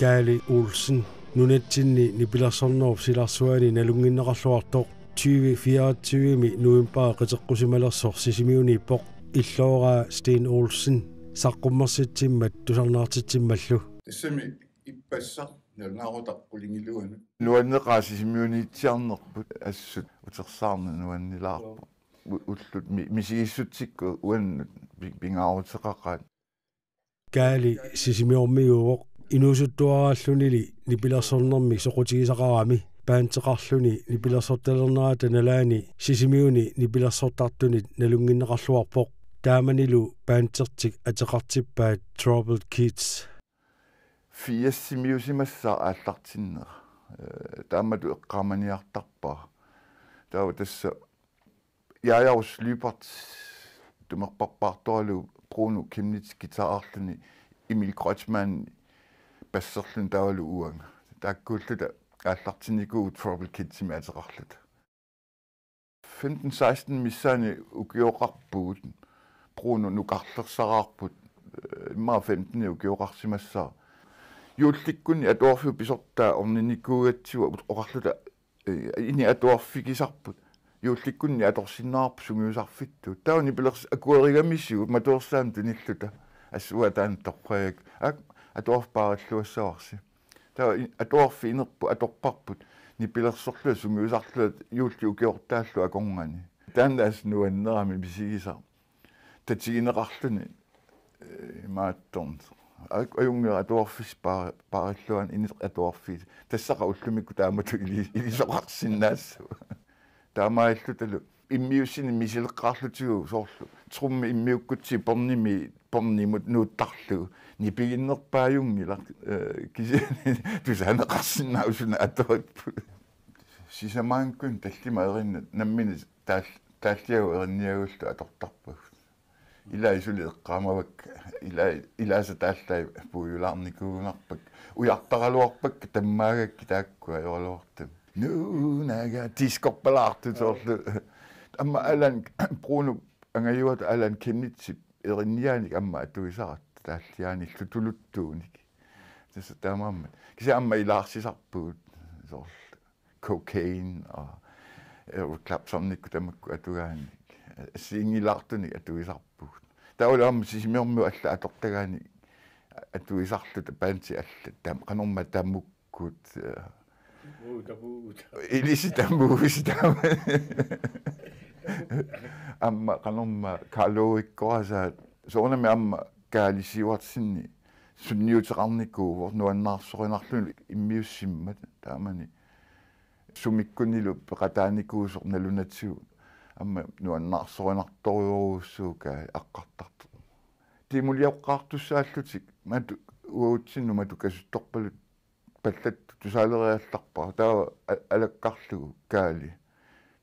Gali Olsen nunetsinni nipilarsornerp silarsuani nalunginneqarluartoq 2024 november qiteqqusimalersoq sisimiuni ippoq illooraa Sten Olsen saqqummersitsimmat tusarnaartitsimmallu тассами иппассар налнаарутаққулингилуану нуаннеқаа сисимиунитсиарнерпут ассут утерсаарна нуаннилаарпу уллут мисигиссутсикку уаннут пингаарутеқақаат Gali sisimiormiguuq inusuttuaraallunili nipilarsornermi soqutigisaqarami paanteqarluni nipilarsortalernerata nalaani sisimiuni nipilarsortartunit nalunginneqarluarpoq taamanilu paantertik ateqartippaat Troubled Kids фиассимиусимассаа ааллартиннер таамату эққааманиартарпаа таава тасса яаярус липарт тумерпарпаарторалу Bruno Kimnitz гитаарлуни Emil Kreutzmann бассерлун таавалу уанга тааккууллута ааллартинникуу Troubled Kids имаатеқарлута 15-16 миссаани укиоқарпуут Bruno нукарлерсараарпут имма 15 укиоқарсимассаа юулликкунни атуарфиу писортаа орниникуугатсуа оқарлута ини атуарфигисарпут юулликкунни аторсиннаарпу сунгиусарфитту тауни пилерс акуэригамиссугу матуерсаам туниллута ассуа таан торпаак атуарпаараллуассаварси таа атуарфи инерпу аторпарпут нипилерсорлу сунгиусарлуат юулли укиортааллу аконгани таанаас нуаннерами мисигисар татигинеқарлуни маатторн аюнгера атуарфис паариллуан инит атуарфис тассақа уллумикку таамату илисоқарсиннаассу таамаиллуталу иммиуссини мисилеққарлутигу соорлу трумми иммиуккутси порнимут нууттарлу нипигиннерпааюнгила кисини тусанеқарсинаусуна атуатпу сисамаанкун таллима еринна наммини тааллиагу еринниагуллу атортарпагу илаисули эққаамавак илааса тааллай пуйулаарникуугунарпак уяртаралуарпак таммаагакки тааккуа йорлуарту нунага тискорпалаарту соорлу амма алан Bruno ангаюат алан Kimnitz еринниааник амма атуисарат тааллиаани лутулуттууник тасса таамаамма кися амма илаарсисарпуут соорлу cocaine клапсорникку тамакку атугаани сингилаартуник атуисарпуут таулаама сисимиорму алла атортагаани атуисарлута паанти алла таам канорма таммуккут илиси таммуус таама амма канорма калоиккоаса соонами амма каалисиуарсинни сунниутеқарникуу нуаннаарсоринарлуни иммиуссиммат таамани сумиккунилу пеқатааникуусор налунатсигу амма нуаннаарсоринарторюруссуука аққартарту тимулиаққартуссааллутик мату уутсинну мату касутторпалут паллат тусаалериалларпаа таа алаккарлугу каали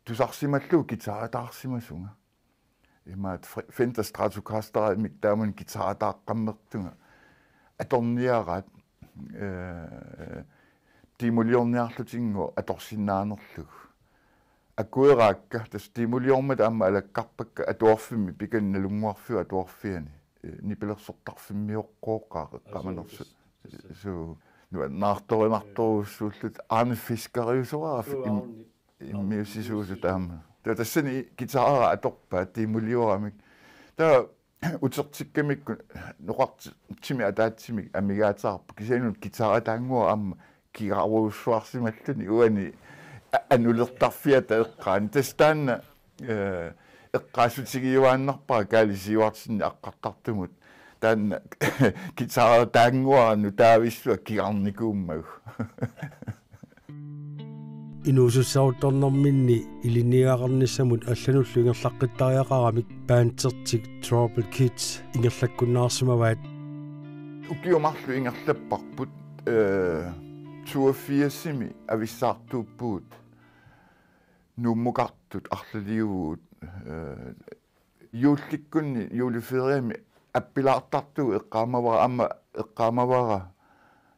тусарсималлуу гитаратаарсимасунга имаат Fender Stratocaster мик тааман гитаратааққаммертунга аторниараат тимулиорниарлутингу аторсиннаанерлугу акуераакка тас тимулиормат аама алаккарпакка атуарфимми пиканналунгуарфиу атуарфиани нипилерсортарфиммиоққооққаа эққаманерсу су нуаннаарторинарторуссууллут Arne Fiskariusоraa иммиуссисуусу таама тассани гитара аторпаа тимулиорамик таа утертиккамикку ноқартими атаатсимик амигаатаарпа кисаанут гитара таангуа аама кигаруусsuarсималлуни уани anulertarfiata eqqaan tastaanna eqqaasutigiuaannarpaa kaalisiuartinni aqqartartumut taanna kitaara taanguaranu taavissua kigarnikuummagu Inuusussautornerminni iliniaqarnissamut аллануллу ингерлаққиттариақарамик паантерtik Trouble Kids ингерлаккуннаарсимаваат ukiumarlu ingerlapparput 82-simi avissartuuppuut nuummuqartut arlaliuvuut juullikkunni juuliferiami appilaartartugu eqqaamavara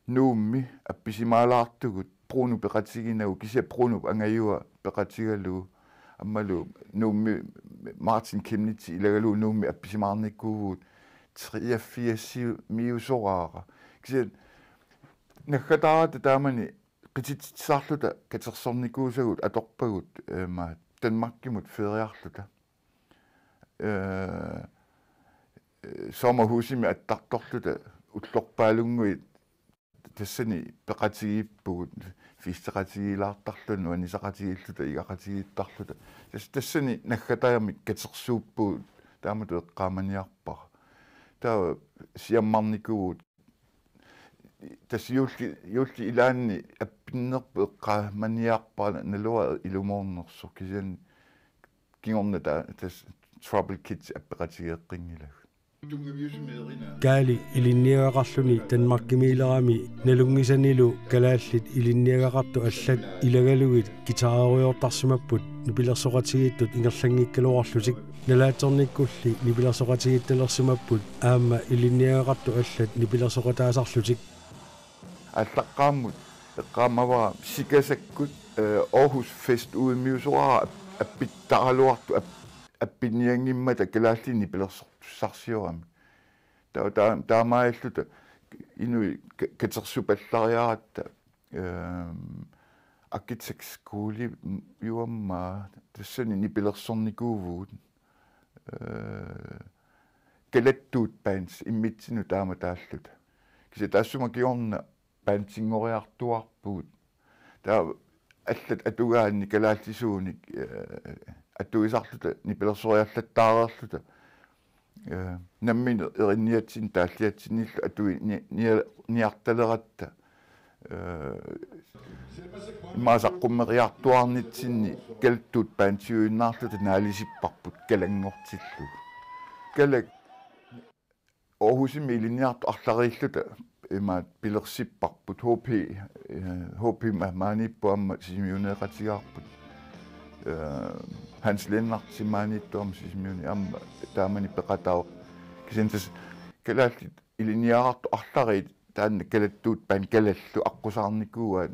nuummi appisimaalaartugut Bruno peqatiginagu kisia Bruno angayua peqatigalu ammalu nuummi Martin Kimnitsi ilagalu nuummi appisimaarnikkuuvuut 83 miusoraara kisia nakataata taamani qititsarluta katersornikuusagut atorpagut ma Danmarkimut feriarluta sommerhusimi attartorluta ullorpaalungui тассани пеқатигиппугут фистеқатигилаартарлуну анисақатигиллута игақатигиттарлута тассани наггатаямик катерсууппуут таамату эққааманиарпар таа сиаммарникуут тассиулли илаанни аппиннерпу эққааманиарпара налуа илумоорнерсо кисиан кингорна тас Trouble Kids аппеқатигеэққингилаг Kaali ilinniagaqarluni Danmarkimiilerami nalungisanilu kalaallit ilinniagaqartu allat ilagalugit gitaariortarsimapput nipilersoqatigiittut ingerlangiikkaluarlutik nalaaternikkulli nipilersoqatigiittalersimapput aamma ilinniagaqartu allat nipilersoqataasarlutik аллаққааммут эққаамавара сикасаккут Aarhus Fest uimiusora аппиттаралуарту аппинниангиммата калааллини пилерсартуссарсиорами таамааллута инуи катерсупаллариаратта аркитектскуули юамма тассани нипилерсорникуувуут калаттуут паанс иммитсину таама тааллута киса таассума киорна паантингориартуарпуут таа аллат атугаанни калаалтисууник аттуисарлута нипилерсориаллаттаарерлута наммин эринниатсин тааллиатсиниллу атуи ниарталератта маасаққуммериартуарнитсинни калтут паантиуиннаарлута наалисиппарпут калангортиллу калак Aarhusimi илиниарту арларииллута имаат пилерсиппарпут HP мааниппуамма сисимиунеэқатигаарпут Hans Lennart simaanittuam sismiuni amma taamani peqatau kisintас kalaallit iliniarartu arlarit taanna kalattuut paan kalallu aqqusаарnikkuugaat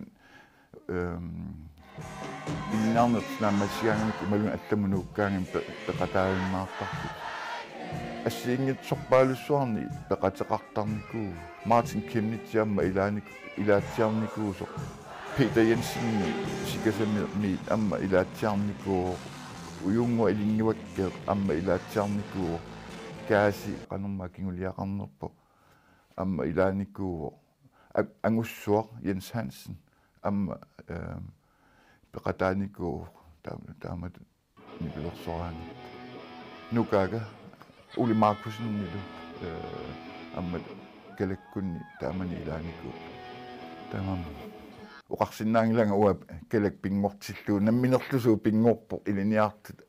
iliniarnerts naammassigaangamik imalun allamunuukkaangam peqataaimmaartarlu ассиингитсорпаалуссуарни пеқатеқартарникуу Martin Kimnitsi amma ilaatsiarnikuuso Peter Jensen sikasami amma ilaatsiarnikuu uyungo ilingiwakke amma ilaatsiarnikuu kaasi qanorma kinguliaqarnerpo amma ilaanikuu angussuar Jens Hansen amma peqataanikuu taamat nipilersoraani nukaga Uli Markusen nilu amma kalakkunni taamani ilaanikuu tamam uqarsinnaangilanga uap kalak pingortillu namminerlusuu pingorpo iliniartut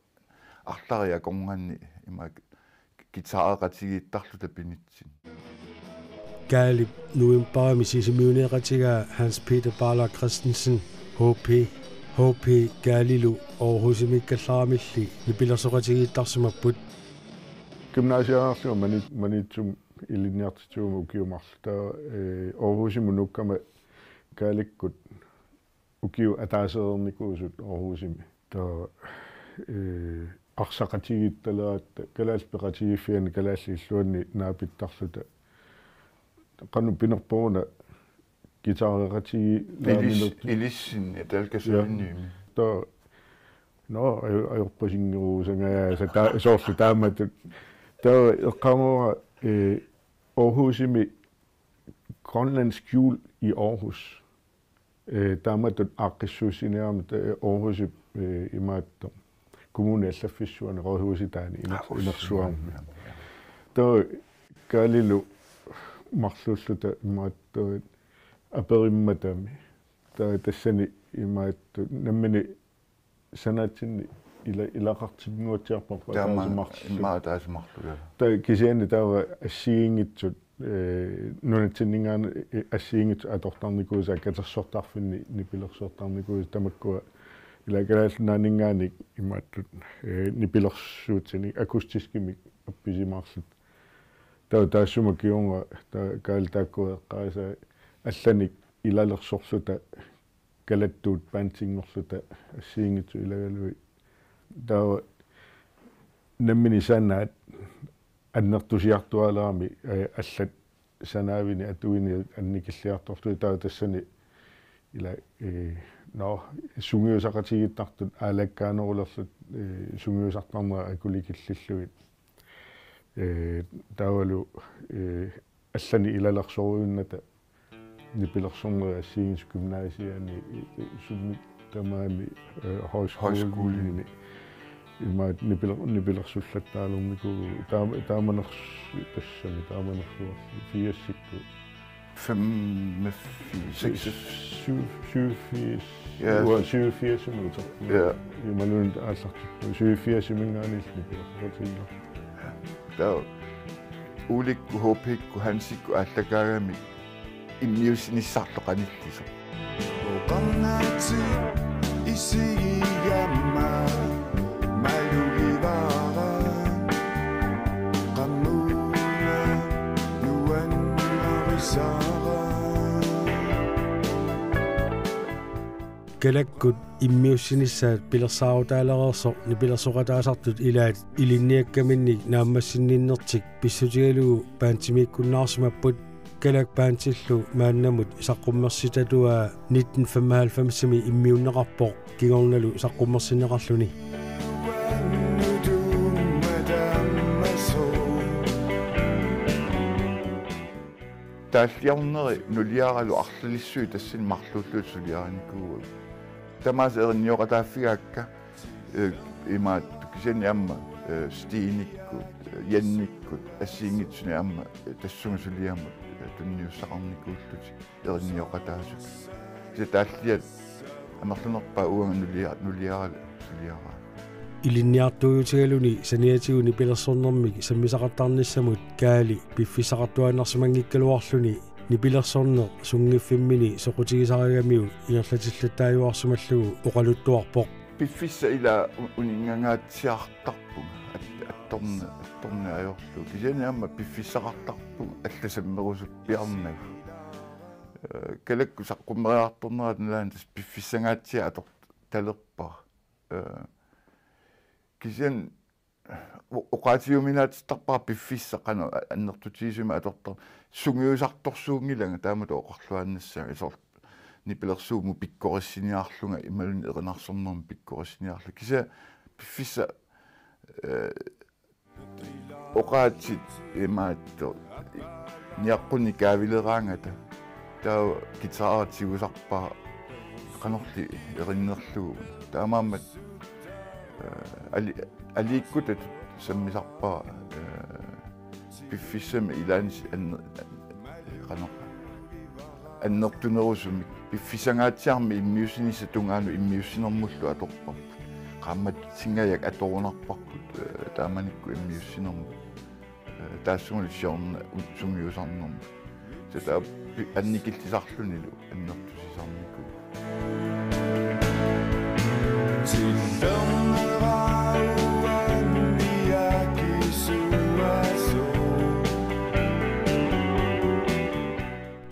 arlaria konganni ima gitaareqatigiittarluta pinitsin Kaali nuimparami sisimiuneeqatigaa Hans Peter Barler Christensen HP kaalilu Aarhusimikkallaramilli nipilersoqatigiittarsimapput gymnasiaarlu manitsum iliniartituum ukiumarluta Aarhusimunukkama kaalikkut ukiu ataaseernikuusut Aarhusimi ta arsaqatigiittalaat kalaalpeqatigiiffiani kalaalliilluanni naapittarluta qanu pinerpuna gitaareqatigi ilissinni talkasuinniimi ta no ajorpasingeruusangaa soorlu taamatut ta eqqamora Aarhusimi Grønlands jul i Aarhus taamatut aaqqissuussiniarmut Aarhusip imaatto kommune allafissuani Rådhusitaani inersuarmi too kaalilu marlulluta imaatto aperimmatami taa tassani imaatto nammini sanatsinni ilaqartinguatiarparpa taasumarluga taa kisiani taava assiingitsut nunatsinningaana assiingitsut atortarnikuusa katersortarfinni nipilersortarnikuusa tamakkua ilakalaallunaaningaani imaаттut nipilersuutsini akustiskimi appisimaarlut taassuma kiunga kaaltaakkueqqaasa allanik ilalersorluta kalattuut paantingorluta assiingitsu ilagalui taa nammini sanaat annertusiartualaarmi allat sanaavini atuini annikilliartortu taa tassani ila sungiusaqatigittartut aalakkaanerullerlut sungiusartarnera akulikillilluit taavalu allani ilalersoruunnata nipilersornera assiingis gymnasiani summi tamaani højskolen imaat nipilersullattaalummiku taamaners tassami taamaners 84 87 minutter. Ja. Man nu altså 87 mingaanil nipilersortiilla. Der ulikku hopikku hansikku allakaagami immiusinissartoqanilliso. Oqannati isigamma malugivara qammuna nuannarisara kalakkut immiussinnissaat pilersaarutaalererso nipilersoqataasartut ilaat ilinniakkaminnik naammassinninnertik pissutigalugu paantimiikkunnaarsimapput kalak paantillu maannamut saqqummersitatua 1995-mi immiunneqarpoq kigornalu saqqummersinneqarluni тааллиарнери нулиаралу арлалиссуи тассин марлууллуут сулиараникуу тамаас эрниоqataaффигаакка имаат кисани амма стииниккут янниккут ассиингитсуни амма тассуми сулиамма тунниуссақарникууллути эрниоqataасук киса тааллиат амерлунерпаа уанга нулиаралу сулиараа илинниартуутигалуни саниатигуни пилерсорнэрмик саммисақартарниссамут каали пиффисақартуаннарсимангиккалуарлуни нипилерсорнер сунгиффиммини соқутигисарагамиу иерлатиллаттааюарсумаллугу оқалуттуарпоқ пиффисса ила унингангаатсиартарпу атторна аёрлу кисани амма пиффиссақартарпу алласаммерусуппиарнаг калакку саққуммериарторнерат налаан тас пиффиссангаатсиа атор талерпар кисен оқаатиуминаатиттарпаа пиффиссақано аннертутиисума атортар сунгиусарторсуунгилага таамат оқарлуааннассага исор нипилерсууму пиккориссиниарлунга ималуни эринарсорнерми пиккориссиниарлу киса пиффисса оқаатит имаатто ниаққуни каавилераангата таа гитааратигусарпаа канорти эриннерлугу таамааммат аликкутат саммисарпаа пиффиссами илаанис канор аннертунерусуми пиффисангаатсиарми иммиусинисса тунгаану иммиуссинермуллу аторпар qaammat singajak atorunarparkut taamanikku immiussinermu taassunguli siorna sungiusarnermu sata annikillisarlunilu annertusisarniku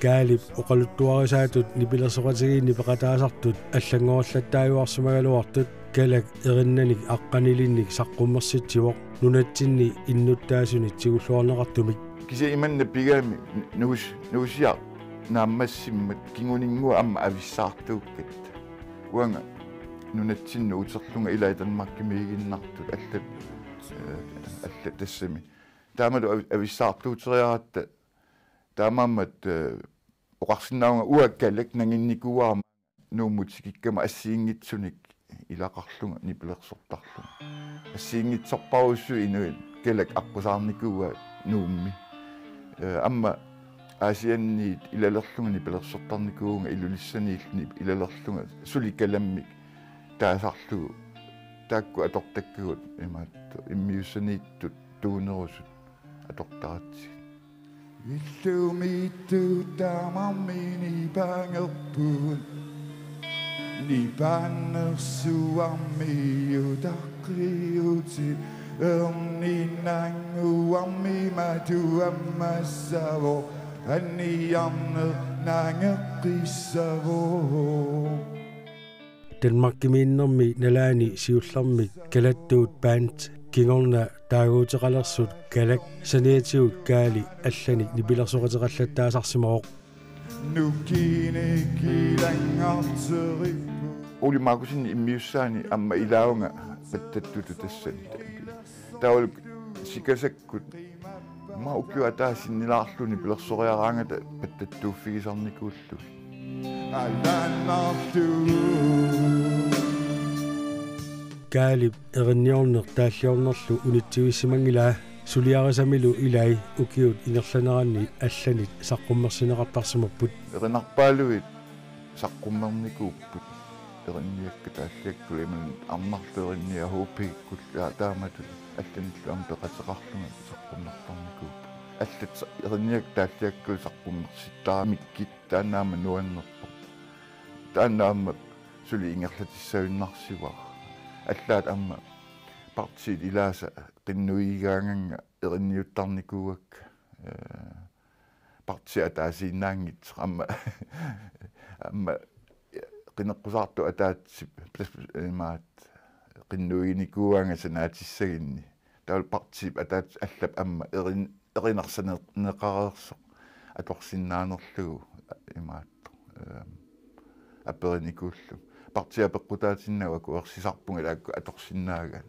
kaalip oqaluttuarisaatut nipilersoqatigiinni peqataasartut аллангоорлаттааюарсумагалуартут kalak erinnanik aqqanilinnik saqqummersitsivoq nunatsinni innuttaasuni tsigulluarneqartumik kisa imanna pigaami nuusia naammassimmat kinguningua amma avissaartuukkat uanga nunatsinnu uterlunga ilaitanmarkimiiginnartut allat tassami taamalu avissaartuuteriaratta taamaammat oqarsinnaunga uakkalak nanginnikuaama nuummutikikama assiingitsunik ilaqarlunga nipilersortarlunga assiingitsorparussuu inuit kelak aqqusаарnikuua nuummi amma aasianniit ilalerlunga nipilersortarnikuunga ilulissaniillni ilalerlunga sulikalammik taasarlugu taakku atortakkugut imaattu immiussaniittut tuunerusut atortaratsi Illumittu tamamini pangerpuun Ni pannersuammi utakriuti Erninanguammi matuammassavo Anniamner nangeqissavo Denmarkimiinnermi nalaani siullarmi kalattuut band kingorna taaguuteqalersut kalak saniatiut kaali allani nipilersoqateqallattaasarsimooq Nukinekilangarteri Oli maakusinni immiussaani amma ilaunga pattattutu tassani taul sikasakkut ma ukkiua taasinnilaarluni pilersoriaraangata pattattuuffigisarnikuullu Alannartu kaali erinniorner taalliornerlu unitsivissimangilaa suliarisamilu ilai ukiut ingerlaneranni allanit saqqummersineqarparsimapput erinarpaaluit saqqummernikuupput erinniakka taalliakkuli arnarlu erinnia huupiikkullaa taamatut алланиллу ам пеқатеқарлунга саққуммартарникууппа аллат ерниак тааллиаккул саққуммерситтарамиккит таанаама нуаннерпо таанаама сули ингерлатиссавиннарсивар аллаат амма партиит илааса қиннуигаанганга ерниуттарникууак партиа таасииннаангит амма qinneqqusartu ataatсип имаат qinnuinikkuanga sanaatissagинни таул партип атаат аллап амма эринарсанеқарерсоқ аторсиннаанерлугу имаат апериникууллу партиа пеққутаатиннава куерсисарпунга лаакку аторсиннаага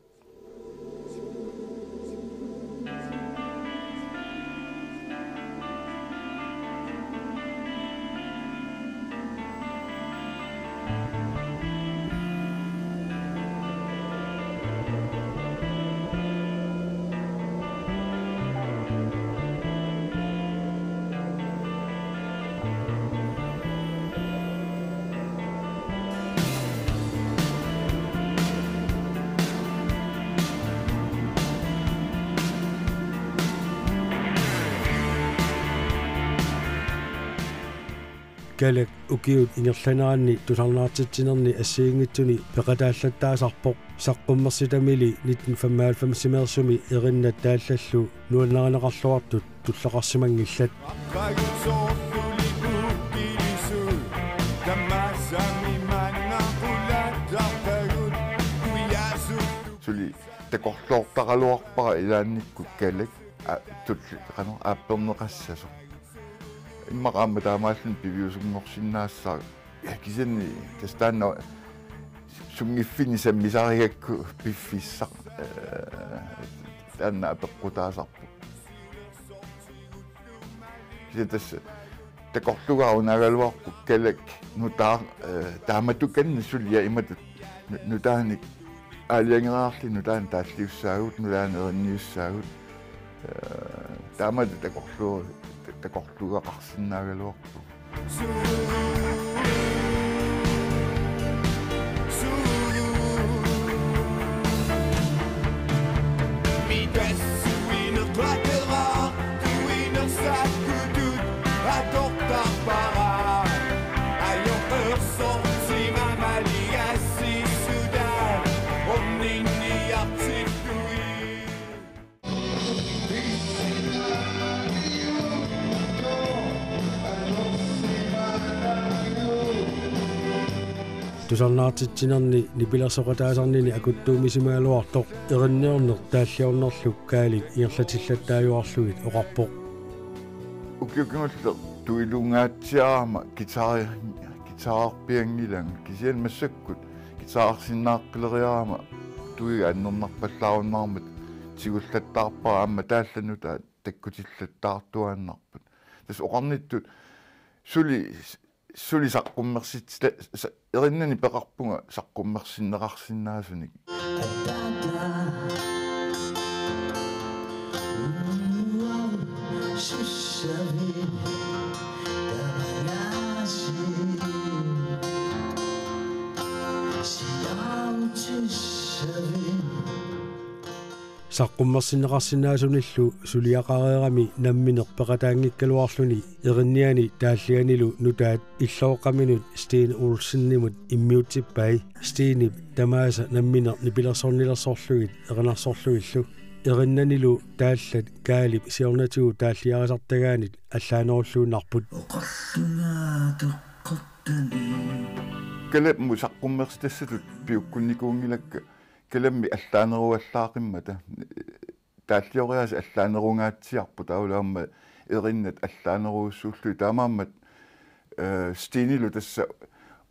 kalak ukiut ingerlaneranni tusarnaartitsinerni assiingitsuni peqataallattaasarpoq saqqummersitamili 1995 erinnat taallallu nuannaranaqarluartut tullaqarsimangillat suli takorluortaqaluarpara ilaannikku kalak tulliqano aapperneqassaso иммақаама таамааллун пивиусунгорсиннаассаа кисенни кастаанна сунгиффини саммисаригакку пиффиссақ таанна апеққутаасарпу кисетас такорлугаарунаагалуарпу калак нутаа тааматуканни сулия иматут нутааник аалиангераарли нутаан тааллиуссаагут нутаан еринниуссаагут таамат такорлуа такорлугақарсинаагалуарпу tusarnaartitsinerni nipilersoqataasarnini akuttuumisimaaluartoq erinniorner taalliornerlu kaalik ingerlatillattaayuarlugit oqarpoq ukiukinguller tuilungaatsiaama gitaarpiangilang kisian massakkut gitaarsinnaaqqileriaama tuiga annernerpallaarunnaarmat tigullattaarpara amma taallannuta takkutillattaartuaannarput tas oqarnittut suli suli saqqummersit erinani peqarpunga saqqummersinneqarsinnaasunik saqqummersinneqarsinnaasunnillu suliaqareerami namminerpeqataanngikkaluarluni erinniani taallianilu nutaat illooqqaminut Steen Olsennimut immiutsippai Steenip tamaasa namminer nipilersornilersorlugit eqinarsorlugillu erinnanilu taallat kaalip siornatugu taalliarisartagaanit allaanerulluunnarput kelem saqqummerstassatut piukkunnikuungilakka kelemmi allaaneruallaaqimata taallioриас allaanerungaatsiarpu taulaamma erinnet allaaneruussuullu taamaammat stiinilu tassa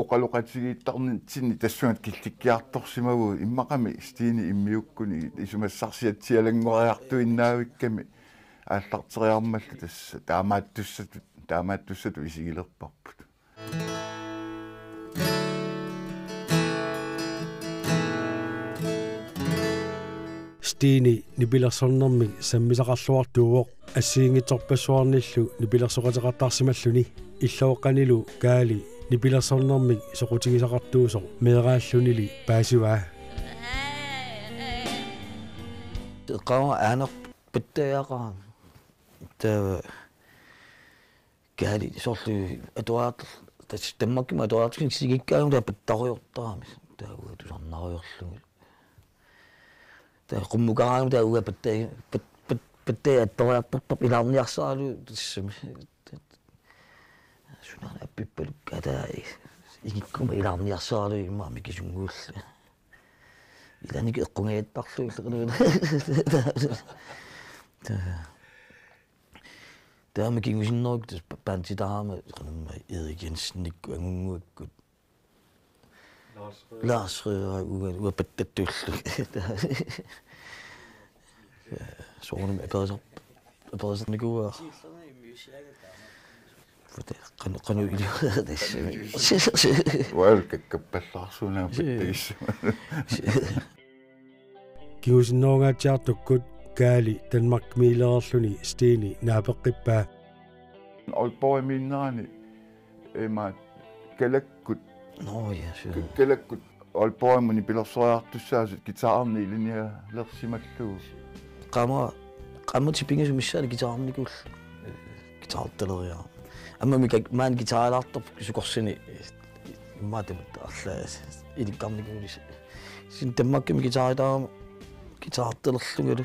oqaloqatigiittarnitsinni tassuat killikkiartorsimagu immaqami stiini immiukkuni isumassarsiatsialangoriartu innaavikkami aallarteriarmallu tassa taamaattussatu isigilerparput Steeni nipilersornermik sammisaqarluartuuvoq assiingitsorpassuarnillu nipilersoqateqartarsimalluni иллооqqanilu kaali nipilersornermik soqutigisaqartuusoq meeraallunili paasivaa qawa aaner pittaaqa tava kaali sorlu atuaat tammakkima atuaatkin sigikkaayum ta pittariortarami tava tusarnariorlungu qummukaanum ta uga pittay attoriartorpap ilaarniarsaalu tissami sunana appippalu kata igikkuma ilaarniarsaalu immaami kisunguulla ilani eqqungeettarlu taama kingusinneruk pantitaama qanamma Erik Jensen-nikku angunguakkut Lars Røger uga pattatullu soornum aperisarnikuaa qanu iliuatasami walkakkappallaarsuunaa pattagissama kiusinnerungaatiartukkut kaali Danmark miilererluni Steeni naapeqqippaa olpoimiinnerani ema kalakkut no ja sure kalakkut olpoimuni pilersoriartussaasut gitaarni ilinia lersimallugu qamma tipingasumissaan gitaarnikull gitaartaleriaa amma maan gitaaraartorp sukorsini immaatamat alla ilikkarnikulis sin tammakkami gitaaritaama gitaartalerlugalu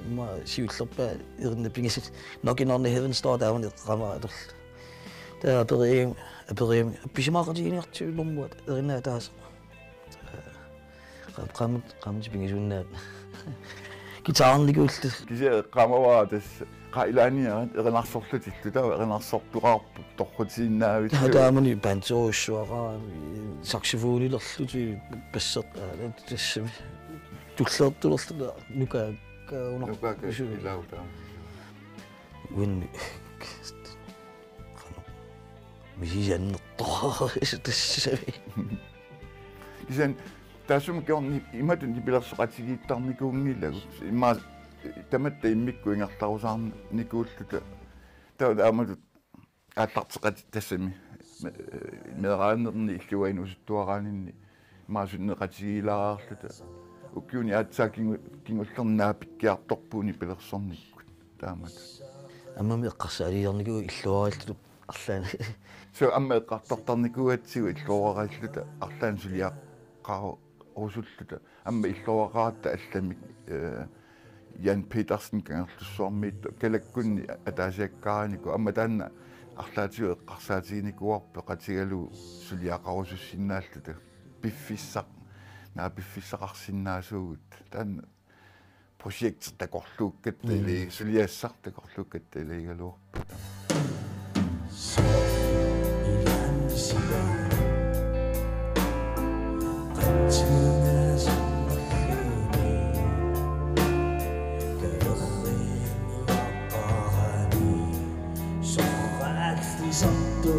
imma siullerpaa erinapingasit nokinerni Heaven Star taavani eqqamaatorl taa aperiam appisimaqatiiniartuullermuat erinaa taas qamut pingasunnaat gitaarnikuullu kise qamawaa tas qailaaniarat erinarsorlutillu taa erinarsortuqaarpu torrutiinnaavit taamani pantoruussuaqaa saxofoonilerluti passerta tassami tulleertulerlu nuka ilautaa win misiannertor tassami kisen taasum keorni imatun nipilersoqatigiittarnikuungillagu imma tamatta immikku ingertarusaarnikuulluta taamatut ааттартеқати тассами мерааnerni illuain usuttuaraaninni maasunneqatigilaraarluta ukkiuni aatsaakинgu kingullernaapikkiartorpuuni pilersornikkut taamat аммами эққарсаалиерникуи иллуариллу арлаана so amma eqqartortarnikuatsigu illuararaallута арлаан сулиаққару орусуллута amma illuararaata алламик Jan Petersen kangerlussuarmiit kalakkunni ataasiakkaaaniku amma taanna арлаатиу эққарсаатигиникуарпе qatigalu suliaqarusussinnaalluta piffissaq naa piffissaqarsinnaasugut taanna projekt takorluukkatta ili suliassaq takorluukkatta iligaluarpa Santo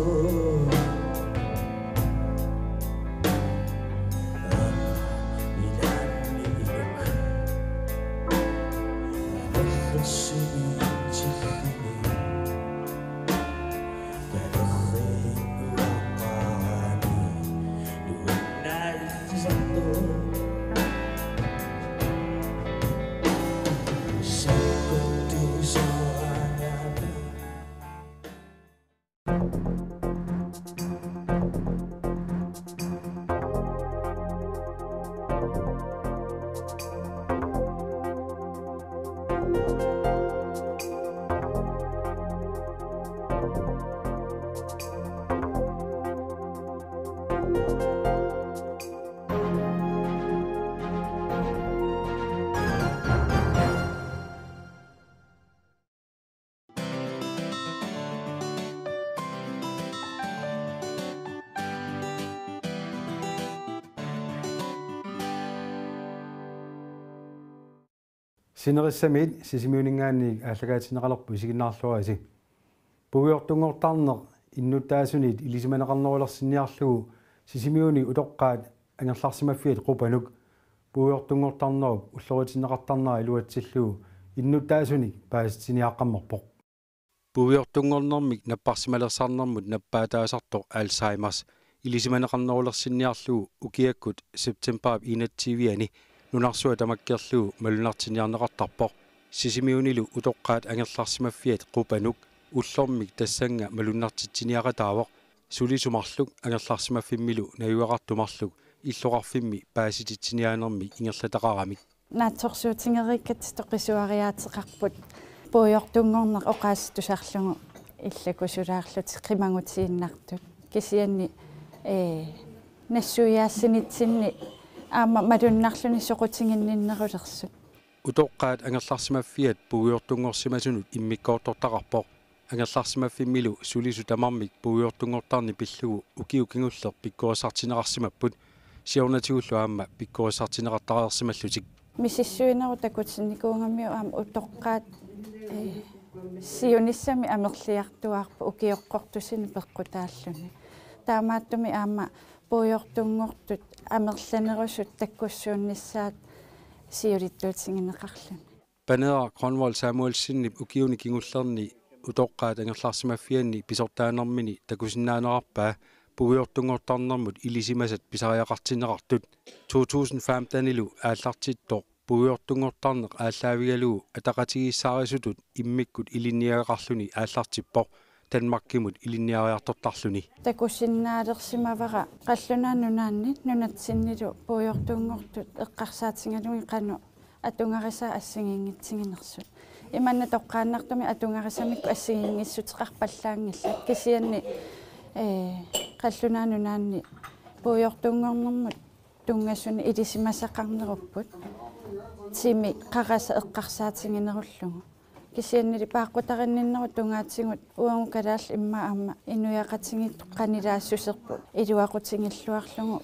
Sinerissamit sisimiuningaanni aalлагаатинеқалерпу сигиннаарлуаси пугиортунгортарнеқ иннутаасунит илисиманеқарнерулерсинниарлугу сисимиуни утоққаат ангерларсимаффиат қупанук пугиортунгортарнеруп уллоритинеқартарнера илуатсиллугу иннутаасуник пааситсиниаққаммерпоқ пугиортунгорнэрмик наппарсималерсаарнэрмут наппаатаасартоқ Alzheimers илисиманеқарнерулерсинниарлугу укиаккут септемберап инаттивиани нунарсуа тамаккерлугу малунартиниарнеқартарпоқ сисимиунилу утоққаат ангерларсимаффиат қупанук уллормик тассанга малуннартитсиниақатаавоқ сулисумарлук ангерларсимаффиммилу наюақартумарлук иллоқарфимми паасититсиниаанерми ингерлатақарамик наатсорсуутингериккат тоқисуариаатеқарпут пуйортунгорнеқ оқаассутусаарлугу иллакусулаарлут қимагутииннартут кисианни нассуяассинитсинни аама малуннарлуни соқутингинниннерулерсут утоққаат ангерларсимаффиат пугиортунгорсимасунут иммиккоортортақарпоқ ангерларсимаффиммилу сулису тамармик пугиортунгортарни пиллугу укиукингуллер пиккуасартинеқарсимаппут сиорнатигуллу аама пиккуасартинеқартариерсималлутик мисиссуинеру такутсинникуунгаммиу аама утоққаат сиониссами амерлиартуарпу укиоққортусини пеққутааллуни таамааттуми аама пуйортунгортут амерланерусут таккуссуунниссаат сиулиттуутсигинеқарлуни панера Кронвол Самуэлсиннип укиуни кингуллерни утоққаат ангерларсимаффианни писортаанермини такусиннаанерарпаа пугиортунгортарнэрмут илисимасат писариақартинеқартут 2015-илу ааллартиттоқ пугиортунгортарнеқ ааллаавигалугу атақатигиссаарисутут иммиккут илинниагақарлуни ааллартиппоқ Danmarkimut илинниариартортарлуни такусиннаалерсимавара қаллунааннунаанни нунатсиннилу пуйортунгортут эққарсаатингалуги қану атунгариса ассигингитсигинерсут иманна тоққааннартуми атунгарисамикку ассигингиссутеқарпаллаангилла кисианни қаллунааннунаанни пуйортунгорнэрмут тунгасуни илисимасақарнеруппут тими қараса эққарсаатингинеруллугу кисианнили пааққутаринниннеру тунгаатсигут уангу калаал имма аама инуяқатингитту қанилаассусерпу илуақутингиллуарлугу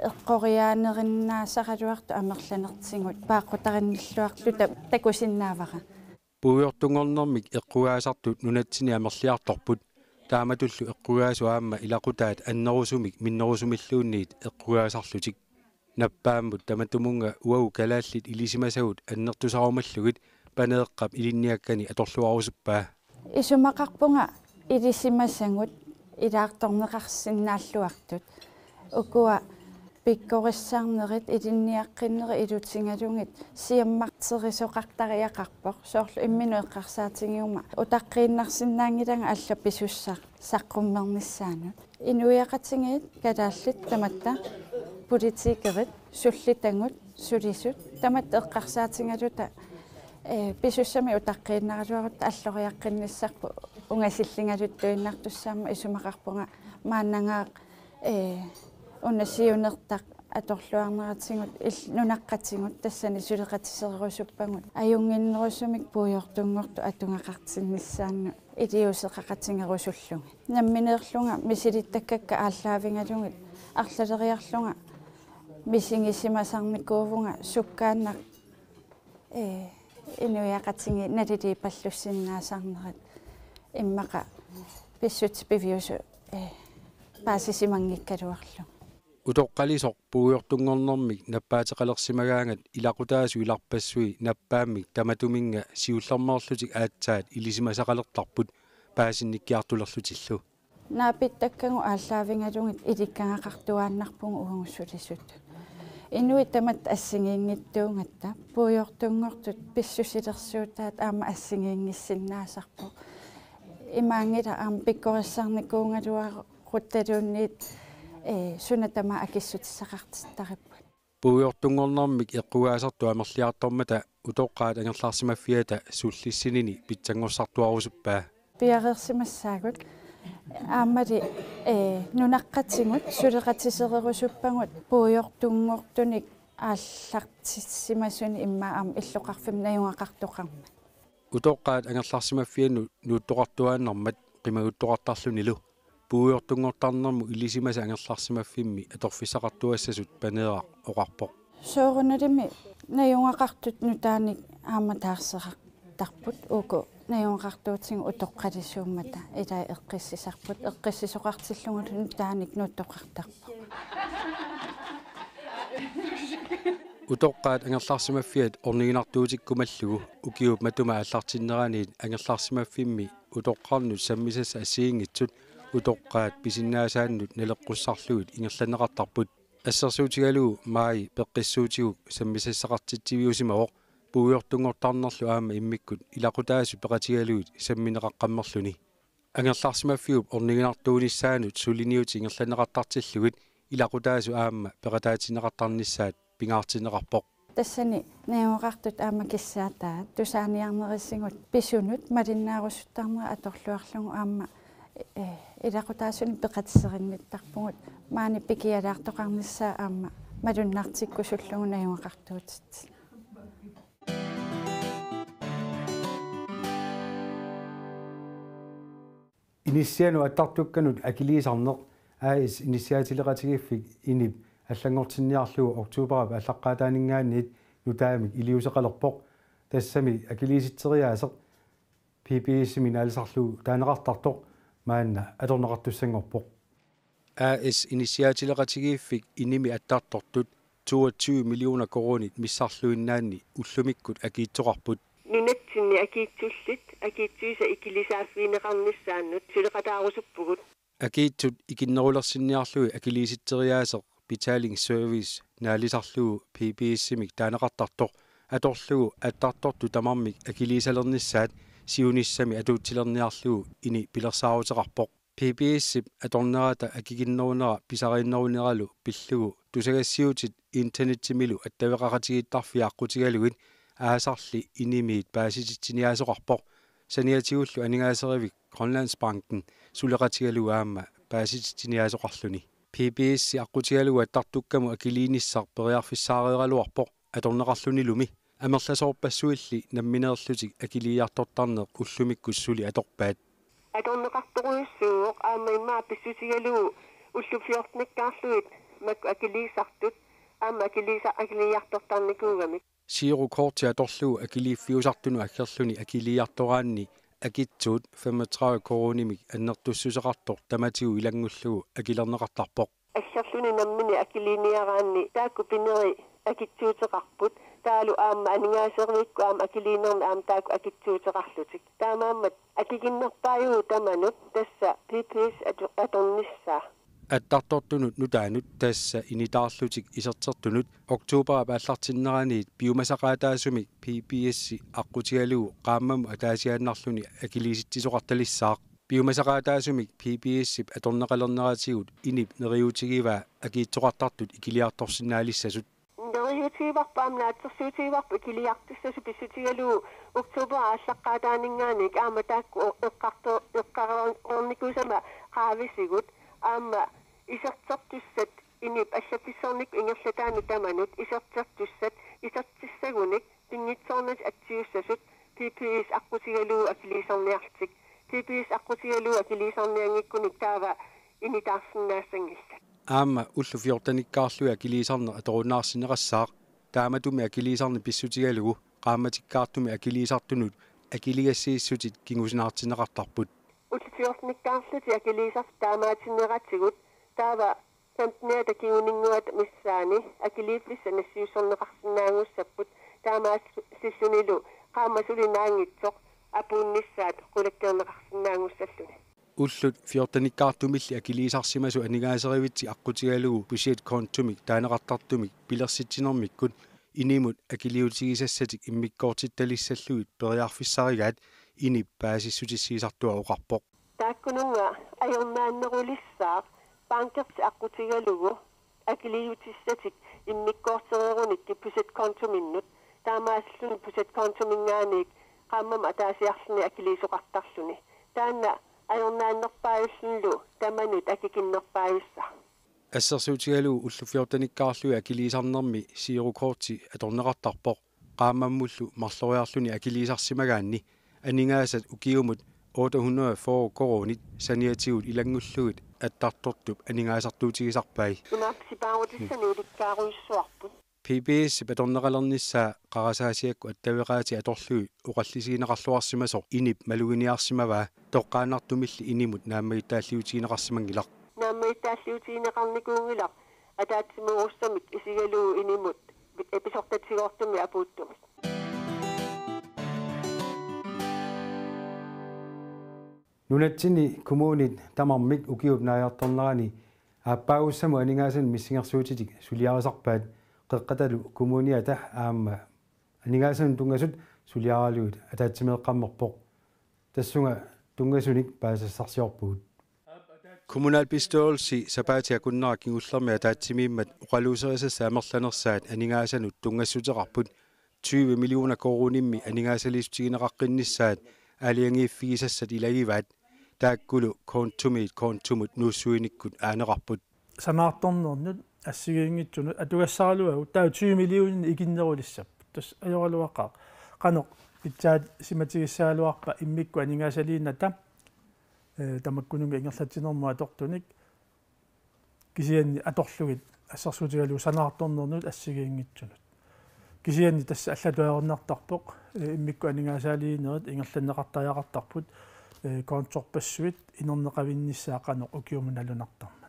эққориаанериннаасақалуарту амерланертингут пааққутаринниллуарлу такусиннаавара пугиортунгорнэрмик эққугаасартут нунатсини амерлиарторпут тааматуллу эққугаасу аама илақутаат аннерусумик миннерусумиллуунниит эққугаасарлутик наппааммут таматумунга уагу калааллит илисимасагут аннертусарумаллугит панеэққап илинниаккани аторлуарусуппаа исумақарпунга илисимасангут илаарторнеқарсиннааллуартут укуа пиккориссаарнерит илинниаққиннери илутингалунгит сиаммартерисоқартариақарпоқ соорлу иммину эққарсаатингиума утаққииннарсинаангилага алла писуссаа саққуммерниссаанут инуяқатингиит калааллит таматта политикерит суллитангут сулисут таматта эққарсаатингалута писуссами утаққииннаралуарут аллориаққинниссарпу унгасиллингалуттуиннартуссаама исумақарпунга мааннангаа унасиунертақ аторлуарнератингут нунаққатингут тассани сулеқатисерерусуппангут аюнгиннерусумик пуйортунгорту атунгақартиннissaанну илиусеқақатингерусуллуги намминеерлунга мисилиттаккакка ааллаавингалугит арлалериарлунга мисингисимасарникуувунга суккааннақ инуяқатинги налили паллуссиннаасарнерат иммақа писсут пивиусу паасисимангиккалуарлу утоққалисоқ пугиортунгорнэрмик наппаатеқалерсимагаангат илақутаасу иларпассуи наппааммик таматуминга сиуллэрмерлутик аатсаат илисимасақалертарпут паасинниккиартулерлутиллу наапиттаккагу ааллаавингалугит иликкангақартуааннарпугу уангуссулисут инуит тамат ассигиингиттуунгатта пуйортунгортут писсусилерсуутаат аама ассигиингиссиннаасарпу имаангила аама пиккориссаарникуунгалуару рутталуунниит сунатама акиссутиссақартиттариппут пугиортунгорнэрмик эққугаасарту амерлиартормата утоққаат ангерларсимаффиата суллиссинини питсангорсартуарусуппаа piareersimassaagut aamali nunaqqatingut suleqatiserirussuppangut puujortunngortunik ааллартиссимасуни иммаам иллоқарфим наюнгақартоқарма утоққаат ангерларсимаффианну нууттоқартуааннэрмат қимагуттоқартарлунилу пууйортунгортарнэрму илисимаса ангерларсимаффимми аторфиссақартуассасут панеэра оқарпоқ сооруналими наюнгақартут нутааник аама таарсеқартарпут уку наюнгақартуутсигу утоққалиссууммата илаа эққиссисарпут эққиссисоқартиллугут нутааник нууттоқартарпо утоққаат ангерларсимаффиат орнигинартуутиккумаллугу укиуп матума аллартиннераниит ангерларсимаффимми утоққарнут саммисасса ассигингитсут утоққаат писиннаасааннут налеққуссарлугут ингерланеқартарпут ассерсуутигалуу маи пеққиссуутигук саммисассақартитсивиусимавоқ пууйортунгортарнерлу аама иммиккут илақутаасу пеқатигалуут самминеқаққаммерлуни ангерларсимаффиуп орнигинартууниссаанут сулиниут ингерланеқартартиллугут илақутаасу аама пеқатаатинеқартарниссаат пингаартинеқарпоқ тассани наюнгақартут аама киссаатаа тусааниарнериссигут писунут малиннааруссуттарнера аторлуарлугу аама илақутаасуни пеқатиссеринниттарпугут маани пикиалаартоқарниссаа аама малуннартиккусуллугу наюнгақартуутит инисиану аттартукканут акилисарнеқ аис инициатилеқатигиффик инип аллангортинниарлугу октууберап аллаққаатаанингааниит нутаамик илиусеқалерпоқ тассами акилиситсериаасеқ PPS-ми наалисарлугу таанеқартартоқ маанна аторнеқартуссангорпоқ аис инициатилеқатигиффик иними аттаартортут 22 миллиона коронит миссарлуиннаанни уллумиккут акиитсоқарпут нунатсинни акиитсуллит акиитсуиса икилисааффинеқарниссааннут сулеқатаарусуппугут акиитсут икиннерулерсинниарлуги акилиситсериаасеқ betaling service naalisarlugu PPS-мик таанеқартартоқ аторлугу аттарторту тамармик акилисалернissaat сиуниссами атуутсилерниарлугу ини пилерсаарутеқарпоқ PPS-ип аторнерата акигиннерунера писарииннерунералу пиллугу тусагассиутит интернеттимилу аттавеқақатигииттарфиаққутигалугит аасарли инимиит паасититсиниаасоқарпоқ саниатигуллу анигаасеривик Grønlandsbanken сулеқатигалугу аама паасититсиниаасоқарлуни PPS аққутигалугу аттартуккаму акилииниссар периарфиссаареералуарпоқ аторнеқарлунилуми амерласоорпассуилли намминеерлутик акилиартортарнеқ уллумиккуссули аторпаат аторнеқарторуйуссууоқ аама иммаа писсутигалугу уллуфиортниккаарлуит мак акилиисартут аама акилиартортарникуугамик сиеру корти аторлугу акилииффиусартуну аккерлуни акилиартораанни акитсуут 35 коронимик аннертуссусеқартор таматигу илангуллугу акилернеқартарпоқ ассерлуни наммини акилиниараанни таакку пинери акитсуутеқарпут таалу аама анигаасеривикку аама акилиинерна аама таакку акитсуутеқарлутик таамааммат акигиннерпааюу таманут тасса PPS аторниссаа аттартортунут нутаанут таасса инитаарлутик исертертунут октууберап ааллартиннераниит биумасақаатаасумик PPS аққутигалугу qaammamu атаасиааннарлуни акилиситсисоқарталиссаақ биумасақаатаасумик PPS-ип аторнеқалернератигут инип нериутигиваа акиитсоқартартут икилиарторсинаалиссасут нериутигиварпаам наатсерсуутигиварпу икилиартиссасу писсутигалугу октуубер ааллаққаатаанингааник аама таакку эққарторникусама qaavисигут аама исертертуссат инип аллаписсорник ингерлатаану таманут исертертуссат исертиссагуник пингитсорнас атсиуссасут PPS аққутигалугу акилисорниартик PPS аққутигалугу акилисорниангиккуник таава инитаарсинаассангилла аама уллуфиортаниккаарлуи акилисарне аторунаарсинеқассаақ тааматуми акилисарне писсутигалугу qaammatikkaartumi акилисартунут акилигассииссутит кингусинаартинеқартарпут уллуфиортниккаарлути акилисар таамаатинератигут таава сантнеата киунингуат миссаани акилифлисса нассиуссорнеқарсинаангуссаппут таамаас сиссунилу qaammasулинаангитсоқ апуунниссаат қулаккернеқарсинаангуссаллуни уллут фиортаниккаартумилли акилисарсимасу анигаасеривитси аққутигалугу бусиит контумик таанеқартартумик пилерситсинермиккут инимут акилиутигисассатик иммиккоортитталиссаллугит периарфиссаригаат инип паасиссутиссиисартуа оқарпоқ тааккунунга аёрнааннерулиссаа банкерс аққутигалугу акилиутиссатик иммиккоортереруник киппусат контуминнут таамааслуни пусат контумингааник qaamam ataasiarluni akiliisuqartarluni taanna ajornaannerpaajullu tamanut akikinnerpaajissa ассерсуутигалуу уллуффиортаниккаарлуи акилисарнэрми сиерукоорти аторнеқартарпоқ qaamammullu marloriarluni akiliisarsimaгаанни анигаасат укиумут 840 коронит саниатигут илангуллугит аттарторtup анигаасартуутигисарпай имапсипаавутиссани уликкааруйссуарпут PBS паторнеқалернissaa қарасаасиакку аттавеқаати аторлуи уқаллисигинеқарлуарсимасо инип малугиниарсимаваа тоққаанартумилли инимут нааммагиттааллиутигинеқарсимангилар нааммагиттааллиутигинеқарникуунгилар атаатсимууссамик исигалуу инимут эписортатсигоортуми апууттумит нунатсини коммунит тамармик укиут нааяарторнерани ааппаагуссаму анигаасан миссингерсуутитик сулиарисарпаат қеққаталу коммуниата аама анигаасан тунгасут сулиаралуут атаатсимеэққаммерпоқ тассунга тунгасуник паасассарсиорпуут kommunalbestyrelse sabatia kunnar kingullermi ataatsimimmat uqaluuserisassa amerlanersaat aningaassanut tungassuteraarput 20 millioner korunimmi aningaasaliisutigineqaqqinnissaat aliangiiffigisassat ilagivaat taakkulu kontumut nuussuinikkut aaneqarput sanaartornernet assigiingitsunut atugassaaluagu taa 20 millionin ikinnerulissappu tas ajoraluaqaq qanoq pitsaat simatigissaaluarpa immikku aningaasaliinata tamakkununga ingerlatsinermua tortunik kisianni atorlugit assarsuutigalu sanaartornernut assigiingitsunut kisianni tassa allatuaornartarpoq immikku aningaasaliinerit ingerlanneqartariaqartarput kontsorpassuit inerneqavinnissaa qanoq ukiumunalunartarman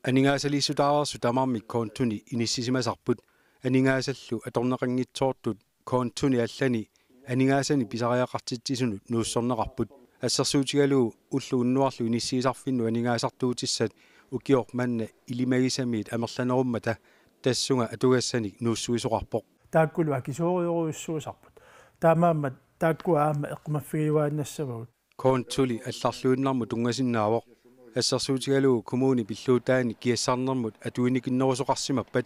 aningaasaliissutaavarsu tamarmik koontuni inississimasarput aningaasallу atorneqanngitsoortut koontuni allani aningaasani pisariaqartitsisunut nuussorneqarput ассерсуутигалуу уллу уннуарлу иниссиисарфинну анигаасартуутиссат укиор манна илимагисамиит амерланеруммата тассунга атугассаник нууссуисоқарпоқ тааккулу акисоориоруйссуусарпут таамааммат тааккуа аама эққумаффигиваанассавагут коонтули алларлуиннарму тунгасиннаавоқ ассерсуутигалуу коммуни пиллуутаани киассаарнэрмут атуиникиннерусоқарсимаппат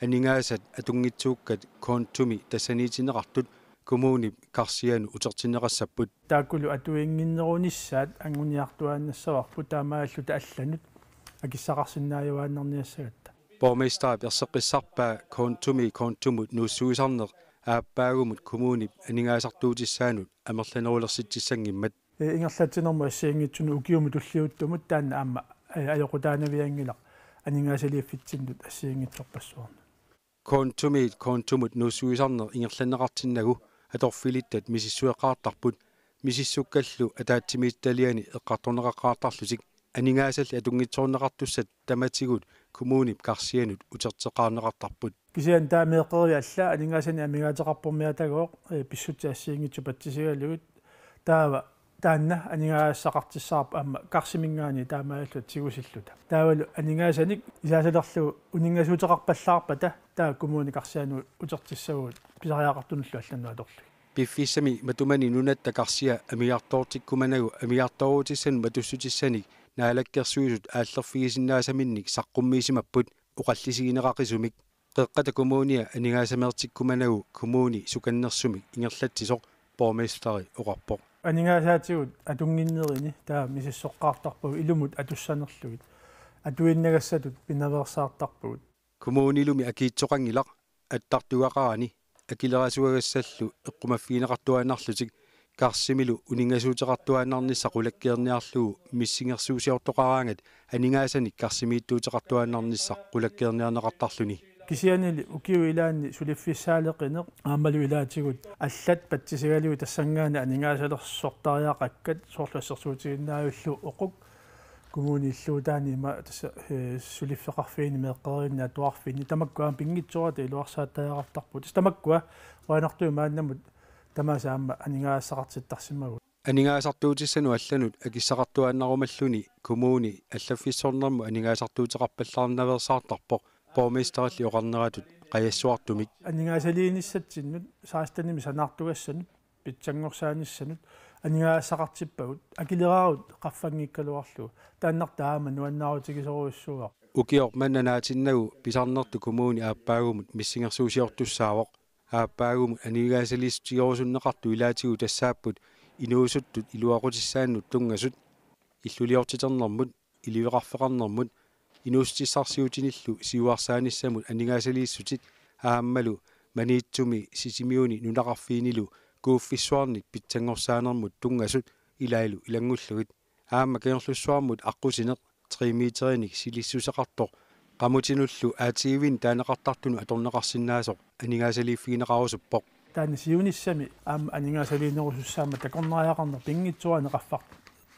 анигаасат атунгитсууккат коонтуми тассаниитинеқартут коммуни карсиану утерсинеқассаппут тааккулу атуингиннерунissaат ангуниартуаанассаварпут таамааллута алланут акиссақарсинааюааннерниассагатта борместер персеққиссарпаа коонтумут нууссуисарнеқ ааппаагумут коммуни анигаасартуутиссаанут амерланерулерситсиссангиммат ингерлатсинерму ассиангитсуну укиуму туллиуттумут таанна аама аёқутаанавиангилақ анигаасалиаффитсиннут ассиангитсорпассуарна коонтумут нууссуисарнеқ ингерланнеқартиннагу аторфилиттат мисиссуеқаартарпут мисиссуккаллу атаатсимиитталиани эққарторнеқаққаартарлутик анигаасалли атунгитсоорнеқартуссат таматигут коммунип карсианут утертеқарнеқартарпут кисиан таамеэққери алла анигаасани амигаатеқарпумиатагоо писсути ассиингитсу патсисигалугут таава таанна анигаасақартиссаарпа аама карсимингаани таамааллут сигусиллута таавалу анигаасаник исаасалерлу унингасуутеқарпаллаарпата таа коммуни карсиану утертиссагуут писариақартунуллу алланнуа торлу пиффисами матумани нунатта карсиа амиартоортиккуманагу амиарторуутиссан матуссутиссаник наалаккерсуисут ааллерфигисиннаасаминник саққуммиисимаппут уқаллисигинеқақисумик қеққата коммуния анигаасамертиккуманагу коммуни суканнерсумик ингерлатсисоқ борместери оқарпоқ анигаасаатигут атунгиннерини таа мисиссоққаартарпагу илумут атуссанерлугит атуиннагассатут пинаверсаартарпагут коммунилуми акиитсоқангилақ аттартугақарани акилерасуагассаллу эққумаффигинеқартуаанарлутик карсимилу унингасуутеқартуаанарнисса қулаккиерниарлугу миссингерсуусиортоқараангат анигаасаник карсимииттуутеқартуаанарнисса қулаккиерниарнеқартарлуни кисианили укиу илаанни сулиффиссаалеқинеқ аамалу илаатигут аллат патсисигалуи тассангаана анигаасалерсортариақаккат соорлассерсуутигиннаавиллу оқук коммуниллуутаани има тасса сулиффеқарфиини меэққеринна туарфиини тамаккуа пингитсуарата илуарсааттариақартарпут тамаккуа уанартуи мааннамут тамасаама анигаасақартиттарсимагут анигаасартуутиссану алланут акиссақартуааннарумаллуни коммуни аллаффиссорнэрму анигаасартуутеқарпаллаарнаверсаартарпоқ борместералли оқарнератут қаяссуартумик анигаасалииниссатсиннут саастаними санаартугассанут питсангорсааниссанут анигаасақартиппагут акилераарут qaffangikkaluarlu тааннартаама нуаннаарутигисоруйссуа укиор маннанаатиннагу писарнерту коммуни ааппаагумут миссингерсуусиортуссаавоқ ааппаагумут анигаасалиистигорусуннеқарту илаатигу тассааппут inuusuttut iluaqutissaaannut tungasut illuliortiternermut iliveqarfeqarnermut inuustissarsiutinillu siuarsaanissamut aningaasaliissutit aammalu maniitsumi sisimiuni nunaqarfiinilu kuuffissuarnit pitsangorsaanерmut tungasut ilailu ilangullugut aamma keerlussuarmut aqusineq 3 meterinik silissuseqartoq qamutinullu aatiivin taanaqartartunu atorneqarsinnaasoq aningaasaliiffigineqarusuppoq таани сиунissami аама анигаасалиинерусуссаама такорнариақарнер пингитсуани qaffaq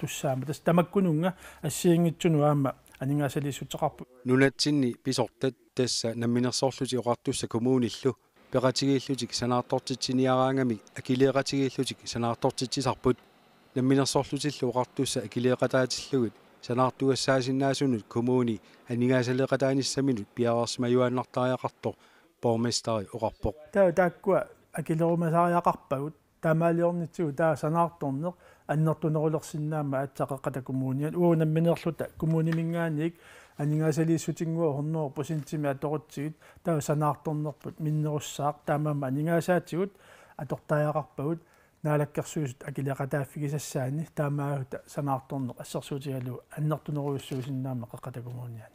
тусsaама тас тамаккунунга ассиингитсуну аама анигаасалииссутеқарпу нунатсинни писортат тасса намминерсоорлути оqartussa коммуниллу пеқатигииллутик санаартортитсиниараангами акилеқатигииллутик санаартортитсисарпут намминерсоорлутиллу оqartussa акилеқатаатиллугит санаартуассаасиннаасунут коммуни анигаасалеқатааниссаминут пиарерсмаюааннартариақарто borgmesteri oqarpoq тааккуа акилерумасариақарпагут таамаалиорнитсигу таа санаарторнеқ аннертунерулерсиннаама аатсақеқата коммуниан уунамминерлута коммунимингааник анигаасалииссутингуа хорноо посинтими аторутсигит таа санаарторнерпут миннеруссаақ таамаама анигаасаатигут атортариақарпагут наалаккерсуусут акилеқатааффигисассаани таамаагута санаарторнеқ ассерсуутигалу аннертунеруйуссуусиннаама қеқата коммуниан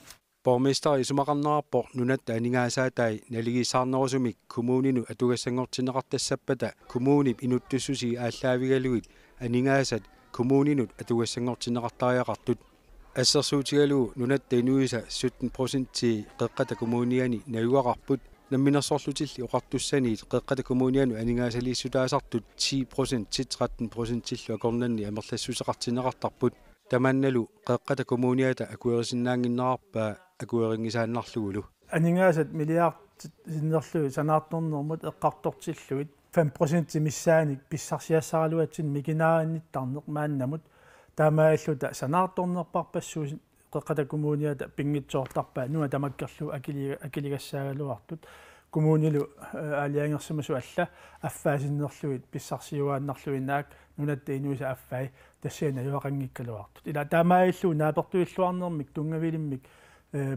borgmester isumaqarnerarpoq nunatta aningaasaatai naligisaarnerusumik kommuninu atugassangortineqartassapata kommunip inuttussusi aalлaavigaluit aningaasat kommuninut atugassangortineqartariaqartut assersuutigalu nunatta inuisa 17% qeqqata kommuniani nayuaqarput namminersorlutilli oqartussaniit qeqqata kommunianu aningaasaliissutaasartut 10% til 13% tillu akornanni amerlassuseqartineqartarput tamannalu qeqqata kommuniata akuerisinnaanginnerarpaa akueringisaannarlugulu анигаасат милиарт синнерлуи санаарторнэрмут эққартортиллуит 5% миссааник писсарсиассаралуатсин микинааанниттарнеқ мааннамут таамааллута санаарторнерпарпассуус qeqqata kommuniata пингитсоортарпаа нуа тамаккерлу акилигассаагалуартут коммунилу аалиангерсимасу алла аффаасиннерлуит писсарсиуааннарлуинаак нунатта инуиса аффай тассиана юақангиккалуартут ила таамаиллу наапертуиллуарнермик тунгавилиммик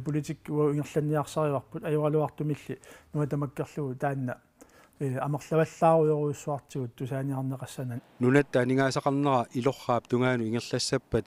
политик уингерланниарсариварпут аюралуартумилли нуа тамаккерлугу таанна амерлаваллааруйоруйуссуартигут тусааниарнеқассанан нунатта анигаасақарнера илорраап тунгаану ингерлассаппат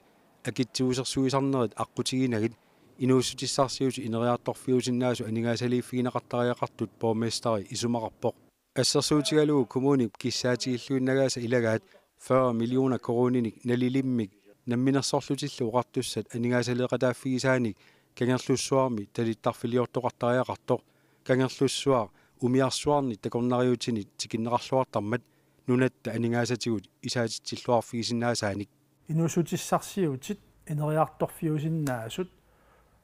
акитсуусерсуисарнерит аққутигинагит инуусутиссарсиути инериарторфиусиннаасу анигаасалииффигинеқартариақартут borgmesteri isumaqarpoq ассерсуутигалуу коммунип киссаатигиллуиннагааса илагаат 40 миллиона корониник налилиммик намминерсорлутиллу оqartussat анигаасалеқатааффигисааник кангерлуссуарми талиттарфилиортоқартариақартоқ кангерлуссуар умиарсуарни такорнариутини тикиннеқарлуартармат нунатта анигаасатигут исаатитсиллуарфигисиннаасааник инуусутиссарсиутит инериарторфиусиннаасут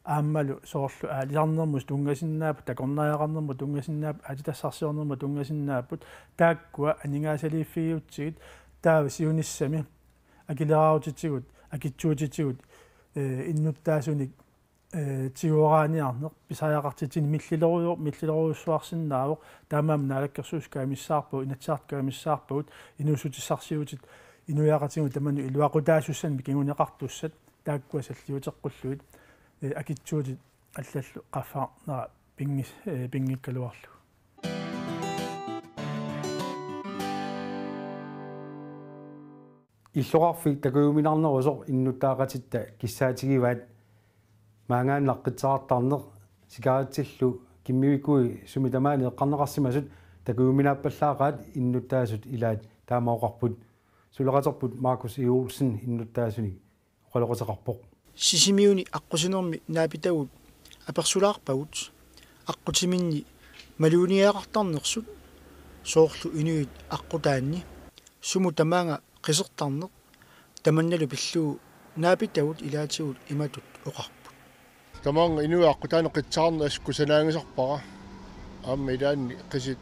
ааммалу соорлу аалиарнермус тунгасиннаапу такорнариақарнерму тунгасиннаап атитассарсиорнерму тунгасиннаапут тааккуа анигаасалииффигиутсигит таава сиуниссами акилераарутитсигут акитсуутитсигут иннуттаасуник тигуорааниарнеқ писариақартитини миллилеруйуссуарсиннаавоқ таамаам наалаккерсуус каамиссаарпу инатсаарт каамиссаарпут инуусутиссарсиутит инуяақатигу таману илуақутаасуссанми кигунеқартуссат тааккуа саллиутеққуллуит акитсуутит аллаллу qaffаарнера пингиккалуарлу иллоqarfik takuyuminarnerusor innuttaaqatitta kissaatigivaat maangaannaqqitsaartarneq sikaratsillu kimmivikui sumitamaani eqqarneqarsimasut takuyuminaappallaaqaat innuttaasut ilaat taamaoqarput suleqaterput Markus E. Olsen innuttaasuni qoloqoteqarpoq сисимиуни аққусинерми наапитагут аперсулаарпагут аққутиминни малууниаақартарнерсут соорлу инуит аққутаанни суму тамаанга қисертарнеқ таманналу пиллуу наапитагут илаатигут иматут оқарпут тамаанга инуи аққутаани қитсаарна аскусанаангисарпара аама илаанни қисит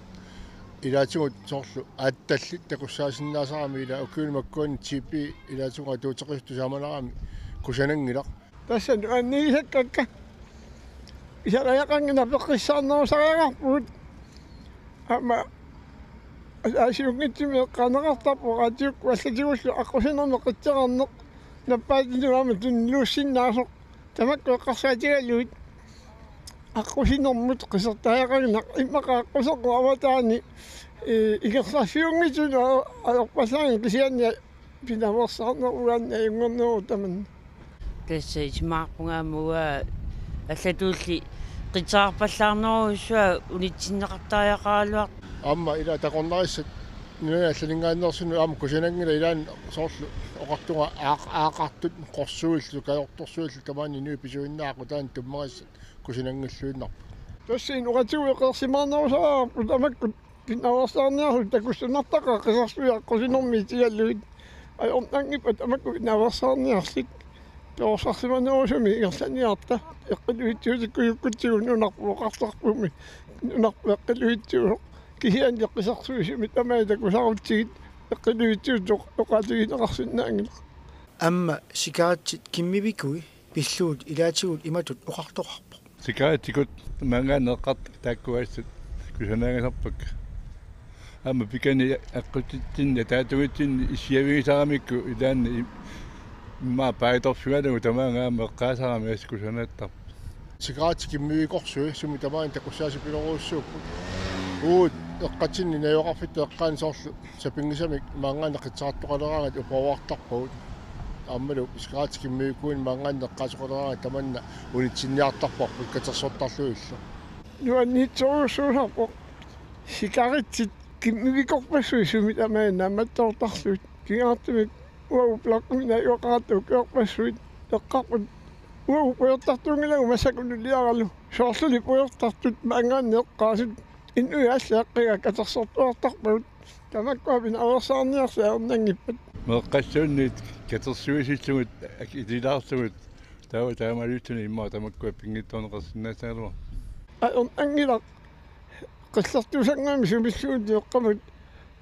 илаатигут соорлу аатталли такуссаасиннаасарами ила укунимаккуани типи илаатигуга туутеқисту самаларами кусанангилақ тассан аннигисаккакка исараяқангина пеққиссаарнерусариақарпут ама асиунгитсими эққанеқартарпу атиук валлатигуллу аққусинерме қитсеқарнеқ наппаатинуама туннлууссиннаасоқ тамакку эққарсаатигаллуит аққусинермут қисертаяқагнақ иммақааққусеқуаватаани игерларфиунгитсуна алорпассаани кисианни пинаварсаарна уанна ингорнеру таман тасса исмаарпунгаамуа аллатуулли qitsaarpallаарneruussua unitsinneqartaajaqaaluaq амма ила такорнариссат нуна аллалингааннерсуну аама кусинангила илаан соорлу оқартунга аақартут қорсуиллу каёрторсуиллу тамаани нуи писуиннаақу таан туммариссат кусинангиллуиннарпу тассин уqatiuiqersimaarnerusaapu tamakkut пинаварсаарниару такуссунартаqa qisarsuiaqqusинерми тигаллуит аёрнангиппа тамакку пинаварсаарниарлик тоорсарсиманерусуми игерланиарта эққилуитсуутиккуйуккутсигу нунарпуоқартарпуми нунарпу эққилуитсуу кихиан еққисарсуисуми тамаа такусарутсигит эққилуитсуутоқ тоқатигинеқарсиннаангила амма сикаратсит киммивикуи пиллуут илаатигут иматут оқартоқарпо сикаратикут мангаанеққарт тааккуассут кусанаангасарпак амма пикани аққутитсинна таатугитсинни исиавигисарамикку илаанни имма паиторсугалугу тамаангаама эққаасарами аскусанааттар сигаратик киммивикорсуи суми тамаан такуссааси пилоруussууппу уут эққатсинни наёқарфитту эққаани соорлу сапингисамик маангаана қитсаартоқалераангат упавартарпагут аммалу сигаратик киммивикуин маангаана эққаасоқалераангат таманна унитсинниартарпарпут катерсортарлуилла нуанниитсоруссуусарпо сигаратсит киммивикорпассуи суми тамаан намматтортарлут кигаартумик уау плаккуна йоқарату кёрпассуит эққарпут уау пуйортартуунгилагу масакулулиаралу соорлули пуйортартут маангаанни эққаасут иннуи аллааққига катерсортуартарпагут тамаккуапин аверсаарниарса аернангиппат меққассуунниит катерсуисиллугут итилаарсугут таамалуутуни имма тамаккуа пингиттуунеқарсинаасаалуа аернангила қиллартусангаами сумиллуут эққамут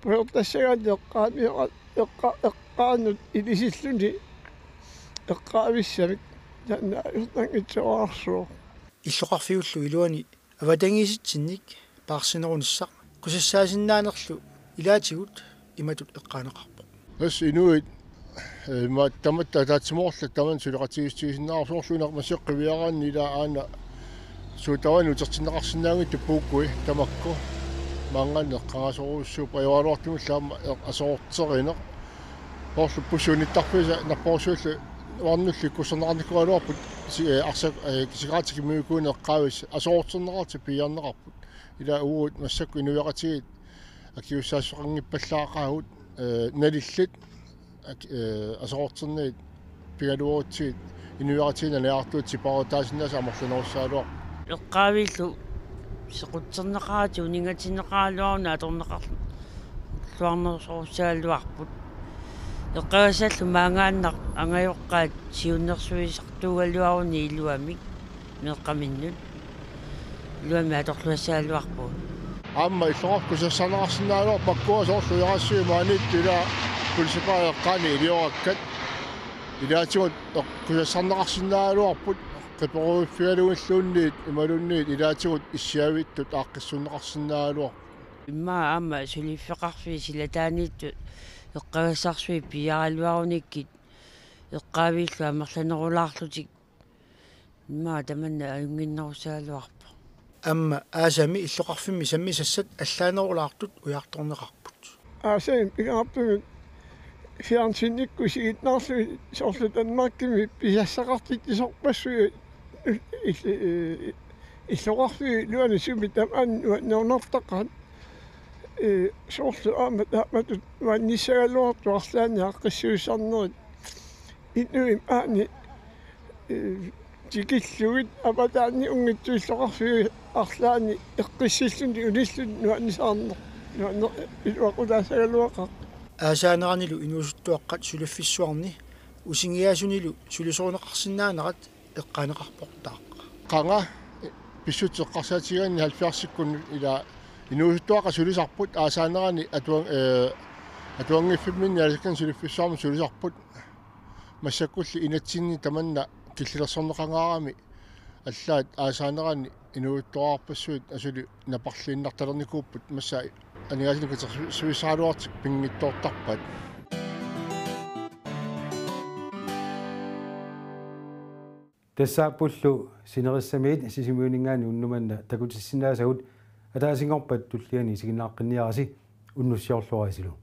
пуйортассагаат эққаами эққаанут илисиллуни эққаависсамик таана аернангитсоарсуо иллоқарфиуллу илуани аватангиситсинник паарсинеруниссақ қусассаасиннаанерлу илаатигут иматут эққаанеқарпо ас инуит ма таматта таатсимоорлу таман сулеқатигистигисиннаа соорлуунақ масеққивиараанни ила аана суутавани утерсиннеқарсинаангит туппууккуи тамакку маангаан эққаасоруussuu паявалуартумуллаама асоортеринеқ соорлу пуссуниттарписа наппорсууллу варнулли кусернеқарникуалуарпут арса сигаратик миукуун эққаавис асоортернеқарти пиярнеқарпут ила уут массакку инуяқатигит акиуссаассоқангиппаллаақаагут налиллит асоортернеит пигалуутсиит инуяқатигина наартуут сипарутаасиннаса амерлунеруссаалуар эққаавиллу сеқутсернеқаати унингатинеқаалуарна аторнеқар луарнерсоруссаалуарпут эққагасаллу маангааннар ангайоққаат сиуннерсуисартуугалуаруни илуамик меққаминнут илуами аторлуассаалуарпу аама иллоқарку сассанеқарсинаалуар паккуа соорлу ярассуи маанит ила пулсипаа эққаани илиораккат илаатигут кусассарнеқарсинаалуарпут қиперуиффигалуиллуунниит ималунниит илаатигут иссиавиттут ааққиссуннеқарсинаалуар имма аама сулиффеқарфи силатааниитту эққагассарсуи пиаралуаруниккит эққаавииллу амерланерулаарлутик имма таманна аюнгиннерусаалуарпа амма аасами иллоқарфимми саммисассат аллаанерулаартут уяарторнеқарпут аасаим пигааппуми фиансинникку сигитнаарлуи соорлу танмааккими писассақартиттисорпассуи иллоқарфи луани суми тамаан неонартаққат соорлу аама тааматут ванниссагалуарту арлаани аққиссуиссарнерит иннуим аани тикиллугит апатаани унгитсуиллоқарфи арлаани эққиссиллуни улиллун нуаннисаарнер нуаннер илуақутаасагалуаққа аасаанеранилу инуусуттуаққат сулуффиссуарни усингиасунилу сулусорунеқарсинаанерат эққаанеқарпортааққа қанга писсутеққарсаатигаанни 70-сиккун ила инуусуттуаққа сулисарпут аасаанерани атуангиффимминни алаккан сулуффиссуарми сулисарпут массаккулли инатсинни таманна киллилерсорнеқангаарами аллаат аасаанерани инууттораарпассуит асули напарлииннарталерникууппут масса анигаасиникка суисаалуартик пингиттоортарпат тассааппуллу синериссамиит сисимуунингаани уннуманна такутиссинаасагут атаасингорпат туллиани сигиннааққинниараси уннуссиорлуарисилу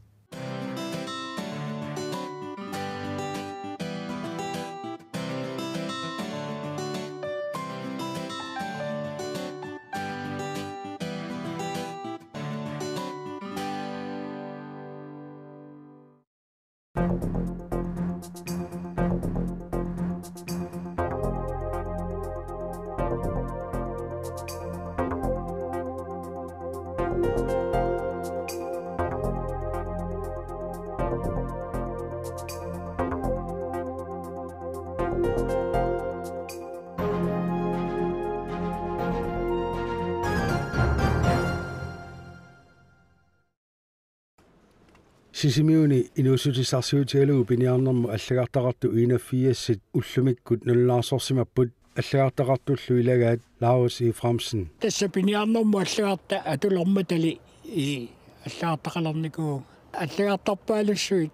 Sisimiuni inuusutisarsiutigalugu piniarnermu аллагартақарту инаффиассит уллумиккут нуллаарсорсимаппут аллагартақартуллу илагаат Лаус и Фрамсен тасса пиниарнэрму аллагарта атулорматали и аллагартақалерникуу аллагартарпаалуссуит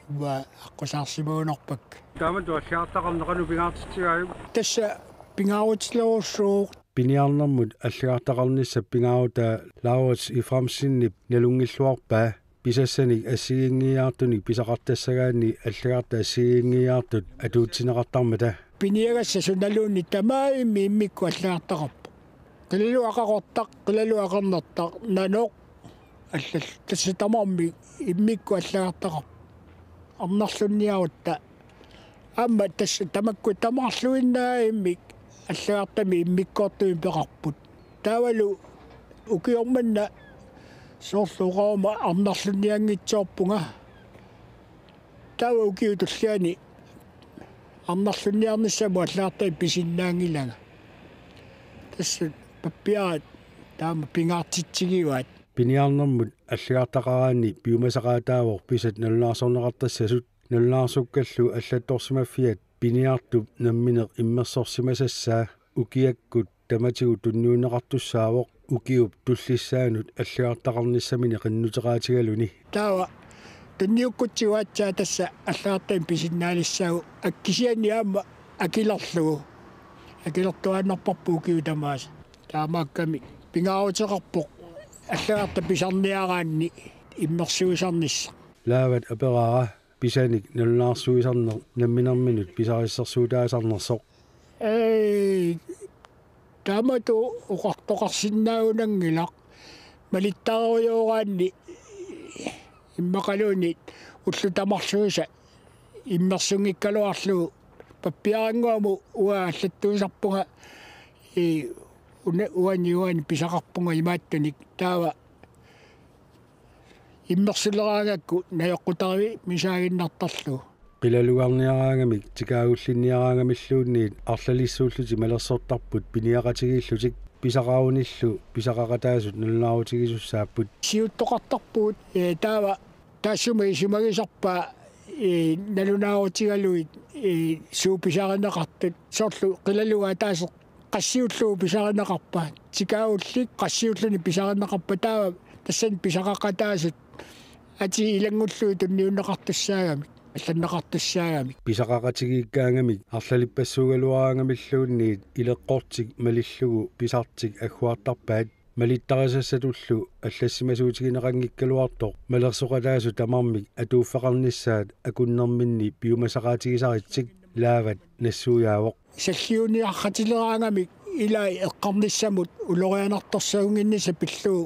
ва аққусаарсимуунерпак таамату аллагартақарнеқану пингаартитсигааю тасса пингаарутилерусууқ пиниарнэрмут аллагартақарнisса пингаарута Лаус и Фрамсиннип налунгиллуарпаа писассаник ассигингиаартуник писақартассагаани аллагарта ассигингиаартут атуутсинеқартармата пиниагасса суналуунни тамаимми иммикку аллагартақарпу қилалу ақақортақ қилалу ақарнертақ наноқ аллал тасса тамарми иммикку аллагартақарпу арнарлунниарутта амма тасса тамакку тамарлуиннаа иммик аллагартами иммиккоортуи пеқарпут таавалу укиорманна соорлугаама арнарлунниангитсоорпунга тава укиутуллиани арнарлунниарниссаму аллаартай писиннаангилага тасса паппиаат таама пингаартитсигиваат пиниарнэрмут аллагартақараани пиумасақаатаавор писат нуллаарсорнеқартассасут нуллаарсуккаллу аллатторсимаффиат пиниартуп намминеқ иммерсорсимасассаа укиаккут таматигу тунниунеқартуссаавоқ укиуп туллиссаанут аллагартақарниссамини қиннутераатигалуни таава тунниуккутсигуатсаа тасса аллаартаим писиннаалиссаагу аккисиани аама акилерлугу акилертуааннарпарпу укиутамааса таамаакками пингаарутеқарпоқ аллагарта писарниараанни иммерсуисарнисса лаават апераара писаник нуллаарсуисарнер намминерминут писариссарсуутаасарнерсоқ таамату уқартоқарсиннаагунангилақ малиттааруйоогаанни иммақалуунит уллу тамарсуиса иммерсунгиккалуарлугу паппиарангуаму уа аллаттуисарпунга уани писақарпунга имааттуник таава иммерсулераангакку наёққутарави мисаагиннартарлу қилалуарниараангамик тикаагуллинниараангамиллуунниит арлалиссууллути малерсортарпут пиниақатигииллутик писақауниллу писақақатаасут нуллаарутигисуссааппут сиуттоқартарпуут таава таассума исумагисарпаа налунаарутигалуит сууписааринеқартут соорлу қилалугаа таасеқ qassiullu pisarинеқарпа тикаауллик qassiulluni pisarинеқарпа таава тассан писақақатаасут ати илангуллуи тунниуннеқартуссаагами алланнеқартуссаагами писақақатигииккаангамик арлалиппассугалуаангамиллуунниит илеққортик малиллугу писартик аггуартарпаат малиттарисассатуллу аллассимасуутигинеқангиккалуартоқ малерсоқатаасу тамармик атууффақарниссаат акуннэрминни пиумасақаатигисаритсик лаават нассуяавоқ саллиуниарратилераангамик илай эққарниссамут улорианарторсаунгинниса пиллуу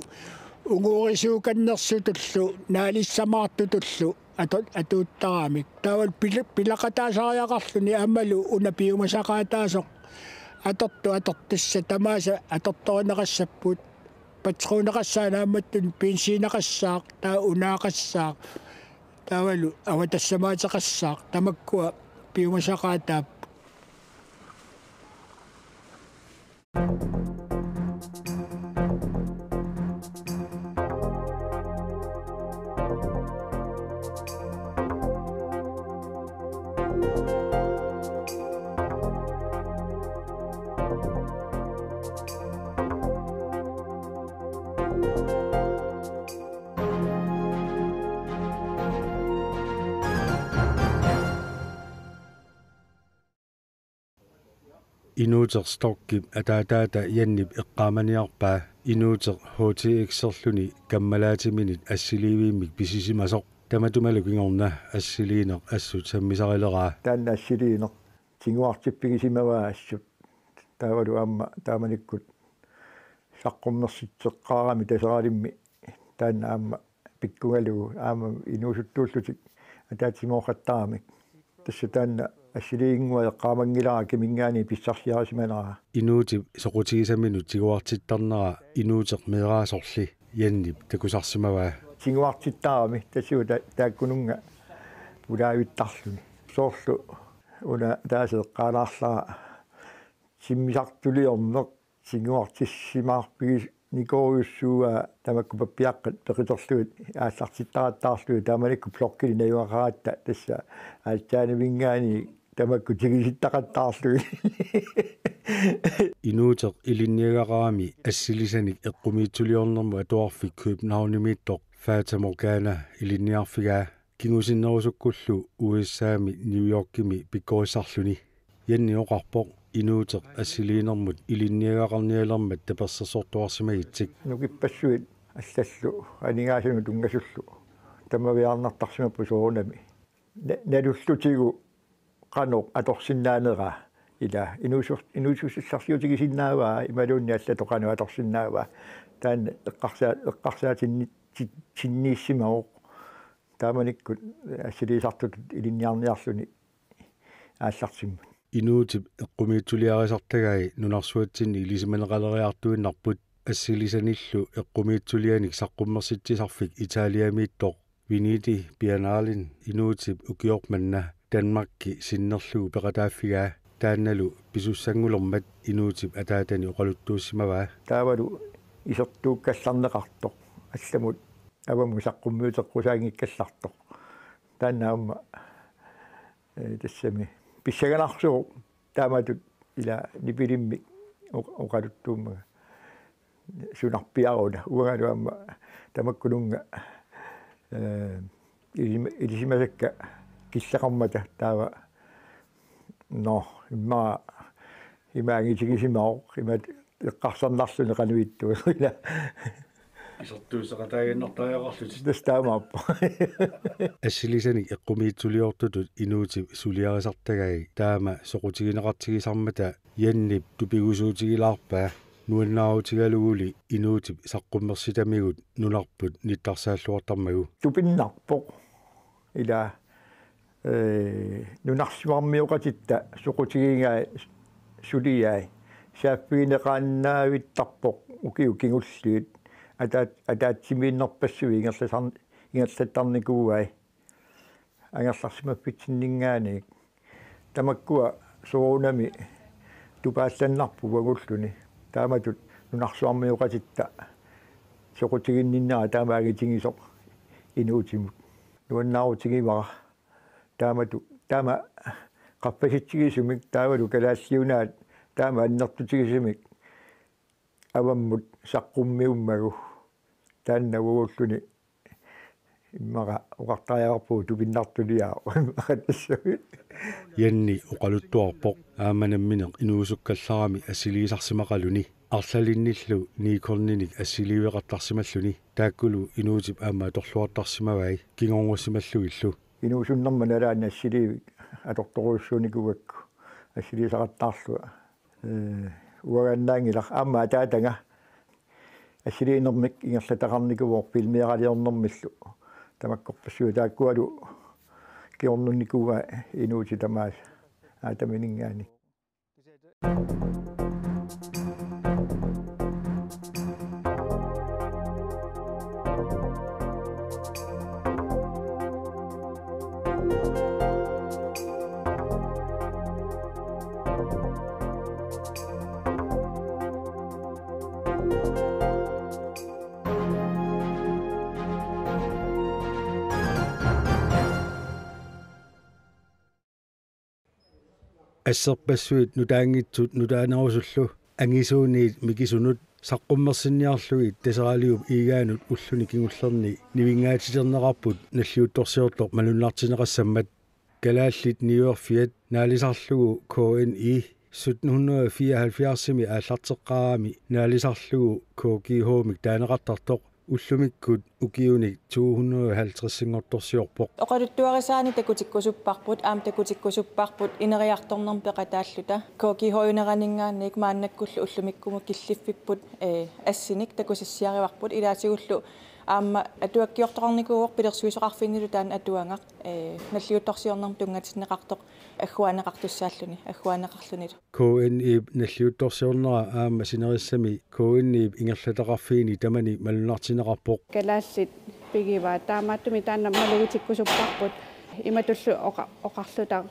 угуурисууканнерсутуллу наалиссамаартутуллу атууттараамик таавал пилақатаасариақарлуни аммалу уна пиумасақаатаасоқ атортусса тамааса аторторинеқассаппут патруунеқассаанаамматтун пенсиинеқассаақ таа унаақассаақ таавалу аватассамаатеқассаақ тамаккуа пиумасақаатаап Inuuter stokkip ataataata iannip eqqaamaniarpaa inuuter HTX-erluni kammalaatimminit assiliiviimmik pisisimasoq tamatumalu kingorna assiliineq assut sammisarileraa taanna assiliineq tinguartippigisimavaa assut taavalu aamma taamanikkut saqqummersitseqqaarami taseraalimmi taanna aamma pikkungalugu aamma inuusuttuullutik атаатимоохаттарамик тассатаанна ассилиингуа эққаамангилара кимингаани писсарсиарисиманара инуутип соқутигисаминут тигуартиттарнера инуутеқ мераасорли яннип такусарсимаваа тигуартиттарами тассуа тааккунунга пулаавиттарлуни соорлу уна таасеққаалаарлара симмисартулиорнеқ тигуартиссимаарпигис никориуссууа тамаккупаппиаққат пеқиторлуит ааллартиттараттаарлуи таамаликку плоккили наюараатта тасса аалтаанавингаани тамакку тигиситтақаттаарлуи инуутеқ илинниагараами ассилисаник эққумиитсулиорнэрму атуарфик Københavnimиттоқ Fata Morgana илинниарфигаа кингусиннерусуккуллу USA-ми Нью-Йоркими пиккорисарлуни янниоқарпоқ инуутеқ ассилиинермут илинниагақарниалермат таперсерсортуарсимагитсик нукиппассуит аллаллу анигаасуну тунгасуллу тамавиарнартарсимаппу соонами налуллутигу qanoq atorsinnaanera ila inuusussarsiutigisinnaawa imaluunni allatoqanu atorsinnaava taan eqqarsaatinni tinniissimaoq taamanikkut assiliisartut ilinniarniarluni aallarsimma инуутип эққумиитсулиарисартагаи нунарсуатсинни илисиманеқалериартуиннарпут ассилисаниллу эққумиитсулианик саққуммерситсисарфик италиамииттоқ винити бианалин инуутип укиорманна Danmarkki sinnerlugu peqataaффигаа таанналу писуссангулэрмат инуутип атаатани оқалуттууссимаваа таавалу исертууккалларнеқартоқ алламут аваму саққуммиутеққусаангиккаллартоқ тааннаама тассами писсаганарсуу тааматут ила нипилимми оқалуттуумага сунарпиаруна уагалуамма тамаккулунга илисимасакка киссақармата таава но имаангитигисимаоқ имат эққарсарнарлуни қануиттуа ила исертуусақатаагиннартариақарлути тастаамааппа ассилисаник эққумиитсулиортутут инуутип сулиарисартагаи таама соқутигинеқартигисармата яннип тупигусуутигилаарпаа нуаннаарутигалугули инуутип саққуммерситамигут нунарпут ниттарсааллуартармагу тупиннарпоқ ила нунарсуармиоқатитта соқутигингаа сулиаи сааффигинеқааннаавиттарпоқ укиу кингуллиит атаатсимииннерпассуи ингерлаттарникууай ангерларсимаппитсиннингаани тамаккуа соонами тупаалланнарпу вагуллуни тааматут нунарсуармиоқатитта соқутигинниннаа таамаагитингисоқ инуутимут нуаннаарутигивара таама qappasitsigисумик таавалу калаассиунаат таама аннертутигисимик аваммут саққуммиуммагу тааннавууллуни иммара уқартариарпуу тупиннартулиаа иммақаттассуи янни оқалуттуарпоқ ааманамминеқ инуусуккалларами ассилиисарсимақалуни арлалинниллу никорниник ассиливеқартарсималлуни тааккулу инуутип аама аторлуартарсимавай кингонгуссималлугиллу инуусуннэрманалаани ассиливик аторторуйссууникугакку ассилисақаттаарлуа уаганнаангилар аама атаатанга ассилиинермик ингерлатақарникуор пилмиаралиорнэрмиллу тамаккорпассуи тааккуалу киорнунникуга инуути тамаас аатаминингаани ассерпассуит нутаангитсут нутаанерусуллу ангисуунниит микисунут саққуммерсинниарлугит тасералиуп иигаанут уллуни кигуллерни нивингаатитернеқарпут наллиутторсиортоқ малуннартинеқассаммат калааллит ниуерфиат наалисарлугу KNI 1774-ми ааллартеққарами наалисарлугу KGH-мик таанеқартартоқ уллумиккут укиуник 250-сингорторсиорпоқ оқалуттуарисаани такутиккусуппарпут аам такутиккусуппарпут инериарторнерм пеқатааллута коокихоинеранингаанник мааннаккуллу уллумиккуму киллиффиппут ассиник такусиссиариварпут илаатигуллу аама атуаккиортоқарникууоқ пилерсуисоқарфиннилу таан атуангақ наллиутторсиорнарм тунгатиннеқартоқ аггуанеқартуссааллуни аггуанеқарлунилу KNI наллиутторсиорнера аама синериссами KNI ингерлатеқарфиини тамани малунартинеқарпоқ калааллит пигива таамааттуми таанна малугутиккусуппарпут иматуллу оқарлута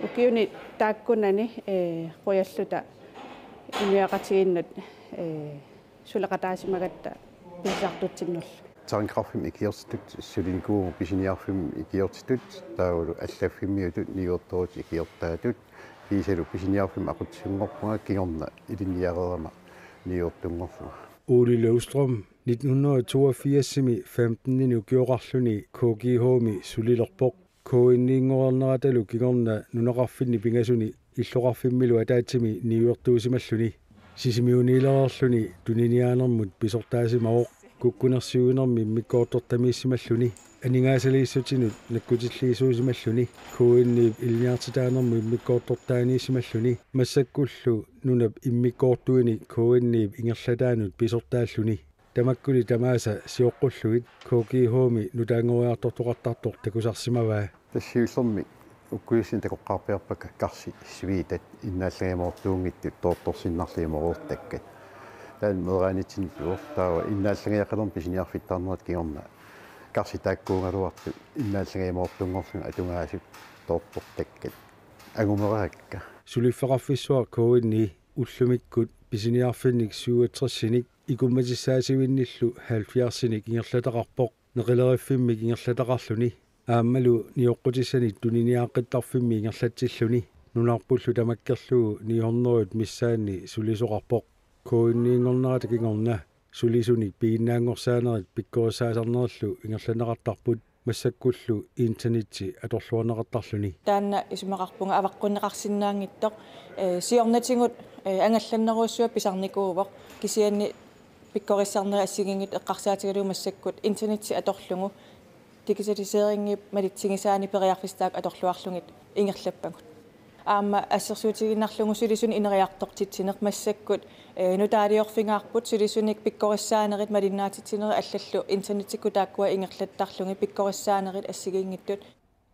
укиуни тааккунани қуяллута инуяқатигиннут сулеқатаасимагатта писартутсиннул таанкраффим икиортут сулингуу писиниарфим икиортитут таагулу аллаффиммиутут ниуорторут икиортаатут писалу писиниарфим ақутсингорпунга кигорна илинниареерама ниуортунгорфуга Ole Løvstrøm 1982-ми 15-ни укиоқарлуни KGH-ми сулилерпоқ KNI-ингорнераталу кигорна нунеқарфинни пингасуни иллоқарфиммилу атаатсими ниуертуусималлуни сисимиунилерерлуни туниниаанермут писортаасимаоқ куккунерсиуинерми миккооттортамииссималлуни анингаасалииссутинут наккутиллиисуусималлуни KNI илниартитаанерми миккооттортаанииссималлуни массаккуллу нунап иммиккоортуини KNI ингерлатаанут писортааллуни тамаккули тамааса сиоққуллугит KGH-ми нутаангориартортоқартартор такусарсимаваа тассиуллерми уккуисин такоққарпиарпака карси свиитат иннааллагимоортуунгитту тоорторсиннарлиморууртаккат таан мераанитсин уортаава иннааллагиақалерм писиниарфиттаарнерат кигорна карси тааккуунгалуарту иннааллагимоортунгорлун атунгаасут тоортортаккат агумеракка сулиффеқарфиссуа KNI уллумиккут писиниарфинник 67-синик икумматиссаасивинниллу 70-синик ингерлатеқарпоқ неқилериффиммик ингерлатеқарлуни ааммалу ниоққутиссани туниниааққиттарфимми ингерлатсиллуни нунарпуллу тамаккерлугу ниорнеруут миссаанни сулисоқарпоқ KNI-ингорнерата кигорна сулисуник пигиннаангорсаанерит пиккорисаасарнериллу ингерланеқартарпут массаккуллу интернетти аторлуанеқартарлуни таанна исмеқарпунга аваққуннеқарсинаангиттоқ сиорнатингут ангалланнеруссуа писарникуувоқ кисианни пиккориссарнера ассигингит эққарсаатигалуу массаккут интернетти аторлугу дигиталисерингип малитсигисаани периарфистаак аторлуарлугит ингерлаппагут аама ассерсуутигиннарлугу сулисун инериартортитсинеқ массаккут нутаалиорфингаарпут сулисуник пиккориссаанерит малиннаатитсинери аллаллу интернетикку тааккуа ингерлаттарлуги пиккориссаанерит ассигингиттут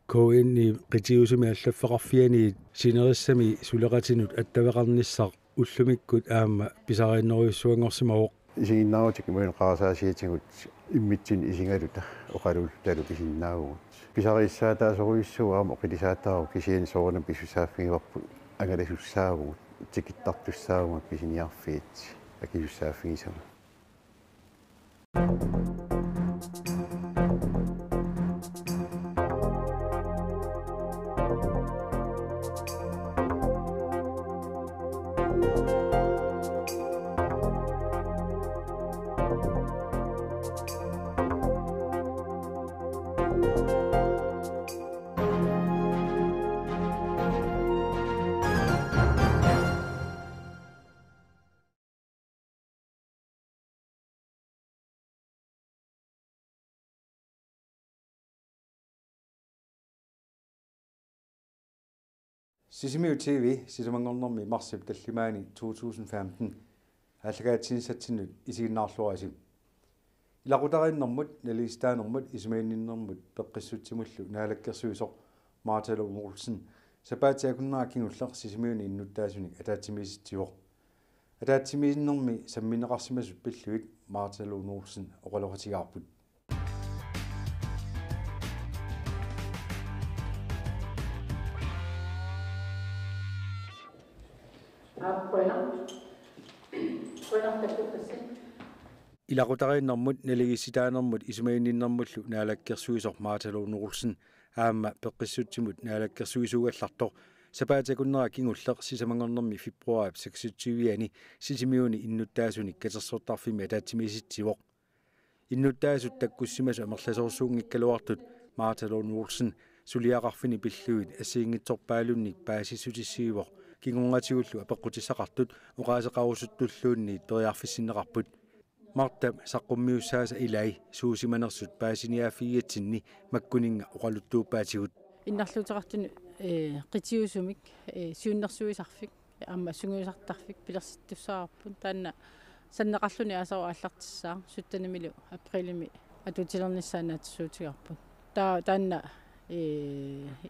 KNI qitiusumi аллаффеқарфиани синериссами сулеқатинут аттавеқарниссақ уллумиккут аама писарииннеруйуссуангорсимавоқ исигиннаарутик имуинеқарасаасиатигут иммитсин исингалута оқалул талу писиннаагугут писарииссаатаасоруйуссуа аама оқилисаатаару кисиани соорна писсусааффигиварпут агаласуссаагугут тикиттартуссаагума писиниарфиит акисуссааффигисама Sisimiu TV sisamangornermi marsip tallimaani 2015 аллагаатсинсатсинут исигиннаарлуаси илакутариннэрмут налистааnermut исмаинниннэрмут пеққиссутсимуллу наалаккерсуисоқ мааталу муулсин сапаатиакуннера кингуллеқ сисимиуни иннуттаасуник атаатсимиситсивоқ атаатсимисиннэрми самминеқарсимасут пиллуик мааталу муулсин оқалоқатигаарпут илакутариннэрмут налигисситаанермут исмаинниннэрмуллу наалаккерсуисоқ мааталуунерулсин аама пеққиссутсимут наалаккерсуисугаллартоқ сапаатакуннера кингуллеқ сисамангорнэрми фебруари 26-ани сисимиуни иннуттаасуник катерсуортарфими атаатсимиситсивоқ иннуттаасут таккуссимасу амерласоорсуунгиккалуартут мааталуунерулсин сулиақарфини пиллуит ассиингитсорпаалунник паасиссутиссиивоқ кингунгатигуллу апеққутиссақартут уқаасеқарусуттуллуунни периарфиссиннеқарпут мартам саққуммиуссааса илай суусиманерсут паасиниаафигиатсинни маккунинга уқалуттууппаатигут иннарлуутеқартуну қитиусумик сиуннэрсуисарфик аама сунгуисартарфик пилерситтуссаарпун таанна саннеқарлуни асару аллартиссаа суттанамилу априлими атутилерниссаанаатсуутигарпут таанна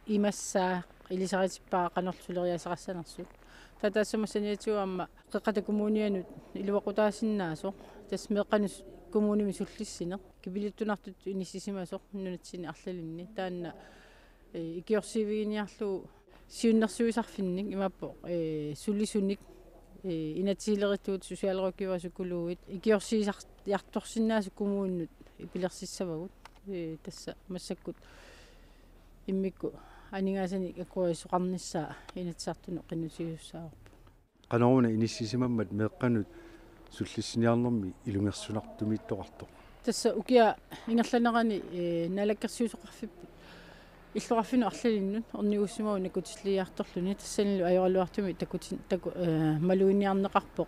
имассаа илисаритиппаа канерлулериасақассанерсут татаассамассаниатиуамма қеқатакумуунианут илуақутаасиннаасо тасмеққанус коммуними суллиссинеқ кибилиттунартут инисисимасоқ нунатсини арлалинни таанна икиорсивигиниарлу сиуннэрсуисарфинник имаппо суллисунник инатсилеритуут сусиалеруккивасукулууит икиорсиисарторсиннаасу коммууннут ипилерсиссавагут тасса массаккут иммикку анигаасани аккуисоқарниссаа инатсаартуно қиннусиуссаарпу канаруна иниссисимаммат меэққанут суллиссиниарнэрми илунгерсунартумииттоқарто тасса укиа ингерланерани налаккерсиусоқарфиппут иллоқарфину арлалиннут орнигуссимау накутиллиарторлуни тассанилу ajorluartumi малуиниарнеқарпоқ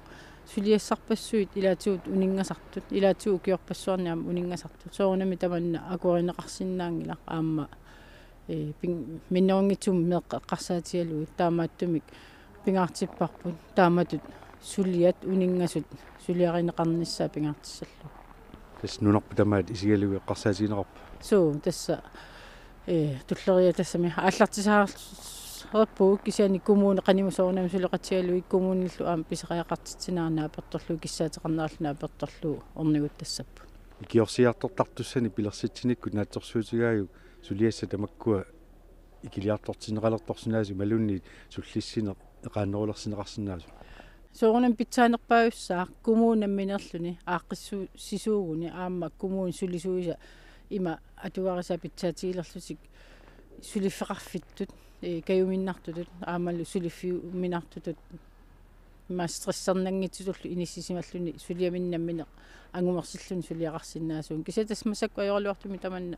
сулиассарпассуит илаатигут унингасартут илаатигу укиорпассуарниам унингасартут соорнами таманна акуаринеқарсинаангила аама миннерунгитсум меэққарсаатигалуи таамааттумик пингаартиппарпут тааматут сулиат унингасут сулиаринеқарниссаа пингаартиссаллу тас нунарпу тамаат исигалуи эққарсаатинеқарпа суу тасса туллерия тассами аллартисаарпуу кисиани коммуни канимусоорнами сулеқатигалуи коммуниллу аама писеқаяқартитсинаарнаа перторлу киссаатеқарнаарлунаа перторлу орнигут тассаппу икиорсиартортартуссани пилерситсиниккут наатсорсуутигаю сулиасса тамаккуа икилиартортинеқалерторсинаасу малунни суллиссине эқаанерулерсинеқарсинаасу соорнам питсаанерпаавуссаа коммунам минерлүни ааққиссу сисуугуни аама коммун сулисуиса има атуариса питсаатигилерлутик сулиффеқарфиттут каюминнартутут аамалу сулиффиу минартутут мастрессернангитсуллу иниссисималлуни сулиаминнаммине ангумерсиллуни сулиақарсинаасуун кисатас масакку ajorluartumi таманна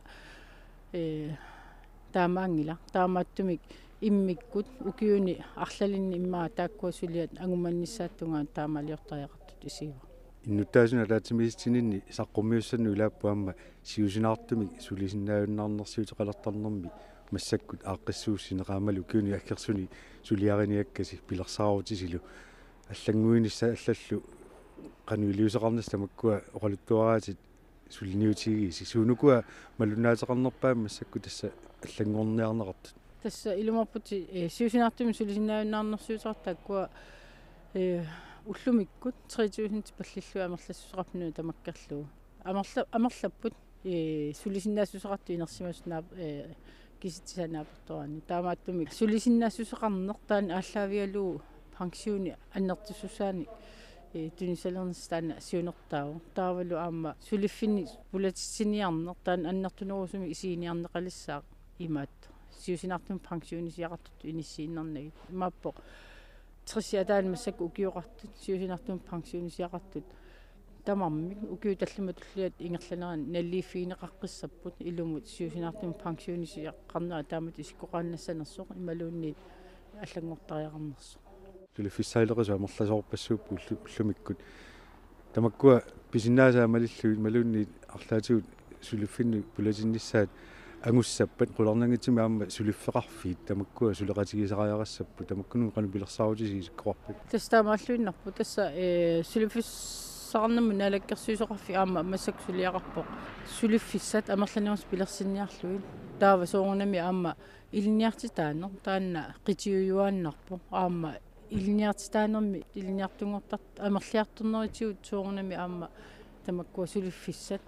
таамаангила таамааттумик иммиккут укиуни арлалинни иммаа тааккуа сулиат ангуманниссааттунгаа таамалиортариақартут исиива иннуттаасуна таатимиситсининни саққуммиуссанну илааппуамма сиусинаартумик сулисиннаавиннаарнерсиутеқалертарнэрми массаккут ааққиссууссинеқаамалу киуни аккерсуни сулиариниаккаси пилерсаарутисилу аллангуинисса аллаллу кануилиусеқарнас тамаккуа оқалуттуараатит сулиниутигиси суунукуа малунаатеқарнерпаа массакку тасса аллангуорниарнеқартут тасса илумарпути сиусинаартуми сулисиннаавиннаарнерсиутеқартааккуа уллумиккут 3000 паллиллуа амерлассусеқарпнуи тамаккерлуу амерлаппут сулисиннаассусеқарту инерсимаснаа киситсанааперторани таамааттумик сулисиннаассусеқарнер таан ааллаавиалуу пансиуни аннертуссусаани тунисалернстаана сиунертаау таавалу аама сулиффини пулатиссиниарнер таан аннертунерусуми исииниарнеқалиссаа имаат сиусинартум пансиуни сиақартут иниссииннернаги имааппо трисиатаан массак укиоқартут сиусинартум пансиуни сиақартут тамарми укиу таллиматуллиат ингерланеран наллиффиинеқаққиссаппут илумут сиусинартум пансиуни сиаққарнаа таамат исиккоқааннассанерсоқ ималуунниит аллангортариақарнерсоқ сулиффиссаилерису амерласоорпассууппу уллумиккут тамаккуа писиннаасаамалиллуи малуунниит арлаатигут сулиффинни пулатинниссаат ангуссаппат qulornangitsimi аама сулиффеқарфиит тамаккуа сулеқатигисариарассаппу тамаккуну кану пилерсаарутиси исиккоарпут тастаамааллуиннарпу тасса сулиффиссаарнаму налаккерсуисоқарфи аама массак сулиақарпоқ сулиффиссат амерланиорс пилерсинниарлуи таава соорнами аама илниартитаанер таанна қитиуюааннарпо аама илниартитаанерми илниартунгортарт амерлиарторнеритигут соорнами аама тамаккуа сулиффиссат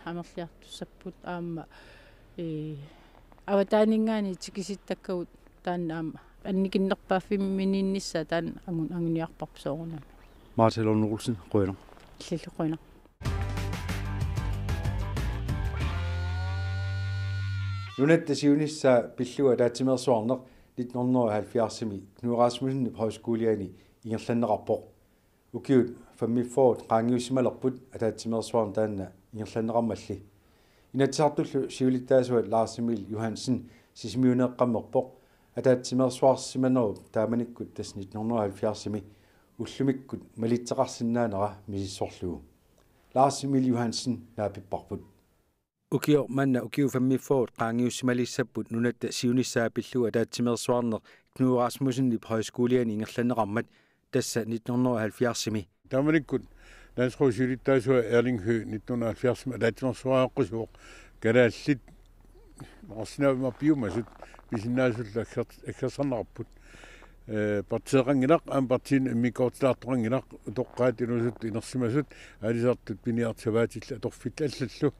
амерлиартуссаппут аама аватаанингаани тикиситтаккагут таанна аама анникиннерпааффиммининнисса таан ангуниарпарп соорунами Marthelornolsen Rønner Lille Rønner Nunet siunissa pillua taatimersuarner 1970 Knud Rasmussen højskoleani ingerlannerapor ukiut famifort qangiusimalerput ataatimersuarn taanna ingerlannerammalli inatsartullu siulittaasuat Lars Emil Johansen sisimiuneeqqammerpoq ataatimersuarsimanerup taamanikkut tas 1970 уллумиккут малитсеқарсинаанера мисисsoрлугу Lars Emil Johansen наапиппарпут укио манна укиу фаммиффоот qaangiussimalissapпут нунатта сиунissaa пиллуа таатсимерсуарнер Knud Rasmussen højskoleani ингерланеқармат тасса 1970 тааманиккут наасхуусилиттаасуа Erling Høegh 1970 атаатимерсуааққусуоқ калааллит марсинаавима пиумасут писиннаасулла аксерсарнарпут партиеқангилақ партиин иммикоортилаартоқангилақ утоққаат инусут инерсимасут алисартут пиниартсаваатилла аторфитла аллаллу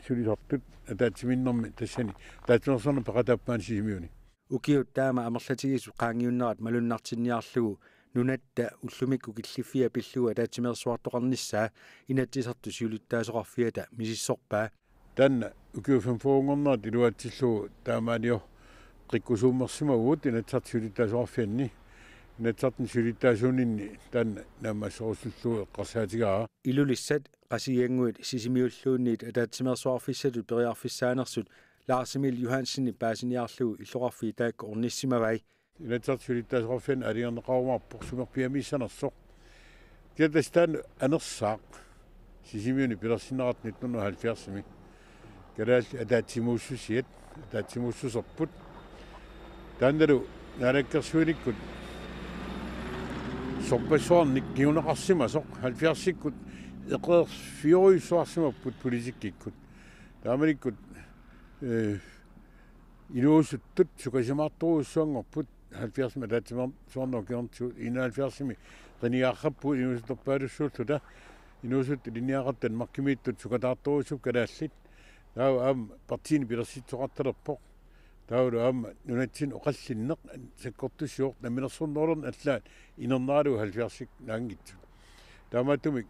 сулисартут атаатиминнэрми тассани таатимерсарна пеқатааппаан сисимиуни укиут таама амерлатигису qaangiunnerat малуннартинниарлугу нунатта уллумикку киллиффиа пиллуа таатимерсуартоқарнissaa инатсисарту сиулиттаасоқарфиата мисиссорпаа танна укиуфэн фоонгорнерат илуатсиллуу таамаалио qikkusuummersimagут инатсартсулиттаасоқарфианни инатсартин сулиттаасуунинни танна наамассорусуллуу эққарсаатигаа илулиссат qasianguit sisimiulluunniit ataatsimерсуарфиссатут периарфиссаанерсут Lars Emil Johansen paasiniarlugu illorarfii taakku ornissimavai инатсартсулиттаасоқарфиан алиернеқарумарпор сумерпиамиссанерсоқ киатастаан анерсаақ сисимиуни пилерсинерат 1970-ми калаал атаатсимууссусиат атаатсимууссусерпут таандару налаккерсуиниккут сорпассуарник киунеқарсимасоқ 70-сиккут эқерфиоруйссуарсимаппут политиккиккут тааманиккут инуусуттут сукасимаартуруссуангорпут 70-ми атаатсимерсуарнеркиорнту 71-ми qiniaarrappu inusutterpaalussuulluta inusut linniaqartan markimiittut sukataarturussuk kalaаллит таа аам партиини пилерситсоқарталерпоқ таулу аам нунатсин оқаллиннеқ саккортуссуоқ наминерсорнерулерн аллаат инернералу 70-сик наангитсут таамаатумик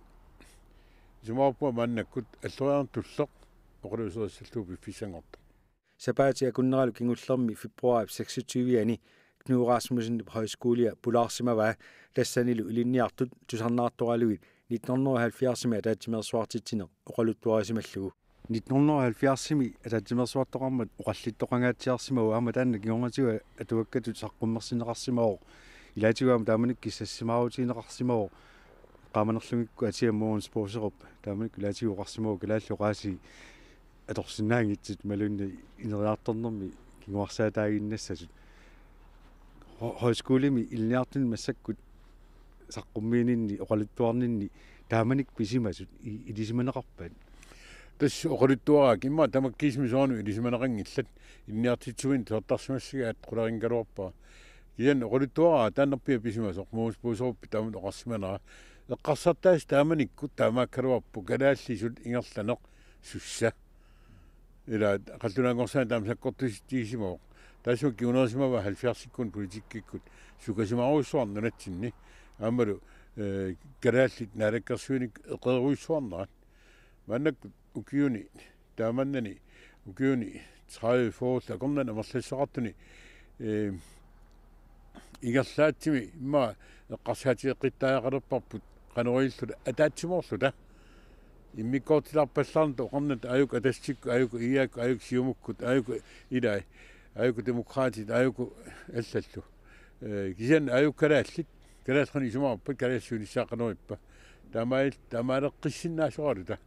сумаарпуа мааннаккут аллориарнтуллеқ оқалусериссаллуу пиффисангорта сапаатиа куннералу кингуллерми фебруари 26-ани Knud Rasmussen på højskole Polarsimava lassanilu ilinniartut tusarnaartoralugit 1970-mi ataatimersuartitsiner oqaluttuarisimallugu 1970-mi ataatimersuartoqarmat oqallittoqangaatiarsimagu aama taanna kiornatiga atuakkatut saqqummersineqarsimagu ilaatiguam taamanik kissassimaarutiineqarsimagu qaamanerlungikku atiammuun sporserup taamanik ilaatiguqarsimagu kalaalluqaasi atorsinnaangitsit malunni ineriartornermi kinguarsaataaginnassasut højskolemi ilniartin massakkut saqqummiininni oqaluttuarninni taamanik pisimasut ilisimaneqarpat tas oqaluttuaraak imma tamakkiismisoonu ilisimaneqangillat ilniartitsuin tortarsimassigaat qularingaluarpaa kian oqaluttuaraa taannerpia pisimasoq muus puusoruppi taamut oqarsimanera eqqarsartaas taamanikkut taamaakkaluarpu kalaallisut ingerlaneq sussa ila qallunaangorsaa taamsakkortusiisimaoq таасу киунерсимава 70-сиккун политиккиккут сукасимаруйссуарнунатсинни аамалу калааллит налаккерсуиник эқеруйссуарнерат маннак укиуни тааманнани укиуни 30 фоорл акорнана мерлассоқартуни игерлаатсими имма эққарсаатиэққиттаақалерпарпут қанеруиллута атаатсимоорлута иммиккоортиларпаллаарнта оқарнат аюк атассикку аюк иаак аюк сиумуккут аюк илай аюку демократит аюку аллаллу кисиан аюк калааллит калаалхани сумаарпат калаассуунissaaqanuippa таамаалеққиссиннаасуаралута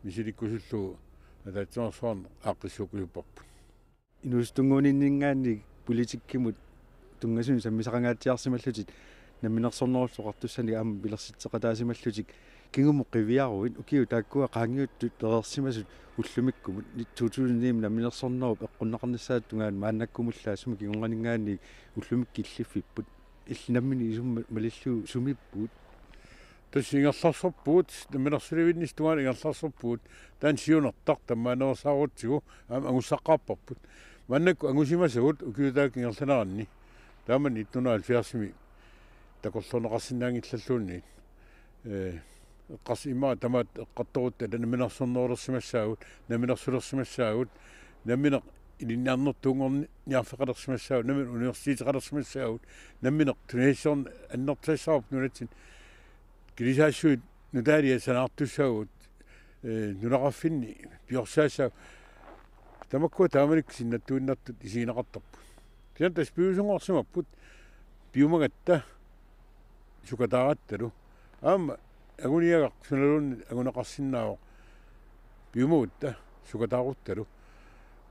мисиликкусуллу атаатсоорсуарн ааққиссуукуйуппарпут инустунгууниннингаанни политиккимут тунгасуни саммисақангаатиарсималлутит наминерсорнеруллоқартуссани аама пилерситсеқатаасималлутик кингуму қивиаруит укиу тааккуа qaangiuttut перерсимасут уллумиккумут 2009 наминерсорнеруп эққуннақарнассаат тунгаан мааннаккумуллаасуми кигонганингаани уллумик киллиффиппут иллинаммини исумма малиллуу сумиппут тассингерларсорпуут наминерсуливиннис тунгаан ингерларсорпуут таан сиунертар таммаанерсаарутсигу аама агуссаққарпарпут маннакку агусимасагут укиутаак ингерланеранни тааман 1970-ми такорлунеқарсинаангиллаллуунни эққарс имма тамаат эққарторутта наминерсорнерулерсимассаагут наминерсулерсимассаагут наминеқ илинниарнертуунгорни ниарфеқалерсимассаагут намин университеқалерсимассаагут наминеқ тунессорн аннертассаарп нунатсин килисаассуит нутаалия санаартуссаагут нунақарфинни пиорсаасаа тамаккуа тааманик синнаттуиннартут исиинеқартарпут киан тас пиусунгорсимаппут пиумагатта сукатааратталу аама агуниагақ суналуунни агунеқарсиннаавоқ пиумуутта сукатаарутталу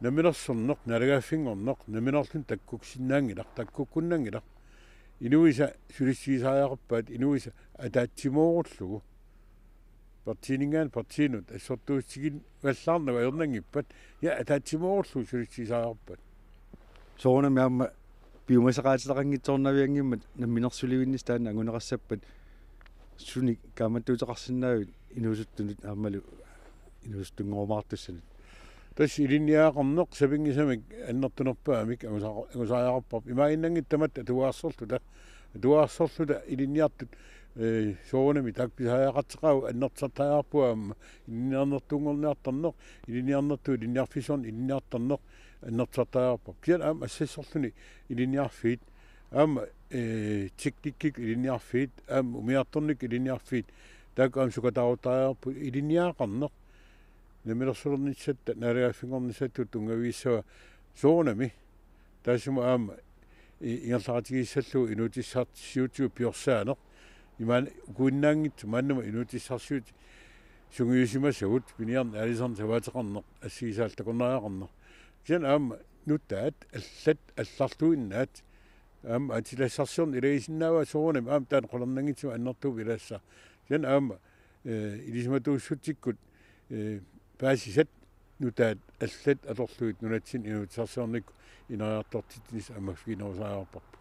наминерсорнеқ налагааффингорнеқ наминерлун таккуксиннаангилар таккуккуннангилар inuisa sulissiisaajarpaat inuisa ataatsimoorulluu partiiningaan partiinut assortuutsigin vallarnava ernangippat ja ataatsimoorulluu sulissiisaajarpaat soornami amma piumasaqaatileqanngitsoornaviangimmat namminersulivinnis taanna angunerassappat suni kaamattuuteqarsinnaavit inuusuttunut aammalu inuustunngormaartussanut tas ilinniaaqarneq sapingisamik annertunerpaamik angusaajarparp imainnangittamat atuaarsorluta ilinniartut soonami takpisaajaqarteqau annertartaajarpuaamma ilinniarnertuungorniartarneq ilinniarnertu ilinniarfisorn ilinniartarneq annertartaajarparp kian aam assassorluni ilinniarfiit aam tiktikkik ilinniarfiit aam umiartornik ilinniarfiit taak aam sukataarutaajarpu ilinniaaqarneq namilersulernissatta naariaffingornissattut ungaviissava soonami taasuma aama ingerlaqatigissallu inuutissarsiutiu piorsaanaq imaan kuinnaangit maannama inuutissarsiut sungiusimassagut piniarna alisarn savaateqarneq assiisaaltakornariaqarneq kian aama nuttaat allat allartuinnaat aama atilassarsiorn ilaisinnaava soonami aama taan qolarnangitsima annertuup ilassa kian aama ilismatuussutikkut paasisat nutaat allat atorluit nunatsin inuutissarsiornikku inariartortitnis ammafiinerusaajarparpu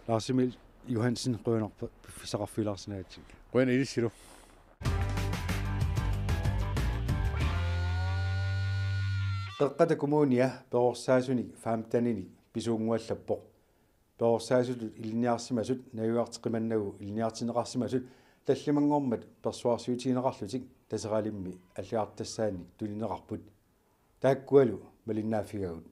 Laasimil Johansen qoynerpa fissaqarfilaarsinaatsik qoyna ilissilu qeqqata kommunia peorsaasunik faamtanini pisuunguallappoq peorsaasutut iliniarsimasut najuarteqimannagu iliniartineqarsimasut таллимангормат персуарсиутигинеқарлутик тасералимми аллиартассааник тулинеқарпут тааккуалу малиннааффигагут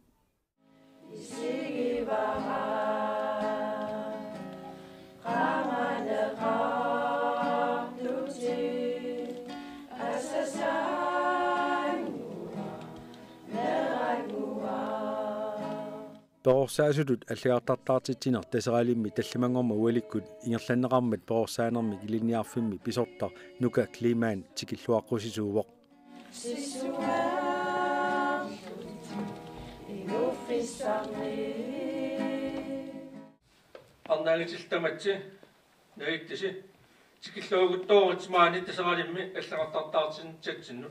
перорсаасутут аллиартартаартитсинер тасералимми таллимангорма уаликкут ингерланнеқармат перорсаанерми илинниарфимми писортар нука климаан тикиллуаққусисуувоқ арнаангитилтаматси наиттиси тикиллуагуттооритсимаани тасералимми аллагартартаартиннатсинну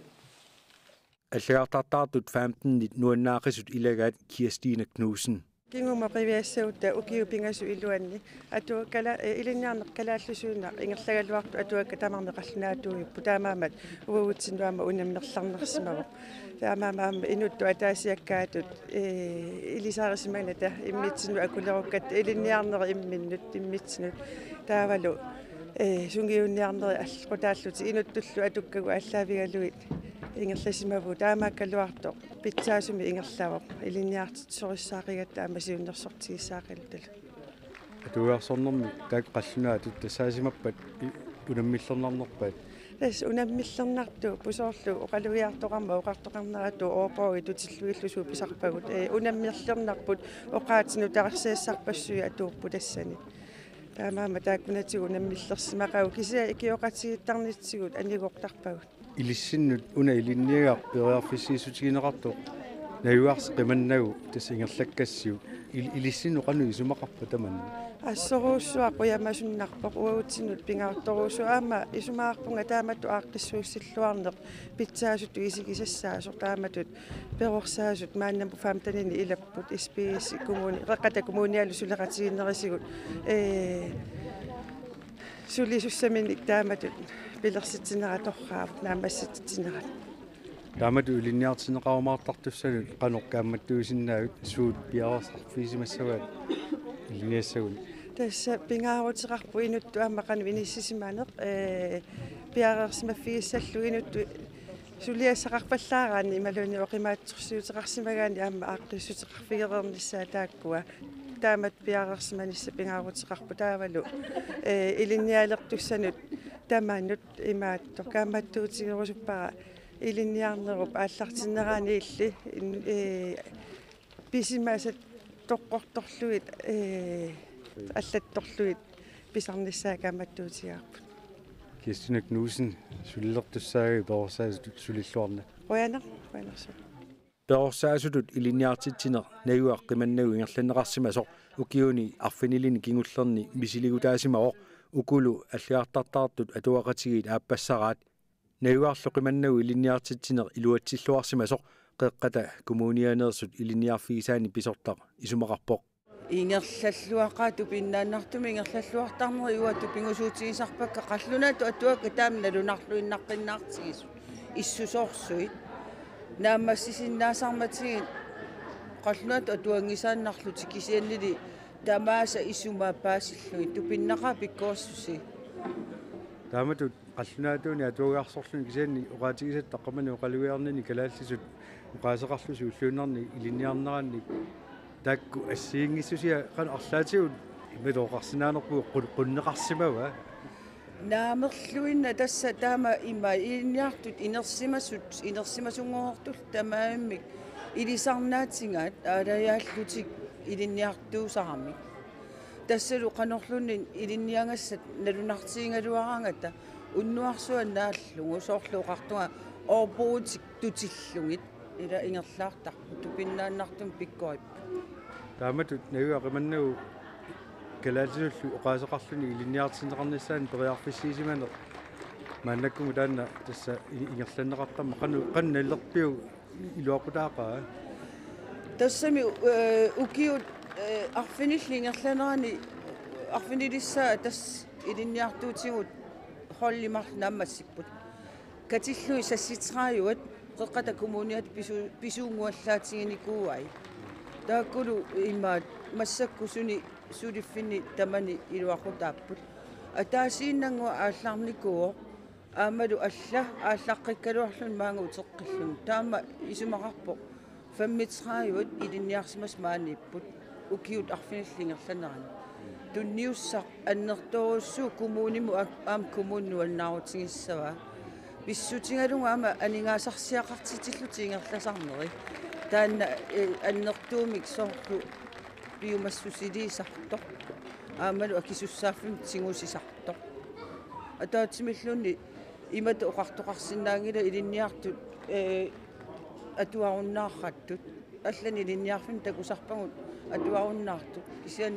аллагартартаартут 15-нит нуаннаақисут илагаат Kirstine Knudsen Kinguma priviassautta ukiu pingasu iluanni atu kala ilinniarneq kalaallusuunna ingerlagaluartu atuakka tamarneqallinaatuuippu taamaamat uavutsinnuama unamnerlarnersimavoq taamaamaama inuttu ataasiakkaatut ilisaarisimaanata immitsinnu akulerukkat ilinniarneri imminnut immitsinut taavalu sungiunniarneri allqutaalluti inuttullu atukkagu allaavigaluit ingerlasimavu taamaakkaluartoq pitsaasumi ingerlavoq iliniartitsorissaaqigata amasiunnersortigissaaqiltala atuuarsornermi taak qallunaatut tasaasimappat unammillernernerpat tas unammillernertu pusoorlu oqaluiartoqarma oqartoqarneratu oopogi tutilluillusuu pisarpagut unammirlernerput oqaatinu taqarsiassarpassui atuuppu tassani taamaama taakkunatigu unammillersimaqagu kisia ikioqatigittarnitsigut aniguqtarpagut илиссиннут уна илинниагар периарфиссиисутигинеқартоқ наюарс қиманнагу тасингерлаккассиу илиссинну қану исумақарпа таманна ассоруussua қуямасуннарпоқ уагутсинут пингаартторуусу аама исумаарпунга тааматту ааққиссууссиллуарнеқ питсаасут исигисассаасор тааматут перорсаасут мааннаму фаамтанини илаппут SPS коммуни реқата коммуниалу сулеқатигиннерисигут сулисуссаминик тааматут пилерситсинераторраавут наамасситсинерат таамату илинниартинеқарумаартартуссалут қанеқ кааматтуусиннаавит суут пиарсарфисимассаваат илиниассагун тасса пингаарутеқарпу инутту аамақану иниссисимаанеқ пиарерсимаффигиссаллу инутту сулиассақарпаллаараани ималуни оқимаатсорсиутеқарсимагаани аама ааққиссутеқарфигерерниссаа тааккуа таамат пиарерсиманисса пингаарутеқарпу таавалу илинниалертуссанут тамаанут имаатто кааматтуутигерусуппара илинниарнеруп ааллартиннераани илли писимасат тоққорторлуит аллатторлуит писарниссаа кааматтуутигаарпут Kirstine Knudsen суллертуссааги перорсаасут сулиллуарна оянерсу Peorsaasutut iliniartitsiner nayuaqqimannagu ingerlanneqarsimasoq ukiuni arfinilini kingullerni misiliguutaasimaoq ukulu alliartartartut atuaqatigiit aapassaraat nayuarloqimannagu iliniartitsiner iluatsilluarsimasoq qeqqata kommunianeersut iliniarfigisaani pisortaq isumaqarpoq ингерллуақаату пиннааннартуми ингерллуартарнери уату пингусуутигисарпакка қаллунаату атуакка таамна лунарлуиннаққиннаартигису иссусоорсуит наамассисиннаасарматигит қаллунаату атуангисааннарлути кисианнили тамааса исумаапаасиллуи тупиннақаа пиккуассуси таамату қаллунаатууни атуагаарсорлуни кисианни оqaатигисат таққамани оқалуиарнини калааллисут оqaасеқарлуси уллуиннарни илиниарнеранни такку ассиингиссусиа қан арлаатигут имедоқарсинааnerпу қуннеқарсимава наамерлуинна тасса таама има илиниартут инерсимасунгоортул тамааммик илисарнаатингаат аалаяаллутик илиниартуусарами тассалу қанорлунни илиниангассат налунартиингалуарангата уннуарсуаннааллугу соорлуоқартунга оорпуутик тутиллугит ила ингерлаартарпу тупиннааннартум пиккуип тааматут нагуақиманнагу калааллуллу оqaасеқарлуни илиниартинеқарниссаани периарфиссиисиманер мааннаккугу таанна тасса ингерланнеқартамма қанналлерпиу илуақутаақаа тассами укиут арфинилли ингерланерани арфинилиссаа тас илиниартуутигут холлимар нааммассиппут катиллуи сасситрааюат qeqqata kommuniat pisuunguallaatiginikkuuai taakulu immaat massakkusuni suliffinni tamani iluaqutapput ataasiinnangua aallarnikuo aamalu ааllaqqikkaluarlun maangu teqqillun taama isumaqarpoq fammitraayuat ilinniarsimas maaniipput ukiut arfinillingerlanerani tunniussaq annertorussuu kommunimu aam kommunnuannaarutigissava писсутингалунга ама анингаасарсиақартитиллутингерласарнери таанна аннертуумик соорлу пиумассусилиисартоқ аамалу акисуссааффим тингусисартоқ атаатимиллунни имата оқартоқарсинаангила илинниартут атуаруннаарраттут аллани илинниарфим такусарпагут атуаруннаартут кисиан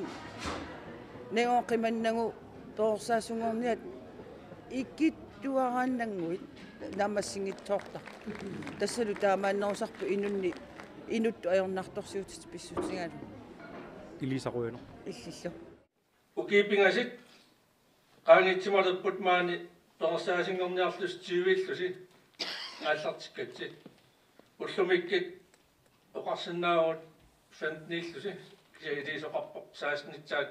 неоқиманнагу тоорсаасунгорниат иккит туарааннангуит намассингитсоорта тассалу таамааннерусарпу инутту аёрнарторсиутит писсутингалу илисаруйно иллиллу укипингасит qaanitsimалерпут маани персаасингорниарлус тивиллуси ааллартиккатси уллумиккит оқарсинаагут фантниллуси кисаилисоқарпоқ сааснитсаат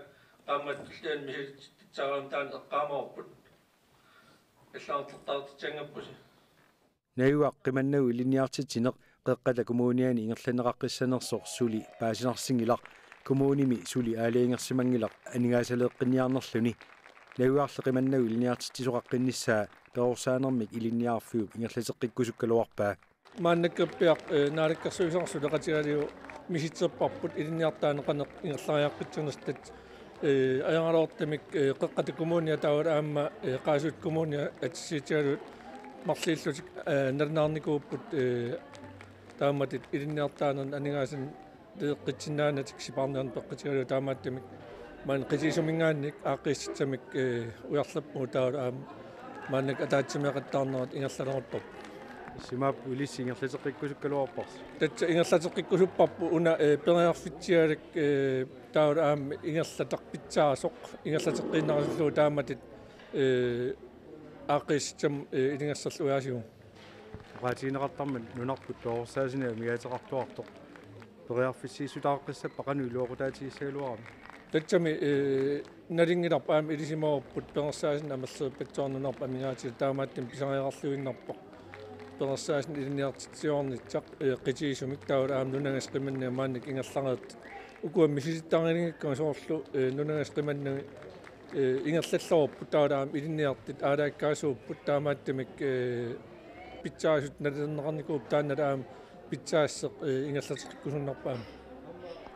qaamаттуллаан миситсаараам таан эққаамаорпут наюаққиманнагу илиниартитинеқ қеққата коммуниани ингерланеқаққиссанерсоқ сули паасинарсингилақ коммуними сули аалиингерсимангилақ анигаасалеэққиниарнерлүни наюаарлеқиманнагу илиниартитисоқаққинниссаа перорсаанермик илиниаарфиуп ингерлатеққиккусуккалуарпаа мааннаккаппиақ нааликкерсуисарсу леқатигалиу миситсерпарпут илиниартаанеқанеқ ингерлариаққитсернестат аянгалоортамик қеққата коммуниа таавал аама qaasut коммуниа атсиитигалут марлииллутик налнаарникууппут тааматит илинниартаанерн анигаасан деэққитсиннаанатик сипаарнерн пеққитигалу таамааттамик маан қисисумингаанник ааққисситсамик уярлаппу таавал аама мааннак атаатсимеқаттаарнерат ингерланерутторп симаап улисси ингерлатеққиккусуккалуарпарс татса ингерлатеққиккусуппарпу уна периарфитсиалик таавал аама ингерлатақпитсаасоқ ингерлатеққиннаруллуу тааматит аақиссам илингерсерлуяасигу оqaатигинеқартарман нунарпут тоорсаасине мигаатеқартуартоқ периарфиссиисутааққиссаппа қану илуоқутаатигиссагалуарами татсами налингиларпа аама илисимаорпут персаасин амерлерпатсуарнунарпа мигаатил таамааттим писариақарлуиннарпоқ персаасин илиниартитсиорнитсақ қитигисумик таавал аама нунагас қиманниа маанник ингерларнерт укуа мисиситтаарнилингикка соорлу нунагас қиманнами ингерллаллорпут таавал аама илиниартит аалааккаасууппут таамааттамик питсаасут налернеқарникууп тааннала аама питсаассеқ ингерлатеққиккусуннарпаама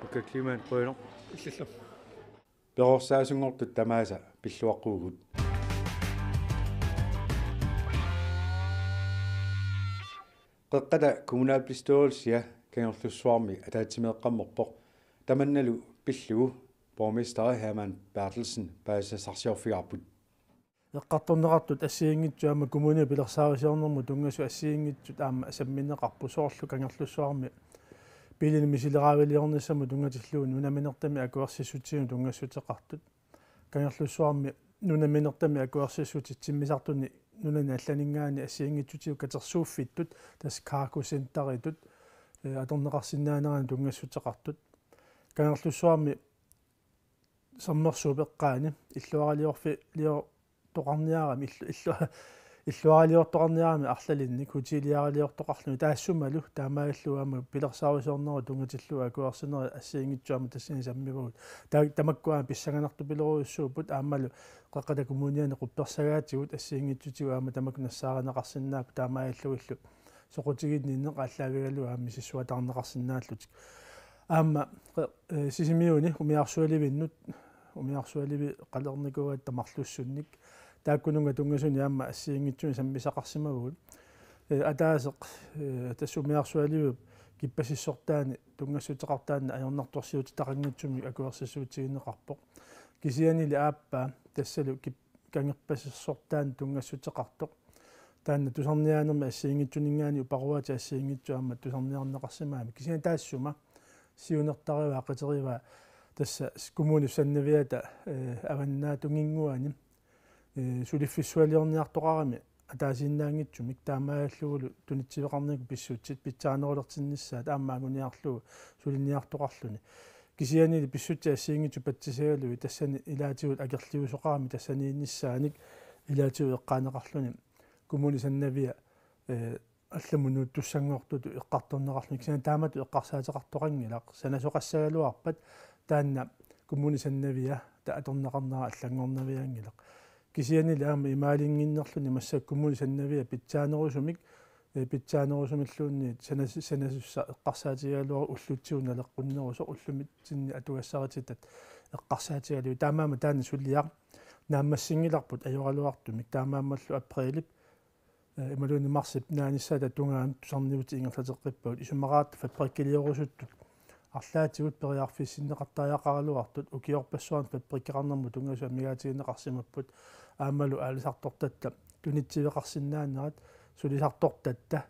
окей климат пойно иллиллу перорсаасунгортут тамааса пиллуаққуугут qeqqata kommunalbeståelse kangerlussuarmi ataatimeeqqammorpoq tamannalu pillugu borgmester Herman Bertelsen paasasarsiorfigarput эққартуннеқартут ассиингитсуама коммуни пилерсаарисиорнэрму тунгасу ассиингитсут аама асамминеқарпу соорлу кангерлуссуарми пилини мисилераавилиорниссаму тунгатиллуун нунаминертами акуарсиссутигу тунгассутеқартут кангерлуссуарми нунаминертами акуарсиссутитсиммисартуни нунани алланингаани ассиингитсутигу катерсууффиттут тас кааку сентаритут аторнеқарсинаанерани тунгассутеқартут кангерлуссуарми саммерсуупеққаани иллуаралиорфи лиор тоқарниарами иллуаралиортоқарниарами арлалинник хутилиаралиортоқарлуни таассумалу таамааллуама пилерсаарисорнеру тунгатиллуа акуарсинери ассиингитсуама тассини саммивагут тамаккуаа писсаганарту пилеруйуссуупут аамалу қаққата коммуниани қупперсагаатигут ассиингитсутигу аама тамакунассааранеқарсинаап таамааллуиллу соқутигиннинне қаллаавигалу аами сиссуатарнеқарсинааллутик аама сисимиуни умиарсуаливиннут умиарсуаливи қалерникуаат тамарлуссунник тааккунунга тунгасуни аама ассиингитсуни саммисақарсимагут атаасеқ тассумиарсуаливу киппасиссортаани тунгассутеқартаанна аёрнарторсиути тақангитсуми акуерсиссуутигинеқарпоқ кисианили ааппаа тассалу кангерпассиссортаани тунгассутеқартоқ таанна тусарниаанерми ассиингитсунингаани упаруати ассиингитсуамма тусарниарнеқарсимаами кисиани таассума сиунертариваа қитериваа тасса коммунисаннавиата аваннаа тунгингуани сулиффиссуалиорниартоқарами атаасиннаангитсумик таамааллугулу тунитсивеқарнику писсуутсит питсаанерулертиннссаат аамаагуниарлугу сулинниартоқарлуни кисианили писсутси ассиингитсу патсисагалуи тассани илаатигут акерлиусоқарами тассаниинниссааник илаатигу эққаанеқарлуни коммунисаннавиа алламунут туссангортуту эққарторнеқарлуни кисиани таамату эққарсаатеқартоқангилақ санасоқассагалуарпат таанна коммунисаннавиа тааторнеқарнера аллангорнавиангилақ кисианили аама имаалингиннерлуни массак коммунисаннавиа питсаанерусумик питсаанерусумиллуунни санасусса эққарсаатигалуара уллутсиуна леққуннерусо уллумитсинни атугассарититат эққарсаатигалуи таамаама таана суллиар нааммассингиларпут ajorалуартумик таамааммаллу априлип ималуни марсип нааниссаата тунгаан тусарниути ингерлатеққиппагут исумараат фабриккилиорусуттут арлаатигут периарфиссиннеқартааяқаралуартут укиорпассуан фабриккеқарнэрму тунгасуа мигаатигинеқарсимаппут аамалу аалисартортатта тунитсивеқарсинаанерат сулисартортатта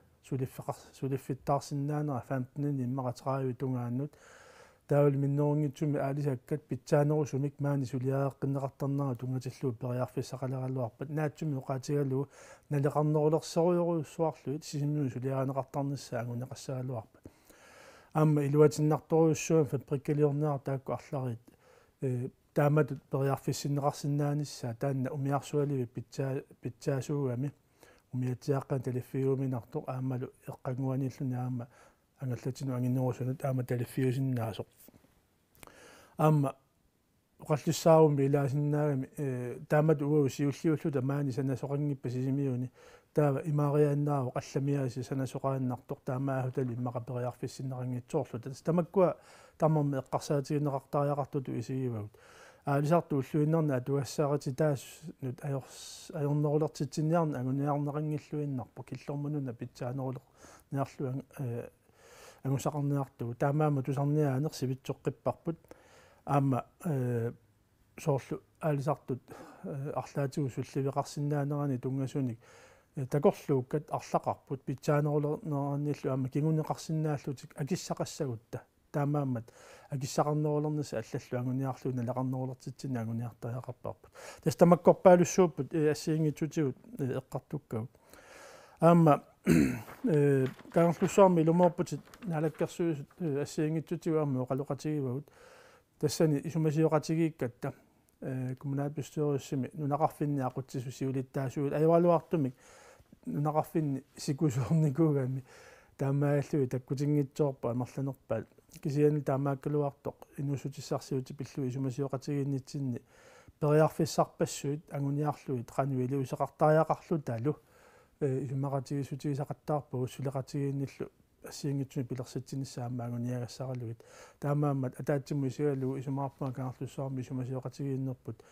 сулиффиттаарсинаанера 15 иммақатерааюи тунгааннут таавал миннерунгитсуми аалисаккат питсаанерусумик маани сулиааққиннеқартарнера тунгатиллуу периарфиссақалералуарпат наатсуми уқаатигалуу налеқарнерулерсеруйоруссуарлуит сисиммиу сулиаанеқартарниссаа агунеқассагалуарпат аама илуатиннарторуйуссуан фабриккалиорнеар таакку арларит тааматут периарфиссиннеқарсинааниссаа таанна умиарсуаливи питсаасуугами умиатсиаққан талиффиуминартоқ аамалу эққангуаниллуни аама ангаллатину ангиннерусунут аама талиффиусиннаасоқ аама оқаллуссаарумми илаасиннаагами таамат уау сиуллиуллута маани санасоқангиппа сисимиуни таава имаариааннаавоқ алламиааси санасоқааннартоқ таамаахутали иммақапериарфиссиннерангитсоорлу тас тамаккуа таммерми эққарсаатигинеқартариақартуту исигивагут аалисарту уллуиннерна атуассаарати таас нут аёрнерулертитсинниарна агуниарнеқангиллуиннарпо киллормунуна питсаанерулеқ неарлу ангусақарниартугу таамаама тусарниаанер сивитсоққиппарпут аама соорлу аалисартут арлаатигу сулливеқарсинаанерани тунгасуник такорлууккат арлақарпут питсаанерулернераниллу аама кигунеқарсинааллутик акиссақассагутта таамаамат акиссақарнерулернис аллаллу агуниарлуна лақарнерулертитсини агуниартариақарпарпут тас тамаккорпаалуссууппут ассиингитсутигут эққартуккагут аама кангерлуссуарми лумоорпутит налаккерсуусут ассиингитсутигу аама оқалоқатигивагут тассани исумасиоқатигииккатта коммунаалбустуориссими нунақарфинни ақутсису сиулиттаасуут аюалуартумик нунақарфинни сикусуорникуугами таамааллуи таккутингитсоорпа амерланерпаат кисиани таамааккалуартоқ инусутиссарсиути пиллуи исумасиоқатигиннитсинни периарфиссарпассуит агуниарлуит қануи илуисеқартариақарлу талу исумақатигисутигисақаттаарпагу сулеқатигиинниллу ассиингитсуни пилерсатсиниссаама агуниагассаралугит таамааммат атаатсиму исигалугу исумаарпаа каарлуссаарми исумасиоқатигииннерпут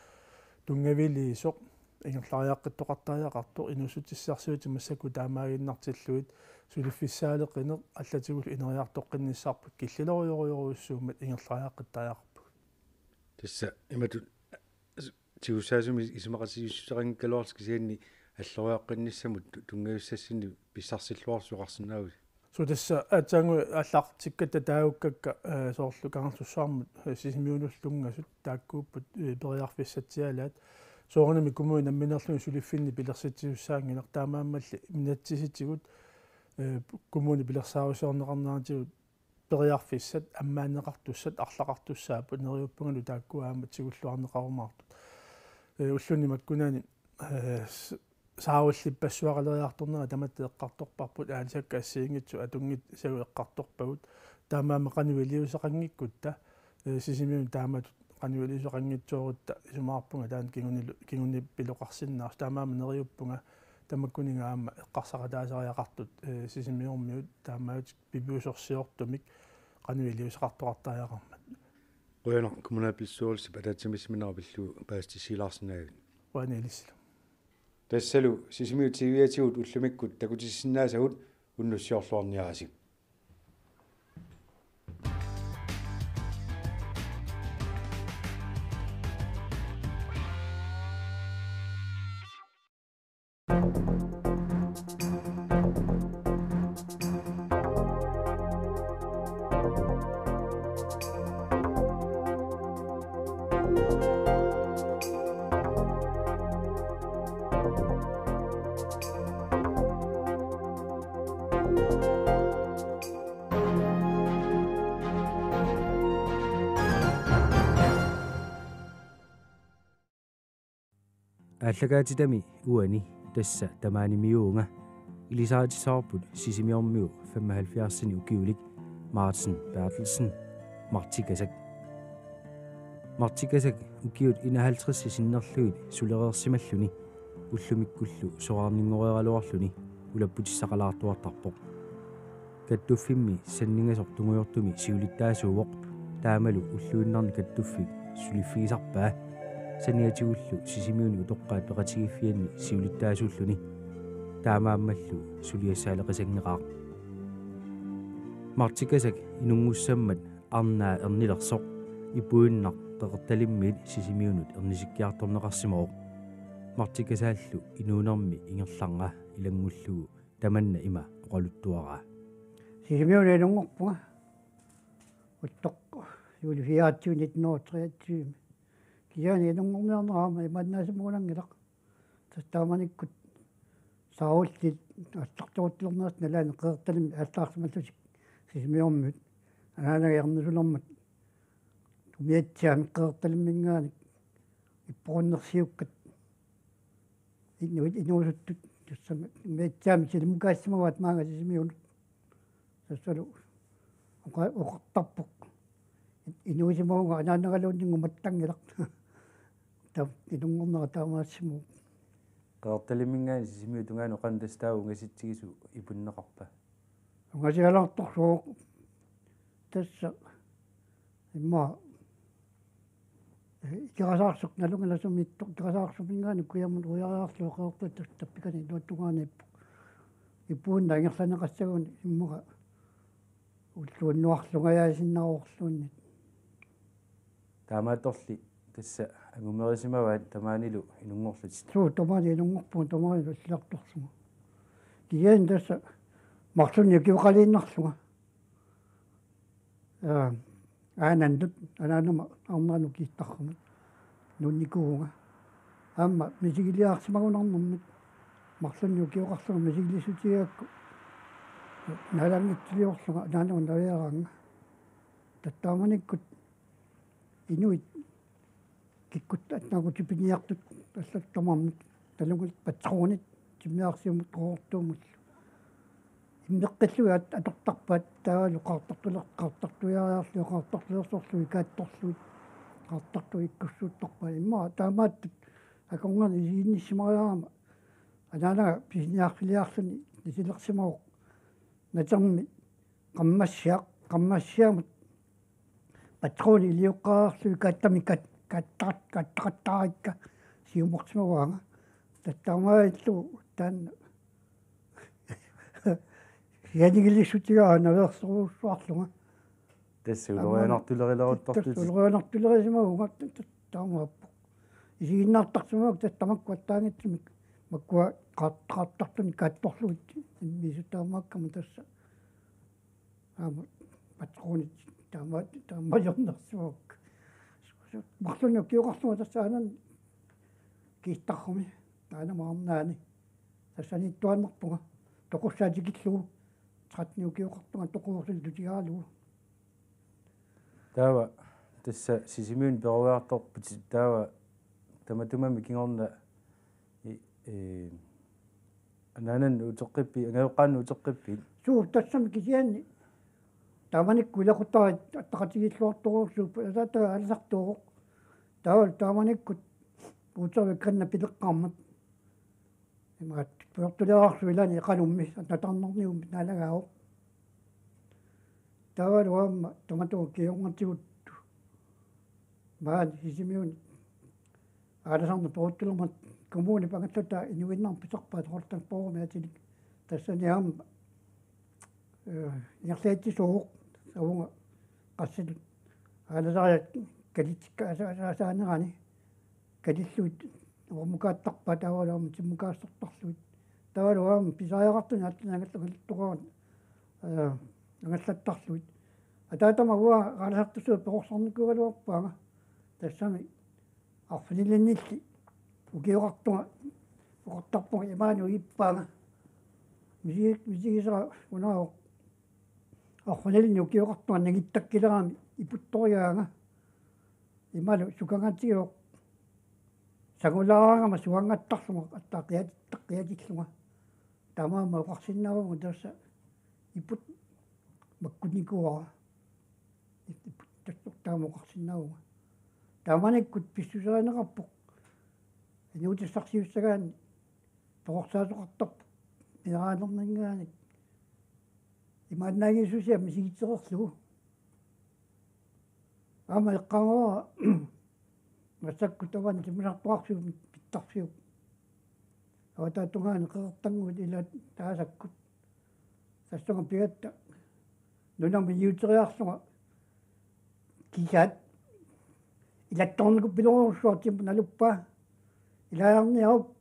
тунгавилиисоқ ингерлариаққиттоқартариақарту инусутиссарсуути массаку таамаагиннартиллуит сулиффиссаалеқинеқ аллатигул инериартоққинниссаарпут киллилориориоруссуумат ингерлариаққиттариақарпу тасса имату тиусаасуми исмақасиуссеқангкалуарскисианни аллориаққинниссамут тунгависсассини писсарсиллуарсуқарсинаагут сутасса атсангу аллартикката таавуккакка соорлу кангартуссаармут сисимиунуллунгасут тааккууппут периарфиссатсиалаат соорнами кумуи намминерлуни сулиффинни пилерситсиуссаангилар таамааммалли минатсиситигут кумуни пилерсаарусиорнеқарнаатигут периарфиссат аммаанеқартуссат арлақартуссаапут нериуппунгалу тааккуаамат сигуллуарнеқарумаартут уллуни маккунаани сааваллиппассуақалериарторнера таматте эққарторпарпут аансакка ассиингитсу атунгит сагу эққарторпагут таамаама қануилиусеқангиккутта сисимиун тааматут қануилиусеқангитсуорутта исумаарпунга таан кингуни пилоқарсиннаар таамаама нериуппунга тамаккунинга аама эққарсақатаасариақартут сисимиормиут таамаут пибиусорсиортумик қануилиусеқартоқартариақармат қуянер коммунапилсуулси патаатсимисминерапиллу паастисилаарсинаагут қуанилиссила тассалу сисимиу тивиатигут уллумиккут такутиссиннаасагут уннуссиорлуарниарасик аллагаатитами уани тасса тамаанимиуунга илисаатисаарпут сисимиормиу 75-сини укиулик Мартин Bertelsen мартикасак укиут 51 синнерлуит сулереерсималлуни уллумиккуллу соаарнингореералуарлуни улаппутиссақалаартуартарпоқ каттуффимми саннингасор тунгуйортуми сиулиттаасууоқ таамалу уллуиннарни каттуффик сулиффигисарпаа саниатигуллу сисимиуни утоққаат пеқатигиффианни сиулиттаасууллуни таамааммаллу сулиассаалеқисангеқаа мартикасак инунгуссаммат арнаа ернилерсоқ ипуиннар теқерталиммит сисимиунут ернисиккиарторнеқарсимаоқ мартикасааллу инуунерми ингерларнга илангуллугу таманна има оқалуттуараа сисимиуни инунгорпунга уттоқ юлифиаатсуунит 1923 кияни нунгорниарнерама иманнаасимуунангилақ тастааманиккут сауллит аттартуутилернаас налаани қеэрталими ааллаарсималлусик сисимиормут анаанагернусулэрмат тумиатсаами қеэрталиммингааник иппоруннерсиуккат инуусуттут тассама меатсаами силмукаассимаваат маага сисимиунут тассалу оқартарпоқ инуусимауга анаанералууннингу маттангилақ тав инунгорнера таамаассимуу qaartalimingaan sisimiu tungaanu qandastaagu ngasittigisu ipunneqarpa ungasialaartorsuuq tassa imma ikirasaarsuq nalungalasummittoq ikirasaarsumingaani kuyamun uyariarluoqeortu tappikani tuattungaanippu ipuunna ingerlaneqassaguni immaqa уллууннуарлунгаяасиннаруорлуунни таамааторли тасса агумерисимаваат тамаанилу инунгорлут суу тамаани инунгорпуун тамаани уллиарторсуга киян тасса марлунни киуқалииннарлуга аанандут анаанама арнаану кииттаррумат нунникуунга аама мисигилиаарсимагунарнэрмит марлунни киуқарлуга мисигилисутигаакку налангитсилиорлуга наанун навиараанга таттааманиккут инуит киккут атнагутипиниартут аллаттамармут талугул патроонит тимиарсиумут qoortuumut иммеққиллуи атортарпаат таавалу qaartartuiaariarlu qaartartulersorlui kaattorluit qaartartu ikkussуuттарпа имма таамааттут аконгани иинниссимариарама анаанага писиниарфилиарлуни нисилерсимаоқ натерми qammassiaamut патрони илиоққаарлуи кааттами каттартаарикка сиумортимаваага таттармаиллу таан янигилиссутигаана версоруссуарлунга тассуулорианартулериларуттартут таамааппо исигиннаартарсумаак таттамаккуаттаангитсимик маккуа qaartартун каатторлуит мисутаамааккама тасса аама патроонит таамаажорнерсуак марлуни киоқарсума тассаанан кииттарруми таанамаарнаани тассаниттуаннерпунга тоқуссаатикиллугу тратниу киоқартунга тоқуурсил тутигаалугу таава тасса сисимиун перуаарторпут таава таматумами кингорна ананан утоққиппи ангеоққаанну утоққиппи суу тассами кисианни тааманикку илақутаа аттақатигиллуарторуурсууппа асаатага аласартуоқ тааманиккут уутсервикканна пилеққармат имаат пуертулеарсу илани қалумми натарнерниум налагао таавалуамма томатоо кионгатигутту маан сисимиун аласарна пуертулермат коммуни пангаттата инуиннар писарпаа тоқортан поормиатилик тассаниаама ярлаатисууқ савунга qassal аласариат калитикка асаанерани калиллуит уумукааттарпа таавалуама тиммукаассартарлуит таавалуама писааяқартуни аттинагаллугаллуттуqaан агаллаттарлуит атаатамагуа аласартусуу перорсарникугалуарпаага тассами арфинилиннилли укиоқартуга уқартарпуга имаани уиппаага мисигисера унао арфинилинни укиоқартуга нагиттаккилерами ипутториаага ималу сукангатсиоқ сагулаараагама суангаттарлуга аттаақиатиттаққиатиллуга тамаама уқарсиннаавуга тасса ипут маккуникуара ипут тассортаама уқарсиннаавуга тааманиккут писсусеринеқарпоқ инуутиссарсиуссагаани тоқорсаасоқартарпу минераанернингаани имааннаагисусиа мисигитсеқерлугу аама эққамаа массакку таван тимусартуарсуу питтарсиу аватаатунгаани қеқартангуут ила таасаккут тассунга пигатта нунами юутериарсунга кисаат илатторнику пилоруссуартимпу налуппаа илаярниауп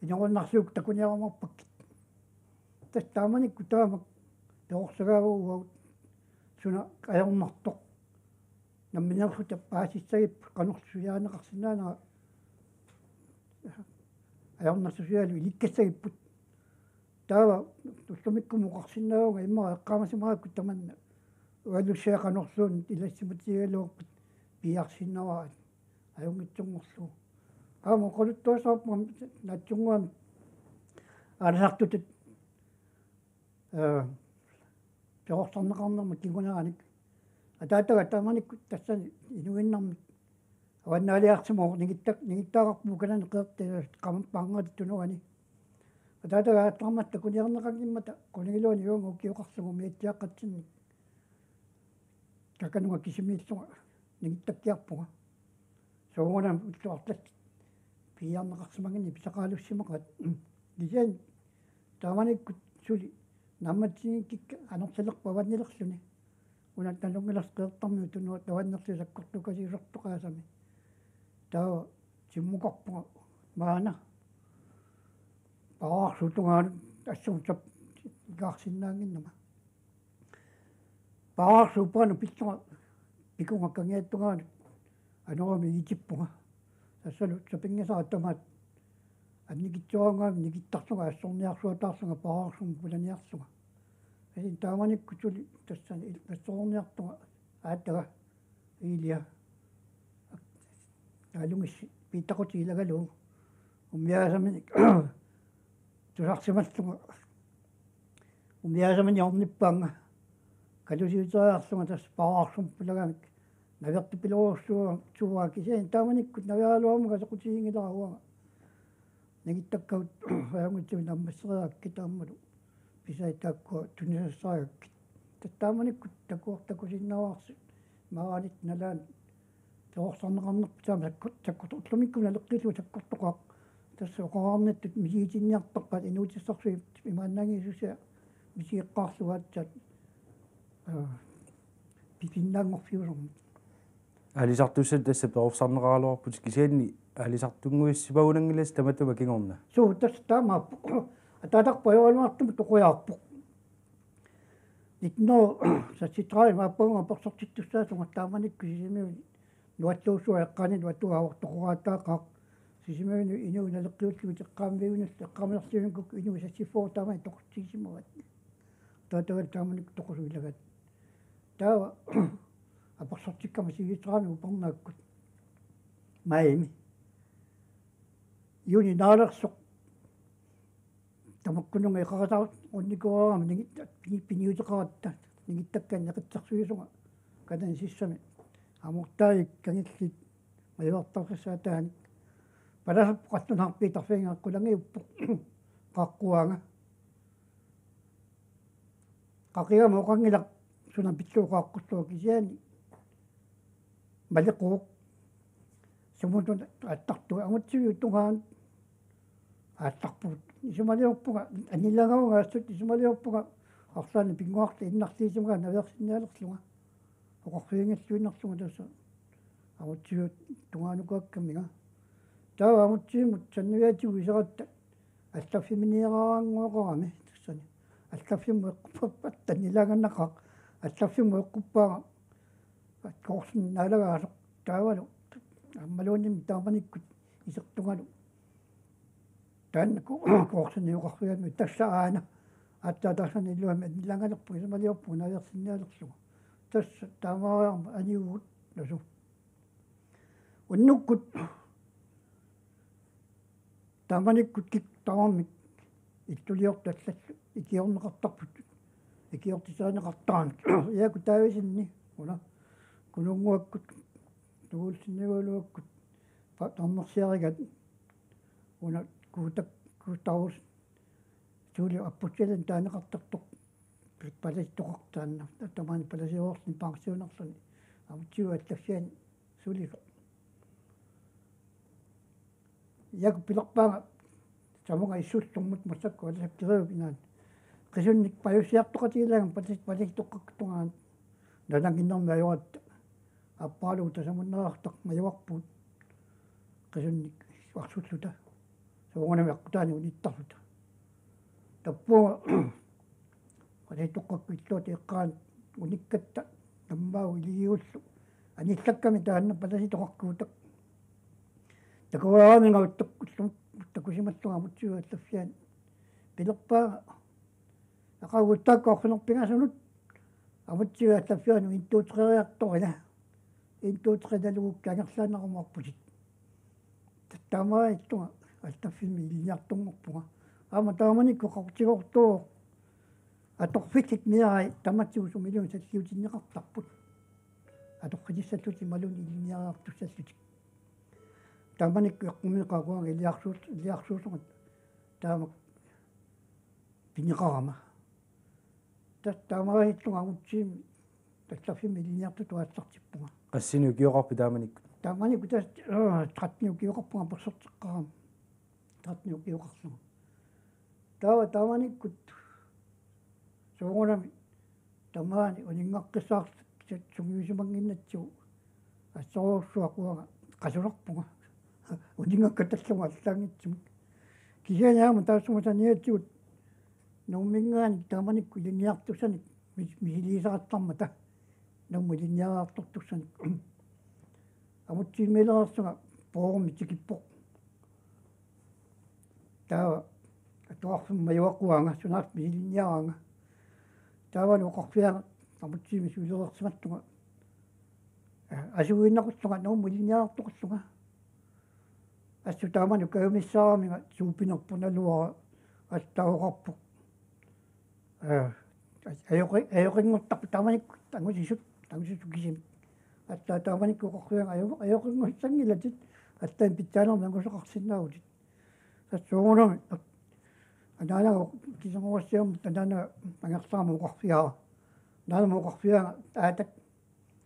инорнарсуук такуниарамарпаккит тастааманикку таамак тоорсагаагуугут суна аярнартоқ намминерсута паасиссагип канорсуяанеқарсинаанера аярнарсусиалу иликкассагиппут таава туссумиккуму қарсинаагунга иммара эққаамасимаакку таманна уалуссиақанорсуун илассиматигалуорпут пиарсиннаваа аюнгитсунгорлу аама қолуттуасаарпа натсунгуами аласартутут перорсарнеқарнерма кигунааник атаатага таманикку тассани инуиннарми аваннаалиарсимоо нигиттаагарпу канани қеэртаа қамаппаангати тунуани атаатага аттарматта куниарнеқангиммата кунигилуани юунга укиоқарсугу миатсиаққатсинни какануга кисимииллуга нигиттаккиарпуга соонам уттуарлат пиарнеқарсимагини писақаалуссимақат лисиан тааманиккут сули намматсиниккикка анорсалерпа аваннилерлүни унат налунгиларс қеэртарми тунуа таваннерсисаккортукасиусертоқаасами таа симмукарпуга маана паарсутунгаан ассуутап гаарсиннаангиннама паарсупану питтуга пикунга кангиаттугаан анорами итиппуга тассалу сапингасааттамаат анникитсуангаами никиттарсуга ассорниарсуатаарсуга паарсум пуланиарсуга эсин тааманиккутули тассани ассорниартуга ааттага илиа алунгис питтақути илагалу умяасамини тусарсималлуга умяасамини орниппаанга калусиутаарлуга тас паарсум пулагамик наверту пилоорсуа туа кисен тааманиккут навяалуамга сақутигингиларуага нагиттаккаут аямутсуи наммассериакки тааммалу писаитааккуа тунисассаакки таттааманиккут такуортакусиннаваарси маанит налаан тоорсарнеқарнерпу таама таккут утлумиккуна леккилу таккортоқақ tässä oqaarnittut misiitinniartoqqat inuutissarsuip imaannaangisusia misiiqqaarluaatsaat пипиннаангорфиусорм алисартуссат тасса перорсарнералуарпут кисианни алисартунгуиссипагунангилас таматума кингорна суу тасса таамааппу атаатарпаёалуартуму тоқуяарпу итно сатситраа мааппаунга персортиттуссаасунга тааманикку сисимиуни нуаттуусуа эққани нуаттуаавар тоқурааттаақаа сисимиуни инуу налеққиуллуги теққаамвиунас теққамерсиунгук инуу сассифоо таамай тоқутсигисимават таатавал тааманик тоқусуилагат таава апарсортиккама сигитраами упарнааккут маими юни наалерсоқ тамаккунунга иқаратаа унникуарама нигит пиниутеқаратта нигиттаккан неқитсарсуисунга катан сиссами амуртаик кангиллит маявартарсаатаани паласап қаттунарпи тарфингеққулангиуппо қаққуаанга қақиама оқангилақ суна питлуқааққуссуа кисиани малеқуоқ сумутун аттарту амутсиу тунгаан аттарпут исумалиорпуга аниллагаугаассут исумалиорпуга арлаани пингуарта иннартиисимга наверсиннаалерлунга оқорфиингаллуиннарлунга тасса амутсиу тунгаанукуаккамига таа амутсиимут саннавиатигу исератта аллаффиминиераангуақарами тассани аллаффимму эққуппат таннилаганнақақ аллаффимму эққуппаага коорсин налагаасоқ таавалу аммалуунними тааманиккут исертунгалу тааннаку коорсиниуқарфиами тассааана аттаатарсаниллуами аннилагалерпу исамалиорпу наверсиннаалерлуга тасса таамаариарма аниугут насу уннуккут тааманиккут кик таамик иттулиорталлаллу икиорнеқартарпут икиортисаанеқартаан яаку таависинни уна кулунгуаккут тугулсиннигулуаккут патарнерсиаригат уна куутак куутаус тули аппутсилан таанеқартартоқ паластоқартаанна тамаани паласиоорсин пансионерлуни амтиу аллаффиан сулига яку пилерпаага самуга иссуссормут массакку аллаккириупинаан qisунник паюсиартоқатиилаган паластоққактунгаан налангиннэрми аюратта аппаалуу тасамуннераартақ маюарпут qisунник варсуллута сугунами аққутаани униттарлута таппуга паластоққакку иллуути эққаан униккатта таммаагу илигиуллу аниллакками таанна паласитоқаркуутақ такуаамингауттаққуллу такусималлунга мутсуа аллаффиан пилерпаага ақаугуттааккоорсинерпингасунут амутсуа аллаффиану интуутериарторила интуутерилалугукка ангерлаанерумарпутит таттаамаа иттунга аллаффими илиниарторморпунга аама тааманикку қартигортоо аторфикит миарай таматсуусу милун саллиутиннеқартарпут аторфитиссаллути малуни илиниараартуссаллутик тааманикку эққумиқагуанга илиарсуусугат таамак пинеқарама таттаамаа иттунга амутсиими таллаффими илиниарту туааллартиппунга qassinu kiorarpi taamanikku тааманикку тас тратниу киоқарпунга персортеққарама тратниу киоқарлуга тааманиккут сугунами тамаани унингаққиссаарт сугиусимангиннатсу ассоруссуақуага қасулерпунга унингаққаталлунга аллаангитсимик кисианиаама таассумасаниатсигут нуммингаани тааманикку илиниартуссаник мисилисаратармата нуммилиниараартортуссаник амутсиимилерерсуга поорми тикиппоқ таа атуарфимма юақуаанга сунаас мисилиниараанга таавалу оқарфиага амутсиими сулерерсиматтуга асуиннақуллуга нуммилиниараартоқуллуга ассу тааману каумиссаарамига суупинерпуналуара аттаоқарпу аёқингортарпу тааманикку тангусисут кисим аттаа тааманикку оқарфиага аёқингорсангилатит аттаан питтаанерми ангусоқарсинаагутит тассуугунами анаанага кисангуассиам танаана пангерлаама оқарфиаа наама оқарфиага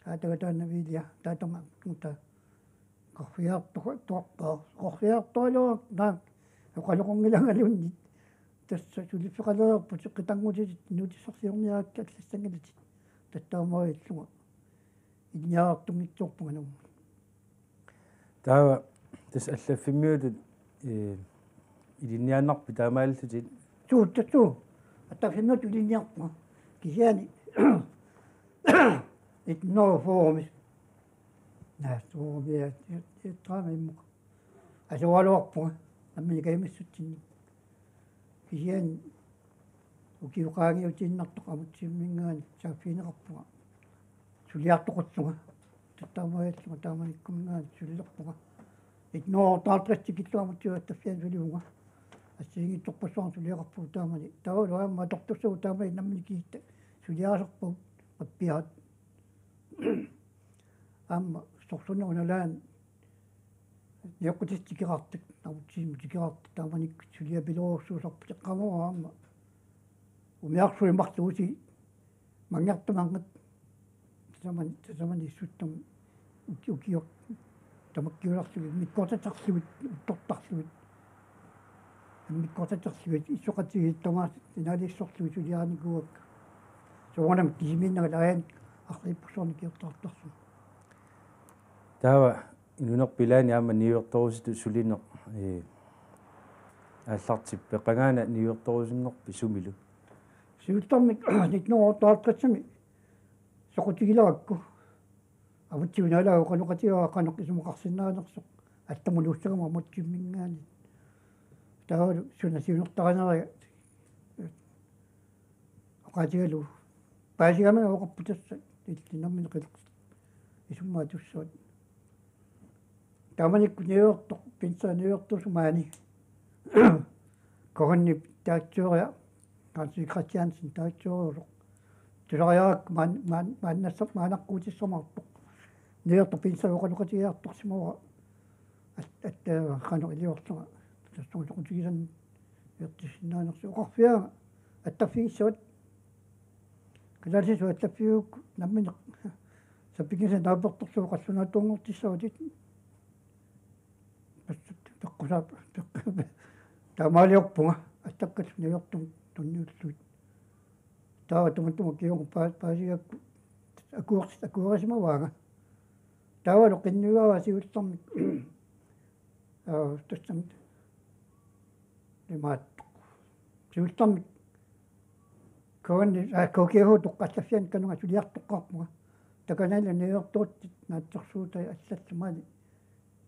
таатагатаанавилиа таатонга тута оқарфиаартоқартоо оқарфиаартоолуа наа оқалоқонгилангалунни тасса сулиффеқалерпут қитангутит нутиссарсиорниаакка аллассангалатит таттаамаиллуга инниаартунгитсуорпунга нума таава тас аллаффиммиутут илинниааннарпи таамааллутит туу аттаффиммиут илинниарпуга кисиани итноо фоорумис наасуурбиа траамиммука асуалуарпуга амминикаимассутсинни кисиани укиуқаагиутииннартоқамутсиммингаани сааффинеқарпуга сулиартоқутсуга таттаамааллуга тааманиккумингаани сулилерпуга итноо таалтрассикиллуамутсуа таффиан сулиунга ассигитторпассуар сулиақарпуг таамани таалуаамма тортуссуу таамани наммикиитта сулиаасерпуг аппиаат амма сорсунеруналаан яқутистикеқартак намутсимутикеқарта тааманик сулиабилоорсуусарпу теққамора амма умиарсуимарлууси мангартумангат тамани суттам укиор тамаккиуларлуги миккортатарлугит уттортарлугит миккортатарлугит исоқатигит тамаас иналиссорлуги сулиааникуак соонам кисиминнагалаан арлиппусорникиортаартарсу таава инунерпилаани аама ниуерторуситу сулинеқ аллартиппе қангаана ниуерторусиннерпи сумилу сиултармик никнуортаалтратсами соқутигиларакку авутсиунаалаа оқалоқатиаа қанеқ исумақарсинаанерсоқ аттамулууссагама мутсиммингаани таавалу сунасиунертаранерия оқатигалу паасигамана оқарпутасса иллинэрмин қилеқ исуммаа туссуат тааманикку ниуерто пинса ниуертусумаани коронни таатсуурия канси кристиансин таатсууруусоқ тулариаак мааннассап маанаққуутиссамаарпоқ ниуерто пинса оқалоқатигаартарсимаура атта хано илиортуга тассуутоқутигисан ертиссинаанерсу оқарфиага аттаффигиссуат калаасису аттаффиук намминеқ саппигисан таапертэрсуу qassунаатунгортиссаутит таққусаап таамаалиорпунга аттаккат ниуертум тунниуллуит таава туматтума киору паасигакку акуарисимаваага таавалу қиннугаава сиуллэрмик тассам лимаат сиуллэрмик коонни кокиаху тоққассаффиан канунга сулиартоққарпуга таканаала ниуертуутит наатсерсуутай аллассумаани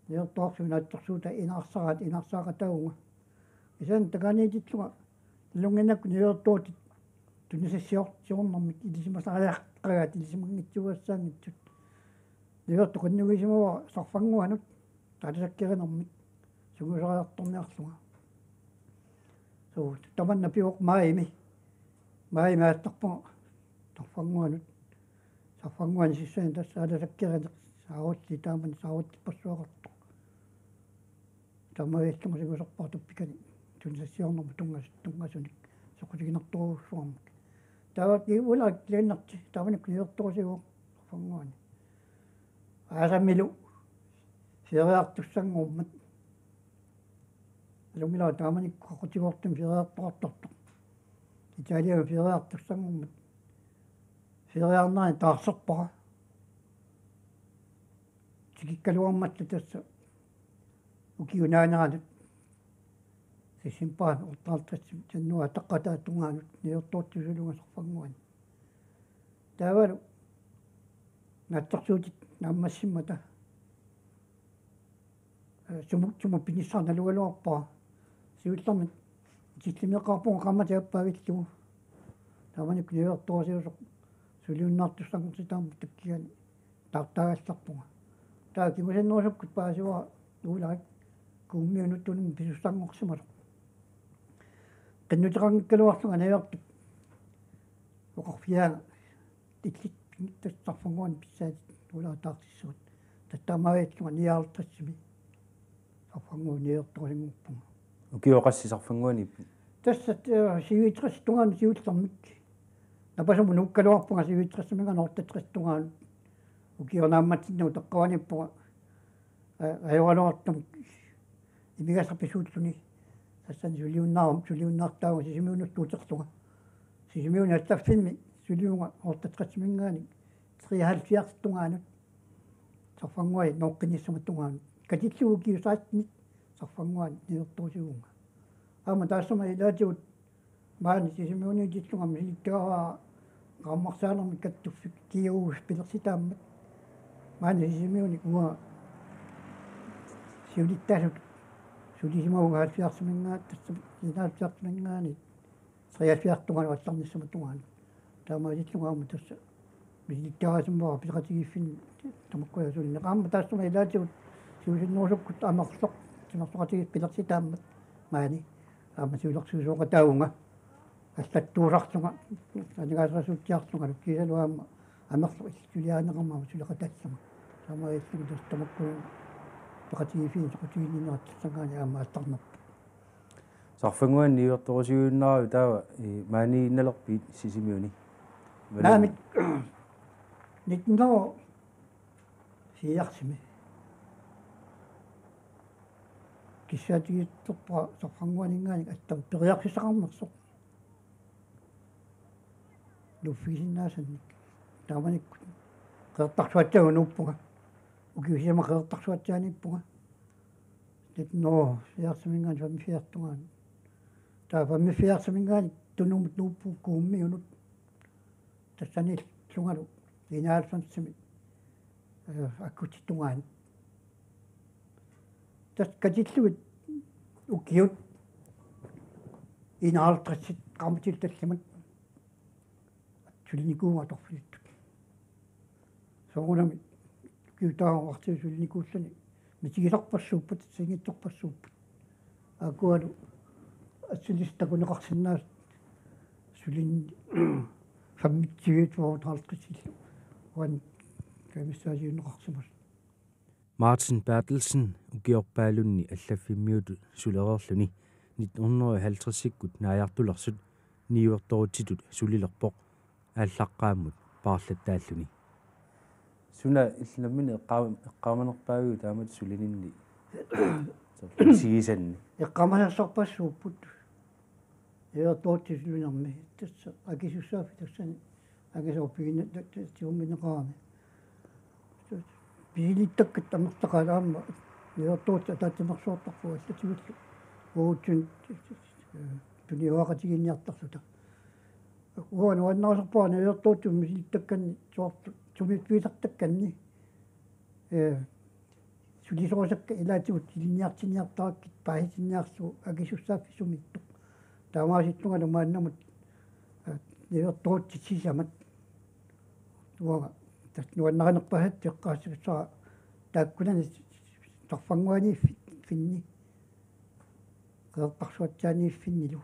ниуертуарсу наатсерсуута инаарсааратаунга исан таканиитиллуга лунгинакку ниуертуутит тунисассиортсиорнэрмик илисимасариаққагаат илисимангитсуассаангитсут ниуерту қиннугисимава сарфангуанут тааласаккеринэрмик сугусариарторниарлуга соо таманна пиоқ маими мааттарпуга тарфангуанут сарфангуан сиссаан тассааласаккеринеқ саарутти таамани саарутиппассуақартоқ тамаиллума сигусерпартуппикани тунисассиорнэрму тунгасуник соқутигинерторуусsuarmik таават иулаак лианнарти тааваник ниуертторусигуо сарфангуани аасаммилу фериартуссангууммат лумила тааманик қақутигуортум фериартоқартартоқ италиага фериартуссангууммат фериарнаани таарсерпара тикиккалуарматту тасса укиунаанаранут сисимпаан ортаалтассим таннуа таққатаатунгаанут ниуертуутсусулунга сарфангуани таавалу наатсерсуутит нааммассиммата сумук пиниссаарналугалуарпаа сиуллэрмик киллимеқарпуга қамматиаппаагиллугу тааманик ниуертуусиусоқ сулиуннаартуссангутитаама таккигани таартаагалларпуга таа кимусаннуусуккут паасуа ууларик кууммиунуттуним писуссангорсималу qinnuteqarngikkaluarluga anayortuk oqarfiaanga illit tassarfunguan pissaat ulaataartissuut tattaamaavitluga niaartrassimi sarfunguuniortorlinguppunga ukioqassisarfunguani tassat siviitrestungaan siullermik napasumu nukkaluarpunga siviitressuminga nortatrestungaan ukionaammatsinnu teqqavanippuga ajoraluartum imigasarpisuulluni тассан сулиуннартаага сисимиунуттуутерлунга сисимиуна таффинми сулиунга ортатқатсимингаани триахалфиартунгаанут сарфангуай ноққиниссаматтунгаан катиллугу киусаатник сарфангуан ниертуусигунга аама таассама илаатиут маани сисимиуни тиллунга мисилиттуараа qaammarsaanarmi kattuffik kiugus pilerситааммат маани сисимиуни уа сиулиттаасут сулисимаугаалфиарсимингаат тассам инаалфиартимингаани сриалфиартугана алларниссаматугаан таамаалиллугаама тасса мисилиттуарасиммаа пилеқатигиффин тамаккуясулинне qaamma таассама илаатиут сиулиннуусуккут амерлоқ симерлоқатигит пилерситааммат маани аама сиулерсуусоқатаагунга аллаттуусартунга анигаасрасуутиартунга луккисалуаама амерлу иллулиаанеқармаа сулеқатассама самаиллугу тастамаккуун пеқатигиффин соқутигиннератсангаани аама аттарнерпа сарфангуан ниуерторусиуиннарау таава маани инналерпит сисимиуни наамит нитноо сиарсими киссаатигитторпа сарфангуанингаани аттам периарсисақарнерсоқ луффисиннаасанник тааманикку қеэртарсуатсагу нууппуга укиусиама қеэртарсуатсаанииппуга нитноо сиарсимингаани фамифиартунгаан таа фамифиарсимингаани тунумут нууппу кууммиунут тассанил лунгалу инаалсансими аккутиттунгаан тас катиллугит укиут инаалтрассит qaamutilltallimat сулиникуунга торфилитту соорунами киутаагоартиу сулиникууллани митигиларпассууппут сингитторпассууппут акуалу ассилистакунеқарсиннаас сулин фаммитсигит воотаалтқисиллу уан камиссаасиунеқарсимас Martin Bertelsen ukiorpaalunni allaffimmиуту сулерерлүни 1950-иккут нааяртулерсут ниуерторутитут сулилерпоқ ааллаққааммут paarlattaalluni суна иллнаммини эққааманерпаагуу таамат сулининни сигисанни эққамасарсарпассууппут еэртоотисулинарми тасса акисуссаафи тассани акисорпигина тиумминеқарами пилиттаккат амертақалаама еэртоот таатимерсуортарпу аллатигуллу уутсун туниуақатигинниартарлута уануаннерсарпаана еэртоотум мисилиттакканни соорту тумиппилартакканни сулисорусакка илаатигут илинниартиниартараккит паахитинниарсу акисуссааффисумитту таамааситтунгалу мааннамут еэртоотсисамат туага нуаннеринерпахат теққаасигуссара тааккунани тарфангуани финни қеэрпарсуатсаанииффиннилу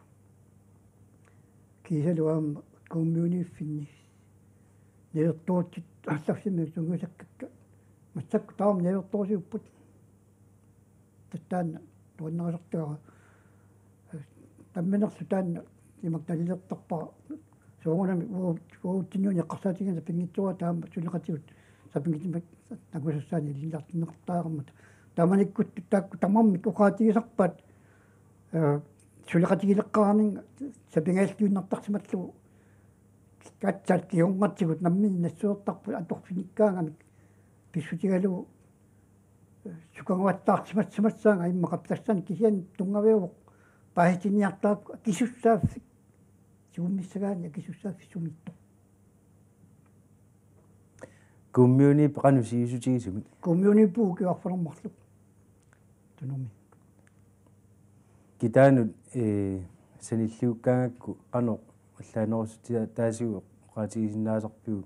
кисалуаама коммунииффинни неертоотит алларсими сунгусаккакка массакку таам неерторсиуппут таттаана туаннерисартуара тамминерлу таанна имакталилертарпара соонами уутиннуни эққарсаатигина пингитсуа таама сулеқатигут сапингитимак нагусассаани лиллартиннертаармат тааманиккут таакку тамармик уқаатигисарпаат сулеқатигилеққараминга сапингааллуиннартарсималлугу катсаат киунгатсигут наммини нассуертарпу аторфиниккаагами писсутигалугу сукангуаттаарсимассамассаага иммақаптассани кисиан тунгавиувоқ паахитиниартаакку кисуссааффик сиуммиссагаани акисуссааффисумитто коммуни пеқану сиисутигисуми коммуни пуу киуарфалермарлу тунуми китаанут саниллиуккаагакку қано аллаанерусутиа таасиу qaatigisinnaasarpiu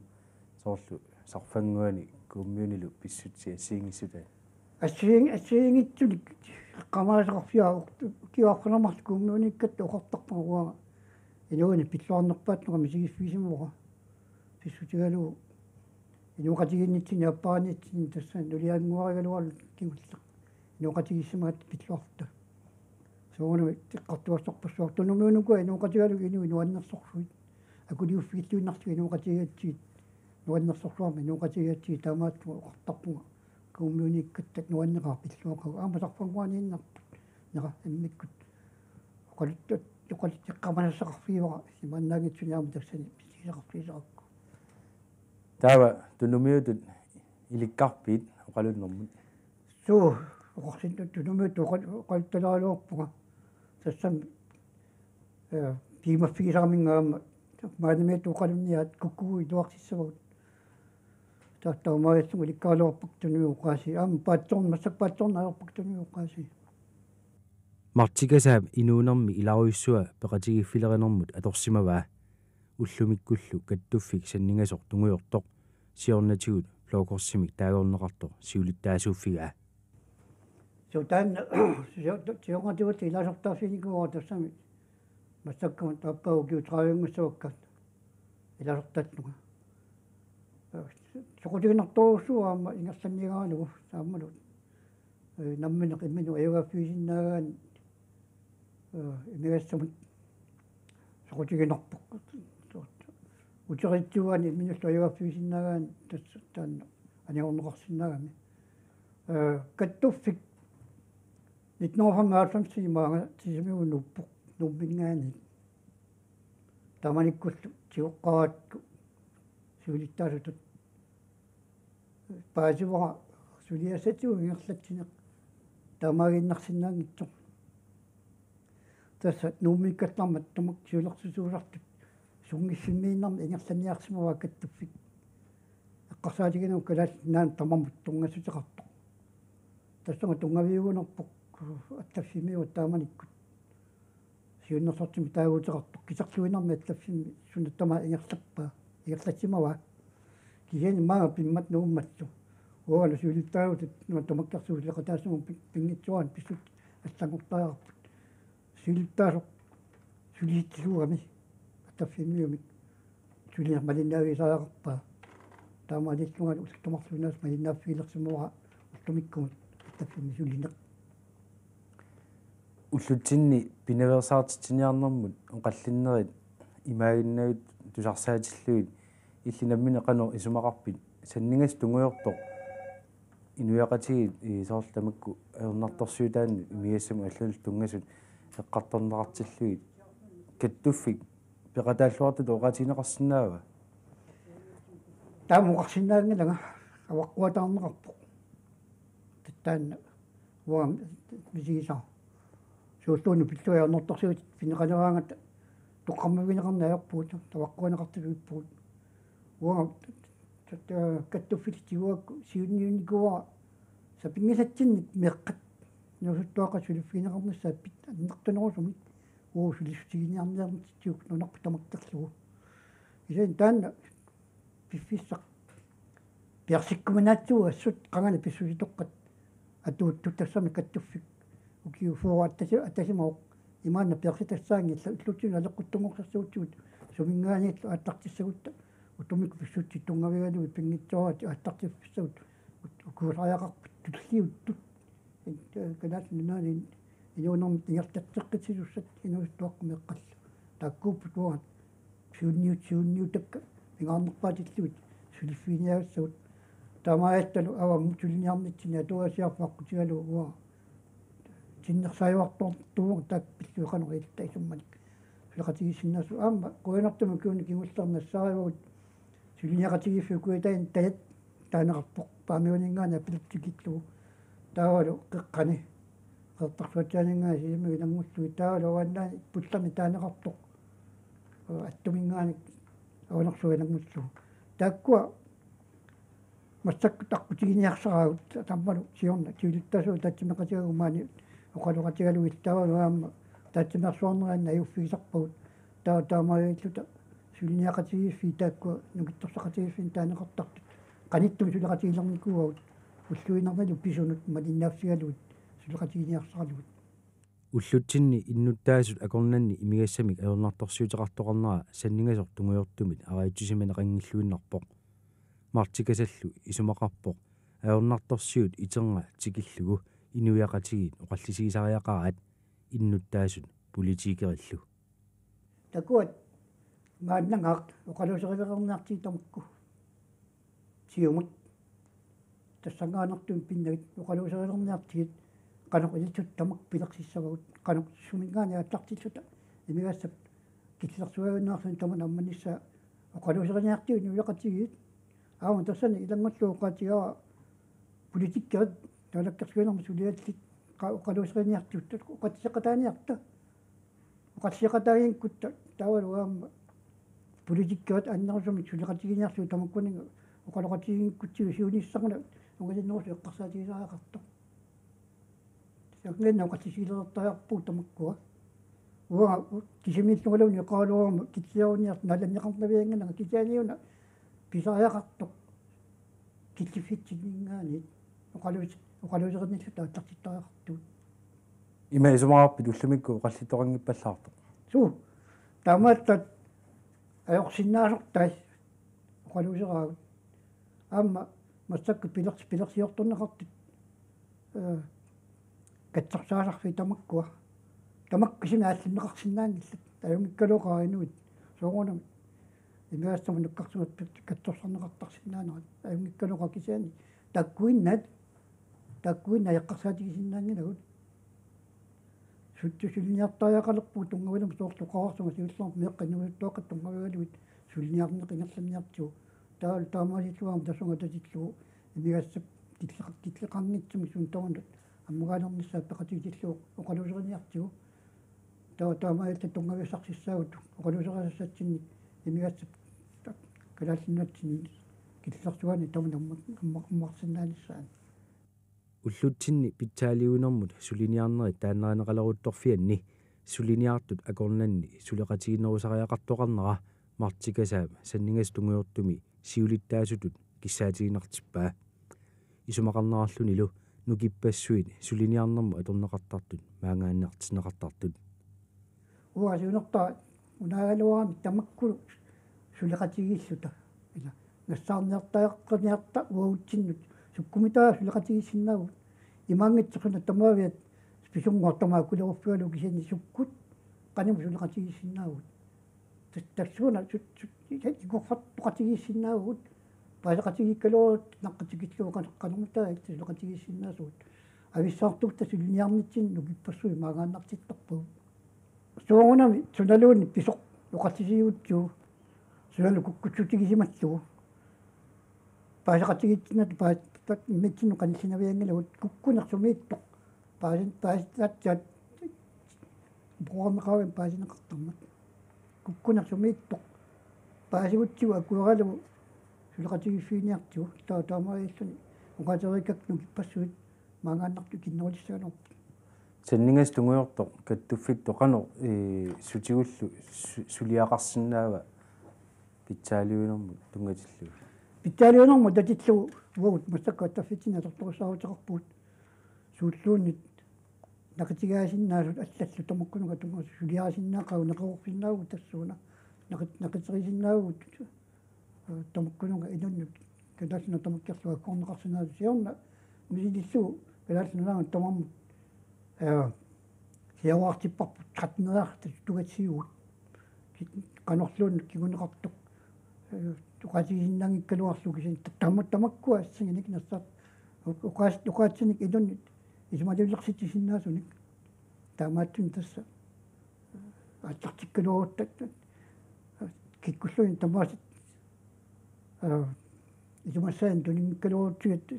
соорлу сарфангуани коммунилу писсутсиа сиингиссута ассиингитсулик qamaasaqarfiaa киуарфалермарлу коммуниккат оқартарпагуага инуuni пиллуарнерпаатнуга мисигиффисимуга писсутигалуу инуqatiginнитсини аппааниитсини тассан нулиангуаригалуарл кигулла инуqatigissimaat пиллуарта соонами теққартуассорпассуар тунумиунукуа инуqatiгалу инуаннерсорсуит акулиуффигиллуиннартуг инуqatigiатсиит нуаннерсорсуарми инуqatigiатсиит таамааттуга оқартарпуга коммуниккаттак нуаннеқар пиллуақагу аама сарфангуанииннарпут нера иммиккут Yuqalittiqqamanasaqarfiuqa imannaagitsiuniarma tassani pisisaqarfiisaqakku. Taava tunumiutut ilikkarpiit oqalunnermut. Suu oqarsintu tunumiut oqalittalaaluorpuga tassam piimaffigisarmingaama maanimiat oqalunniaat kukkugui tuaqsissavut. Tattaumaayassugu ilikkaaloorpuk tunumiuqaasi aama paatsorn massappaatsornaayorpuk tunumiuqaasi. Martikasaap inuunermi ilaruissua peqatigiffilerenermut atorsimavaa ullumikkullu kattuffik sanningasor tunguyortoq siornatigut flookorsimik taagorneqartor siulittaasuuffigaa. So taanna siornatigut ilasortaarfiinikuua tassami массаккама тааппау киутраавингуссаваккат иласортатнуга сокутигинарторуссуаама ингерланнигаанугу тааммалу намминеқ иммину аюгаффиисиннаагаан имигассамут сокутигинарпоқ утеритсугаани имминуллу аюгаффиисиннаагаан таанна аниорнеқарсиннаагами каттуффик 1995 имаага тисимиунуппоқ нуммингаани таманиккуллу тиоққаратку суулиттаасутут паасивара сулиасатиу ингерлатсинеқ тамаагиннарсинаангитсо тасса нуммиккаллармат тамак сиулерсусуулартут сунгиссиммииннарми ингерланиарсимава каттуффик эққарсаатигинау калаас наан тамамут тунгасутеқарто тассага тунгавиугунерпоқ аттаффимиу тааманиккут сиуннерсортими таагуутеқартоқ кисарлуинарми аттаффимми сунаттама ингерлаппаа ингерлатсимава кисиани маага пиммат нууммассу уала сиулиттаагутит нуаттамаккарсуулеқатаассугу пингитсуаан писсут аллагортаарпут сиулиттаасоқ сулиитсуугами аттаффиммиумик сулиа малиннаависаақарпаа таамаалиссугал усаттамарсуунаас малиннааффиилерсимуара уттумиккумут аттаффимми сулинеқ уллутсинни пиневерсаартитсиниарнэрмут оqallinnerit имаагиннагут тусарсаатиллуит иллинаммина qanor исумақарпит саннингас тунгуйорто инуяқатигит соорлтамакку аернарторсуутаанни имигассаму аллунл тунгасут эққарторнеқартиллуит каттуффик пеқатааллуартут оqaатинеқарсинаава таамуқарсинаагнгалага аваққуатаарнеқарпоқ таттаанна уам мисигисаа суустууну пиллуяарнэрторсуут пинеқалераангат тоққармавинеқарнаajorpuut таваққуанеқартулуиппуут уага каттуффилтигуакку сиунниуникуа сапингисатсинник меққат нусуттуақа сулиффинеқарнассааппит аннертунерусумик уу сулиффигиниарниарнитсиук нунарпу тамактерлугу исен таанна пиффиссақ пиарсиккуманаатсуа ассут қангана писсуситоққат атууттут тассами каттуффик укиу фуааттаси атасимаоқ имаанна пиарситассаангилла уллутсуна алеққуттунгорсассуутсуут сумингааниллу ааттартиссагутта утумик писсуттитунгавигалуи пингитсуаат ааттартиссагут укуусааяқарпут туллиуттут канаас нунаани инуунэрми тингертатсеққитсилуссат инуустуаққумеққалла тааккууппут уан сиунниутакка пингаарнерпаатиллуит сулиффиниагассагут таамаатталу авамму тулиниарнитсини атуасиарфаққутигалу уа синнерсааюартор туу таак пиллуқанерилта исумманик сулеқатигиссиннаасу аама қуинартума кууни кигуллернассааривагут сулиниақатигиффукуитаин таят таанеқарпоқ паамиунингаана пилуттикиллугу таавалу қеққани қертарсуатсаанингаа симиги нангуллуи таавалу аваннаани пуллами таанеқартоқ аттумингааник аванерсуи нангуллугу тааккуа массакку тарпутигиниарсараагут таммалу сиорна тиулиттасуу татсимеқатигагумаани оқалуқатигалуит таавалу аама татсимерсуарнераанна аюффигисарпагут таамаалиллута сулиниақатигиффи тааккуа нукитторсақатигиффин таанеқартартут qaниттум сулеқатигилерникууагут уллуинерналу писунут малиннааффигалуит сулеқатигиниарсаралугут уллутсинни иннуттаасут акорнанни имигассамик аернарторсуутеқартоқарнера саннингасор тунгуйортумит араитсусиманеқангиллуиннарпоқ мартикасаллу исумақарпоқ аернарторсиут итернга тикиллугу инуяқатигит оқаллисигисариақараат иннуттаасут политикериллу такуат мааннангаақ оқалусеривернеартиитамакку сиумут тассангаанертум пиннагит оқалусеривернеартигит qanoq ilitsut tamak pileqsissavagut qanoq sumingaani atlaqtilluta imigassap kitlersuagunnaarsun taman ammanissa oqaluuseriниartiuni uleqatigit аун тассани илангорлуу qaatigaa политиккерат талаккерсуинерму сулиатсит oqaluuseriниартуттут oqatsеqataaniarta oqatsiqataagиnkкутта тавалуаама политиккерат аннерусумик сулеqatiginiarluu тамаккунинга oqaloqatigиnkкутсиу сиунissaquna угалиннерусу эққарсаатигисаақарто сакненна oqatsисилертаярпуу тамаккуа уа кисимииллугалуни эқаалуарма китсиаруниарт наланнеқарнавиангана кисианиуна писааяқартоқ китсиффитсигингаани oqaluuserinnillu taаттартиттариақартуут има исумаарпит уллумикку оқаллиторангиппаллаарто суу таамааттат аёрсиннаасортаа oqaluuseraавут аама массакку пилерсиорторнеқартит катсарсаасарфи тамаккуа тамаккисина ааллиннеқарсинаангиллат аюнгиккалуоқаринуит соогонами имиассама нуккарсуат катсорсарнеқартарсинаанерат аюнгиккалуоқа кисиани таккуиннат яққарсаатигисиннаангилагут суллиниартааяқалерпуу тунгавилам соорлуқарсума сиуллерм меққинуиттуақат тунгавигалуит суллиниарнеқингерланиартуу таамаасиллуаам тасунга татиллуу имигассап китлеқарнитсуми сун таванат аммугаалернissaа пеқатигитиллуу оқалусериниартигу таамаалта тунгависсарсиссаагут оқалусерассатсинни имигассап калааллиннатсини киллерсуани таманамма аммарсинааниссаани уллутсинни питсаалиунэрмут сулиниарнери тааннеринеқалерутторфианни сулиниартут акорнанни сулеқатигинерусариақартоқарнера мартикасаама саннингас тунгуйортуми сиулиттаасутут киссаатигинартиппаа исумақарнерарлунилу нукиппассуит сулиниарнэрму аторнеқартартут маангааннеартинеқартартут уасиунерта унаагалуарами тамаккулу сулеқатигииллута ила нассаарниартааққиниарта уаутсиннут суккумитаа сулеқатигиссиннаагут имаангитсеқина тамаавиат списунгортамаа кулерффуалу кисини суккут каниму сулеқатигиссиннаагут тассуна икорфаттоқатигиссиннаагут паасеқатигиккалуут наққатигиллуоқа қанермутаа сулеқатигиссиннаасуут ависсаартугта сулиниарнитсин нукиппассуи maaгааннартитторпуу суонгунами суналуунни писоқ оқатисиуутсуу суалу куккутсутигисималлугу паасеқатигитсинат митсину каниллинавиангилагут куккунерсумиитто паасаттаат броонеқавен паасинеқартармат куккунерсумиитто паасигутсигу акуералугу сулеқатигиффиниартигу таамаиллуни уқатерикакну киппассуит maaгааннарту киннерулиссагалорпу саннингас тунгуйорто каттуффит тоқано сутигуллу сулиақарсинаава питсаалиунерму тунгатиллу питсаалиунерму татиллу уут массакка таффитина торторусаарутерпуут сууллуунит накатигаасиннаасут аллаллу тамаккунуга тунга сулиаасиннаақау неқорфиннаагу тассууна накатерисиннаагу тамаккунуга инуннут калаасина тамаккерлуа корнеқарсинаа сиорна мисилиллу калаасинаа тамамму хиаваартиппарпут 13 тугатсиуут канорлуун кигунеқартоқ туқатигиннангиккалуарлу кисин тамаккуа ассагиник нассаа уқаатсиник илунни исмалиуллерситисиннаасуник таамааттун тасса аттартиккалууртат киккуллуин тамаасит исумассаан тунингкалууртигат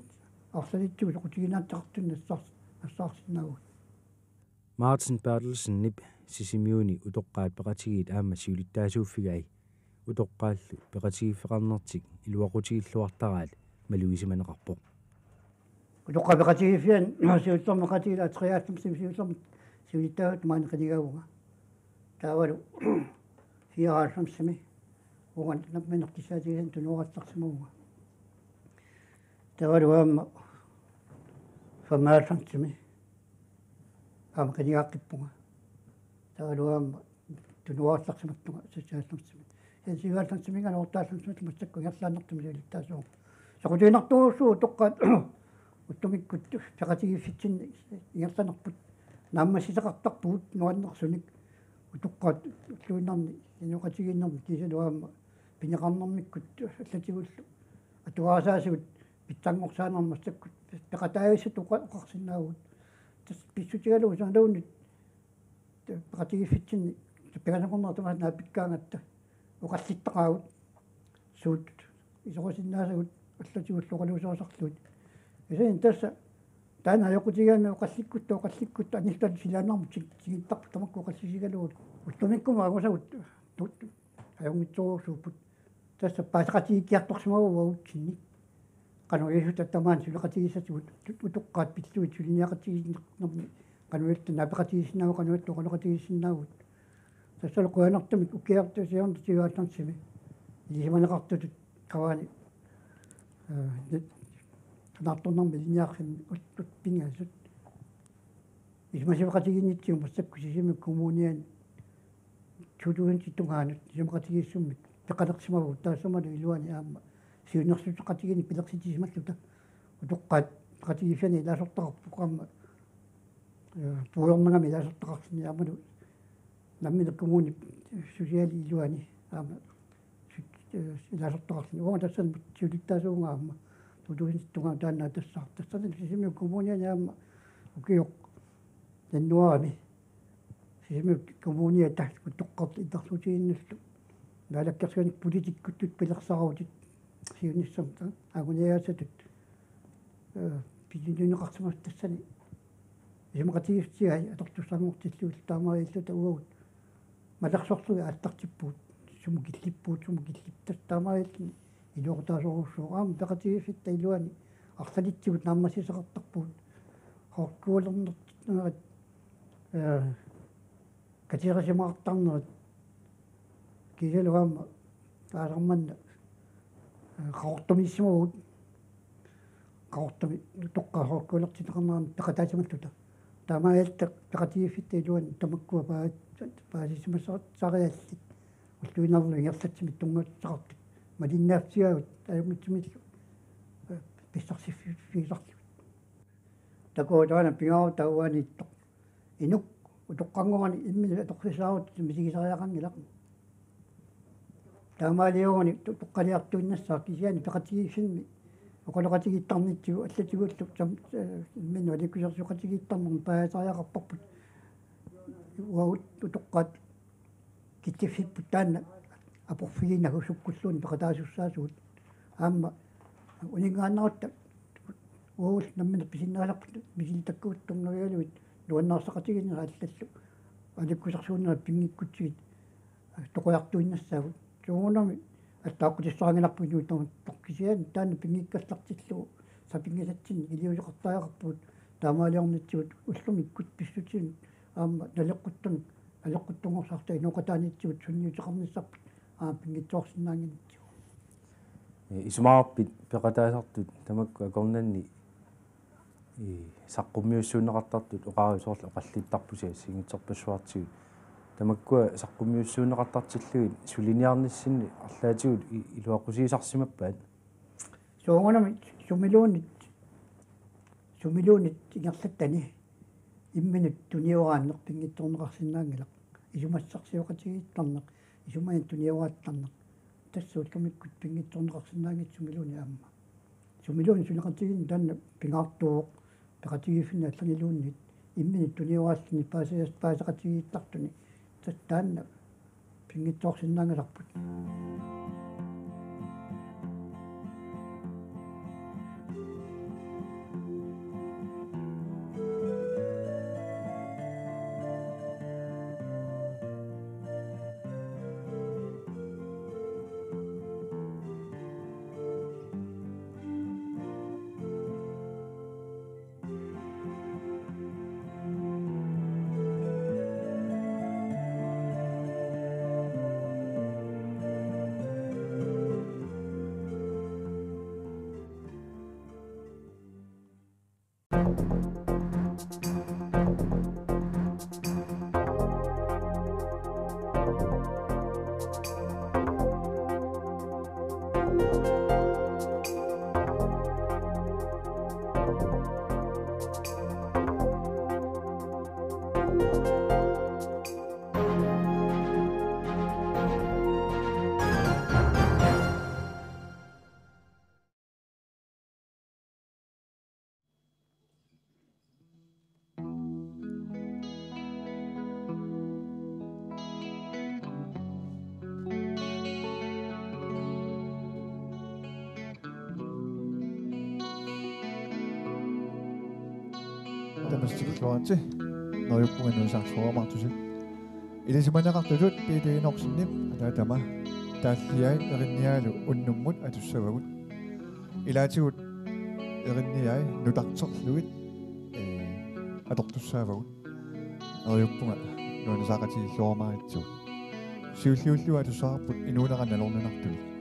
арсалитсуу соқутигинааттартун нассаарсинаагут Martin Bertelsen nip sisimiuni utoqqaat peqatigit aama siulittaasuuffigai utoqqaallu peqatigifferarnertik iluaqutiilluartaraat maluisimaneqarpoq utoqqa peqatigiffian siullermeqatiila 53 siullermet siulittaavut maaniqaligaavuga taavalu 54 ugan napminertissaatigisan tunuorattarsimuuga taavalu aama 55 аама калиааққиппунга таалуаама тунуаалларсиматтунга сассаалларсими сиваалларсиминга нортаалларсимат массакку ярлааннартуми сиалиттаасуу сақутиинартуусуу тоққаат уттумиккут сақатигиффитсинни ярланерпут нааммасисеқартарпуут нуаннерсуник утоққаат луиннарни инуқатигиннерми кисалуаама пинеқарнэрмиккут аллатигуллу атуаасаасуут питсангорсаанермассаккут пеқатаависсат оқарсинаагут писсутигалу саалуунни пакатигиффитсинни пиганакорнартумаа наапиккаангатта оқаллиттақаагут суут исорисиннаасагут аллатигуллоқалуусоорсарлуут исаин тасса таана аёқутигаами оқалликкутта аннистат силааннармут сигиттарпу тамакку оқаллисигалуут уттумиккума агусагут аюнгитсоорсууппут тасса паасақатигиккиарторсимагуагутсинни кануисута тамаан сулеқатигиссатигут утоққаат пиллуит сулиниақатигиснерми кануилта напеқатигиссинаагу кануитту оқалоқатигиссинаагут тассалу қуанартумик уккиартусиорн тигуааттарсими илисиманеқартутут каваани канаарторнарми линиаарфин уттут пингаасут исмасиқатигиннитсиум массакку сисимик коммуниан чудуинтитугаанут исмақатигиссуммик пеқалерсимагу таассамалу илуани аама сиунерсутеқатигини пилерситисималлута утоққаат пеқатигиссани илаасортақарпу қамма пуйорнагами илаасортақарсини аамалу наммина коммуни социали илуани аама илаасортақарсини уама тассан сиулиттаасуунгаама тудуинтитугаа таанаа тассаар тассани сисими коммуниани аама укиоқ наннуарами сисими коммуния тахту тоққарт иттарсутииннерлу наалаккерсуаник политиккуттут пилерсараутит сиуниссамта агуниаасатут пилинунеқарсимас тассани исмақатигифтиай атортуссангортиллуут таамаиллута уагут малерсорлуги ааттартиппуут сумукиллиппуут таамаилли илуортаасоруссуугаама пеқатигиффитта илуани арлалитсигут нааммасисеқартарпуут хоркуулернертинерат катирасимаартарнерат киселуаама таасарманна qaortumissimugut qaortumi toqqaahorkuulertitaqarnaarmi peqataasimalluta taamaailta peqatigiffitта iluan tamakkua paasisimassarat sariallit ulluinarlu ingerlatsimit tungatsaqartut malinnaafsigagut ajummitsimillu pissarsifiilarlu takuutaana pingaru tauaaniittoq inuk utoqqangorani immini atoqsisaagut misigisariaqangilaq таамаалиорни тоққалиартуиннассаа кисиани пеқатигиссинми оқалоқатигиттарнитсигу аллатигуллу там иммину аликкусерсуқатигиттарнерм паасариақарпарпут уагут тоққат китсиффиппут таанна апорфигинагу суккуллуни пеқатаасуссаасуут аама унингааннарутта уул наммина писиннааларпут мисилтаккуут торнериалуит нуаннаарсақатигинера аллаллу аликкусерсуунера пингиккутсигит тоқуяртуиннассаагут суунами аттааққутиссаангиларпугуу тоқкисиан таана пингиккаллартиллу сапингисатсин илиусеқартаақарпуут таамаалиорнитсигут уллумиккут писсутин аама налеққуттун алеққуттунгорсарта инуқатааниитсигут сунниутеқарниссарпут пингитсуорсинаангинитсигу исмаарпит пеқатаасартут тамакку акорнанни саққуммиуссуунеқартартут оқаариусоорлу оқаллиттарпусиа сигитсерпассуартигут тамаккуа саққуммиуссуунеқартартиллугит сулиниарниссинни арлаатигут илуаққусиисарсимаппаат соонганами сумилуунит ингерлаттани имминут туниорааннеқ пингитторнеқарсинаангилақ исумассарсиоқатигииттарнеқ исумаан туниорааттарнеқ тассуут камиккут пингитторнеқарсинаангит сумилууни аама сумилууни сулеқатигин таанна пингаартууоқ пеқатигиффина алланилууннит имминут туниорааллини паасақатигииттартуни таанна пингитсоорсинаангиларпут таамассиклуарти норюппуган усаарсуамартусик илисиманеқартулут пилиинорсиннип алаатама тааллиай эринниаалу уннуммут атуссавагут илаатигут эринниай нутартерлугит атортуссаавагут норюппунга нуунасаақатигиллуармааритсугут сиуллиуллуа атуссаарпут инуунеқаналорнунартулик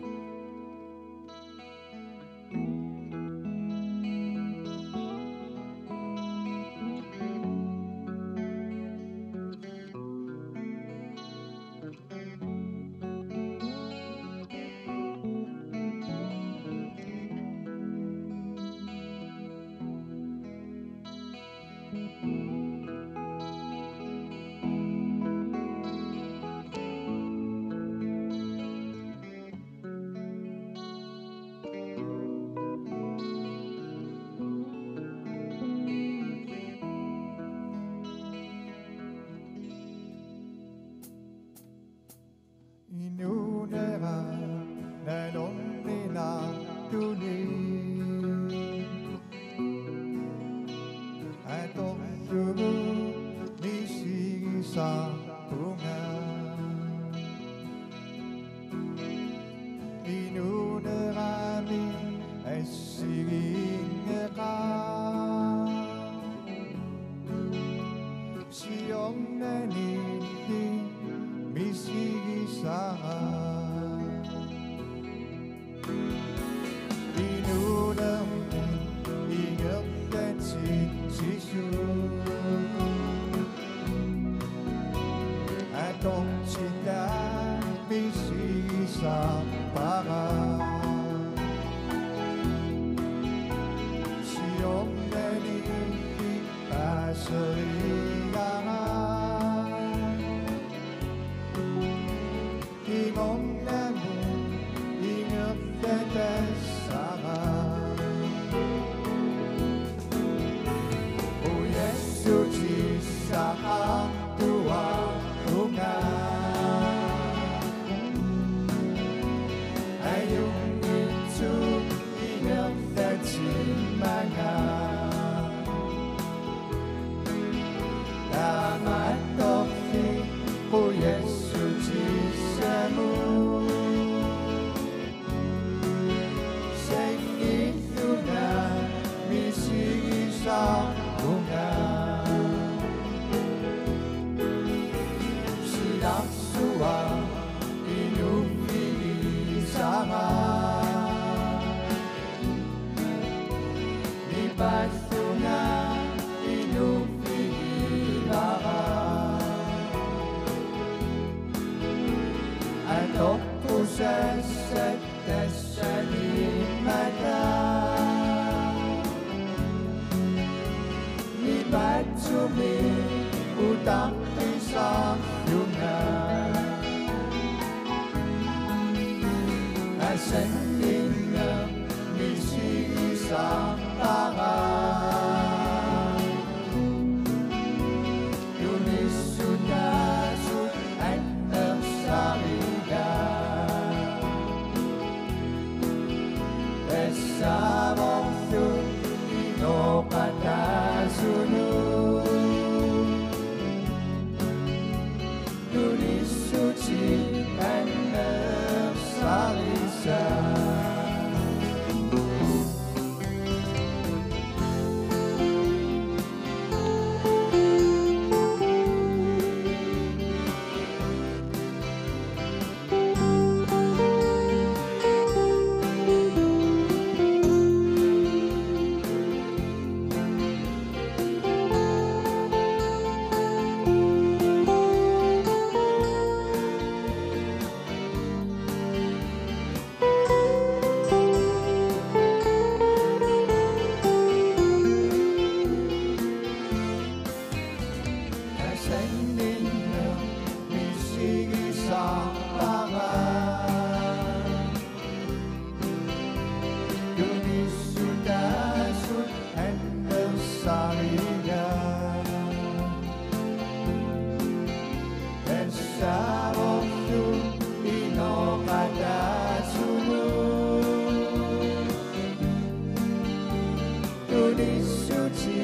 Tulis suci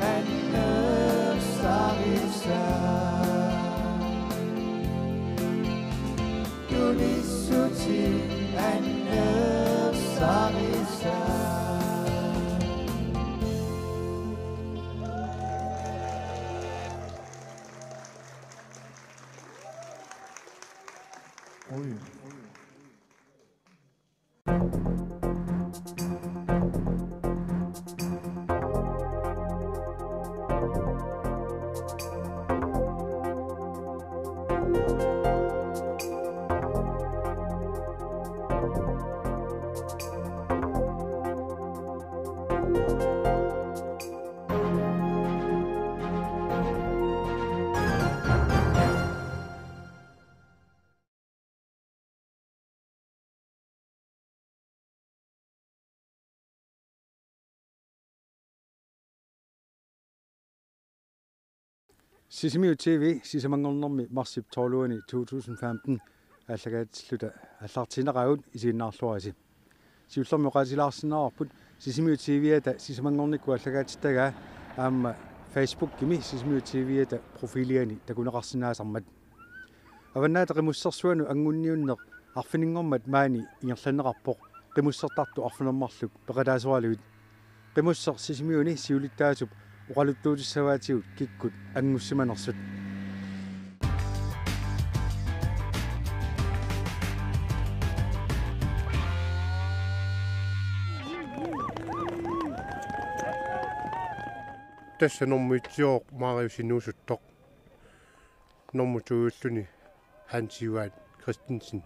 and Sisimiu TV sisamangornermi marsip torluani 2015 allagaatsilluta allartineragut isiinnaarluasi siullermi qaatilaarsinnaarput Sisimiu TV-ata sisamangornikku allagaatittagaa aamma Facebook kimi Sisimiu TV-ata profiiliani takuneqarsinnaasarmat avannaata qimussersuanu angunniunneq arfininngormat maani ingerlanneqarpoq qimussertartu arfunermarluk peqalaasualuit qimusser Sisimiuni siulittaasup uqaluttuutissavaatigut kikkut angussimanersut tässä normitiok maariusinuusuttoq normutugulлuni Hans-Johan Christensen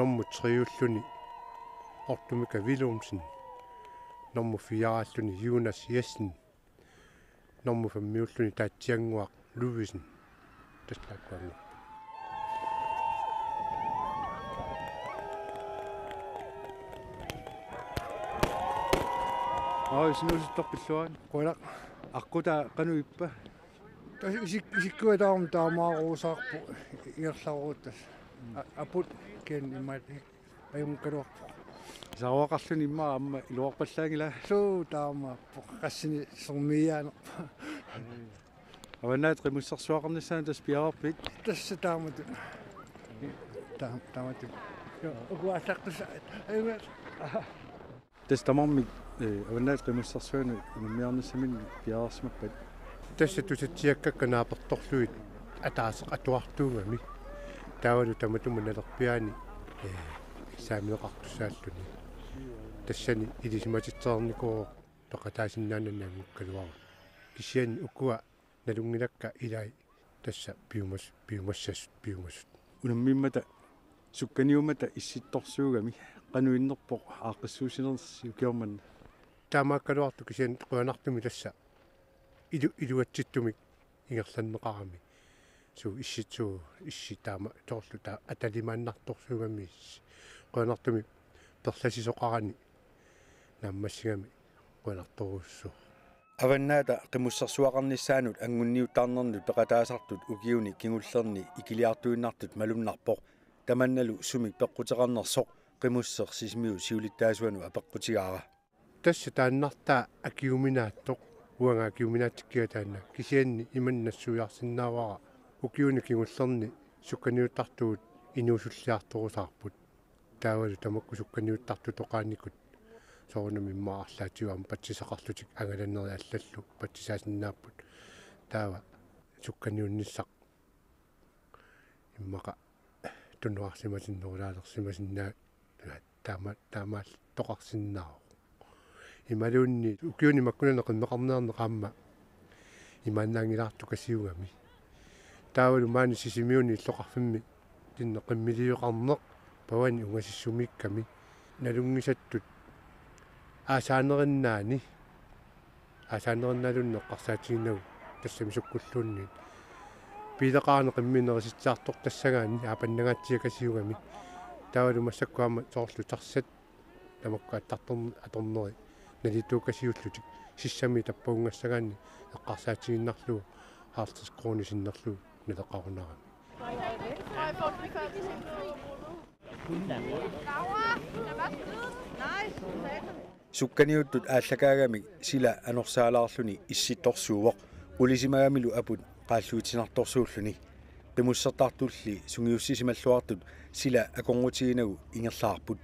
nummer 3 Ortumika Willumsen nummer 4 Jonas Jessen nummer 5 Tatjangwaq Luvisen taslaqquangu sinusuttorpilluan qula aquta qanuippa isikkuataarm taamaaruusaarpu igerlaruuttas aput ken immat ayunkaluarpu saawaqarluni imma amma iluarpallaangila suu taamaappu qassini sormiaanerpa avannaat qimussersuaqarnissaana taspiararpit tassa taamatut taamatut uguassaqtussa ayungat tastamarmik avannaat qimussersuanu immiarnissamin piararsimappat tässä tusitsiakkakka naapertorluit ataaseq atuartuungami taavalu tamatumanerpiaani saamineqartussaalluni tassani ilisimatitsaarnikoo toqataasinnaanannaangukkaluaru kisiani ukua nalungilakka ilai tassa piumassut unammimmata sukkaniumata issittorsuugami qanuinnerpoq aaqissuusinersi ukiormanna taamaakkaluartu kisiani quanartumi tassa iluatsittumik ingerlanneqarami suu issitsuu issitaama torlu ta atalimaannartorsuugami quanartumi perlasisoqarani naammassigami quanartoruussuu avannaata qimussersuaqarnissaanut angunniuttarnerlut peqataasartut ukiuni kingullerni ikiliartuinnartut malunnarpoq tamannalu sumi peqquteqarnersoq qimusser Sisimiu siulittaasuanu apeqqutigaara tässä taannartaa akiuminaattoq uanga akiuminaattikkiataanna kisianni imannassuujarsinnaavara ukiuni kingullerni sukkaniuttartuut inuusulliartorusaarput taavalu tamakku sukkaniuttartu toqaanikut soornami maarlaatiuam patsisaqarlutik angalanneri allallu patsisaasinnaaput taava sukkaniunnissaq immaqa tunnuarsimasinnerulaalersimasinnaa taamaal toqarsinnaaru imaluunni ukiuni makkunana qimmeqarneerneqaamma imaannaangilaartu kasiugami taavalu maani Sisimiuni illoqarfimmi tinne qimmiliuqarneq pawani ungasissumikkami nalungisattut aasaanerinnaalunneqqarsaatiginnagu tassami sukkulluunni piileqaarne qimminerisitsaartoq tassagaanni aapannagaatiakasiugami taavalu massakkuama soorlu tarsat tamakku atorneri nalituukasiullutik sissami tappaungassagaanni eqqarsaatiginnarlugu haartis kroonisinnerlugu naleqarunarami sukkaniuttut aallakaagami sila anorsaalaarluni issittorsuuvoq ulisimagamilu aput qaалluutinertorsuulluni qimussartartulli sungiussisimalluartut sila akongutiinagu ingerlaarput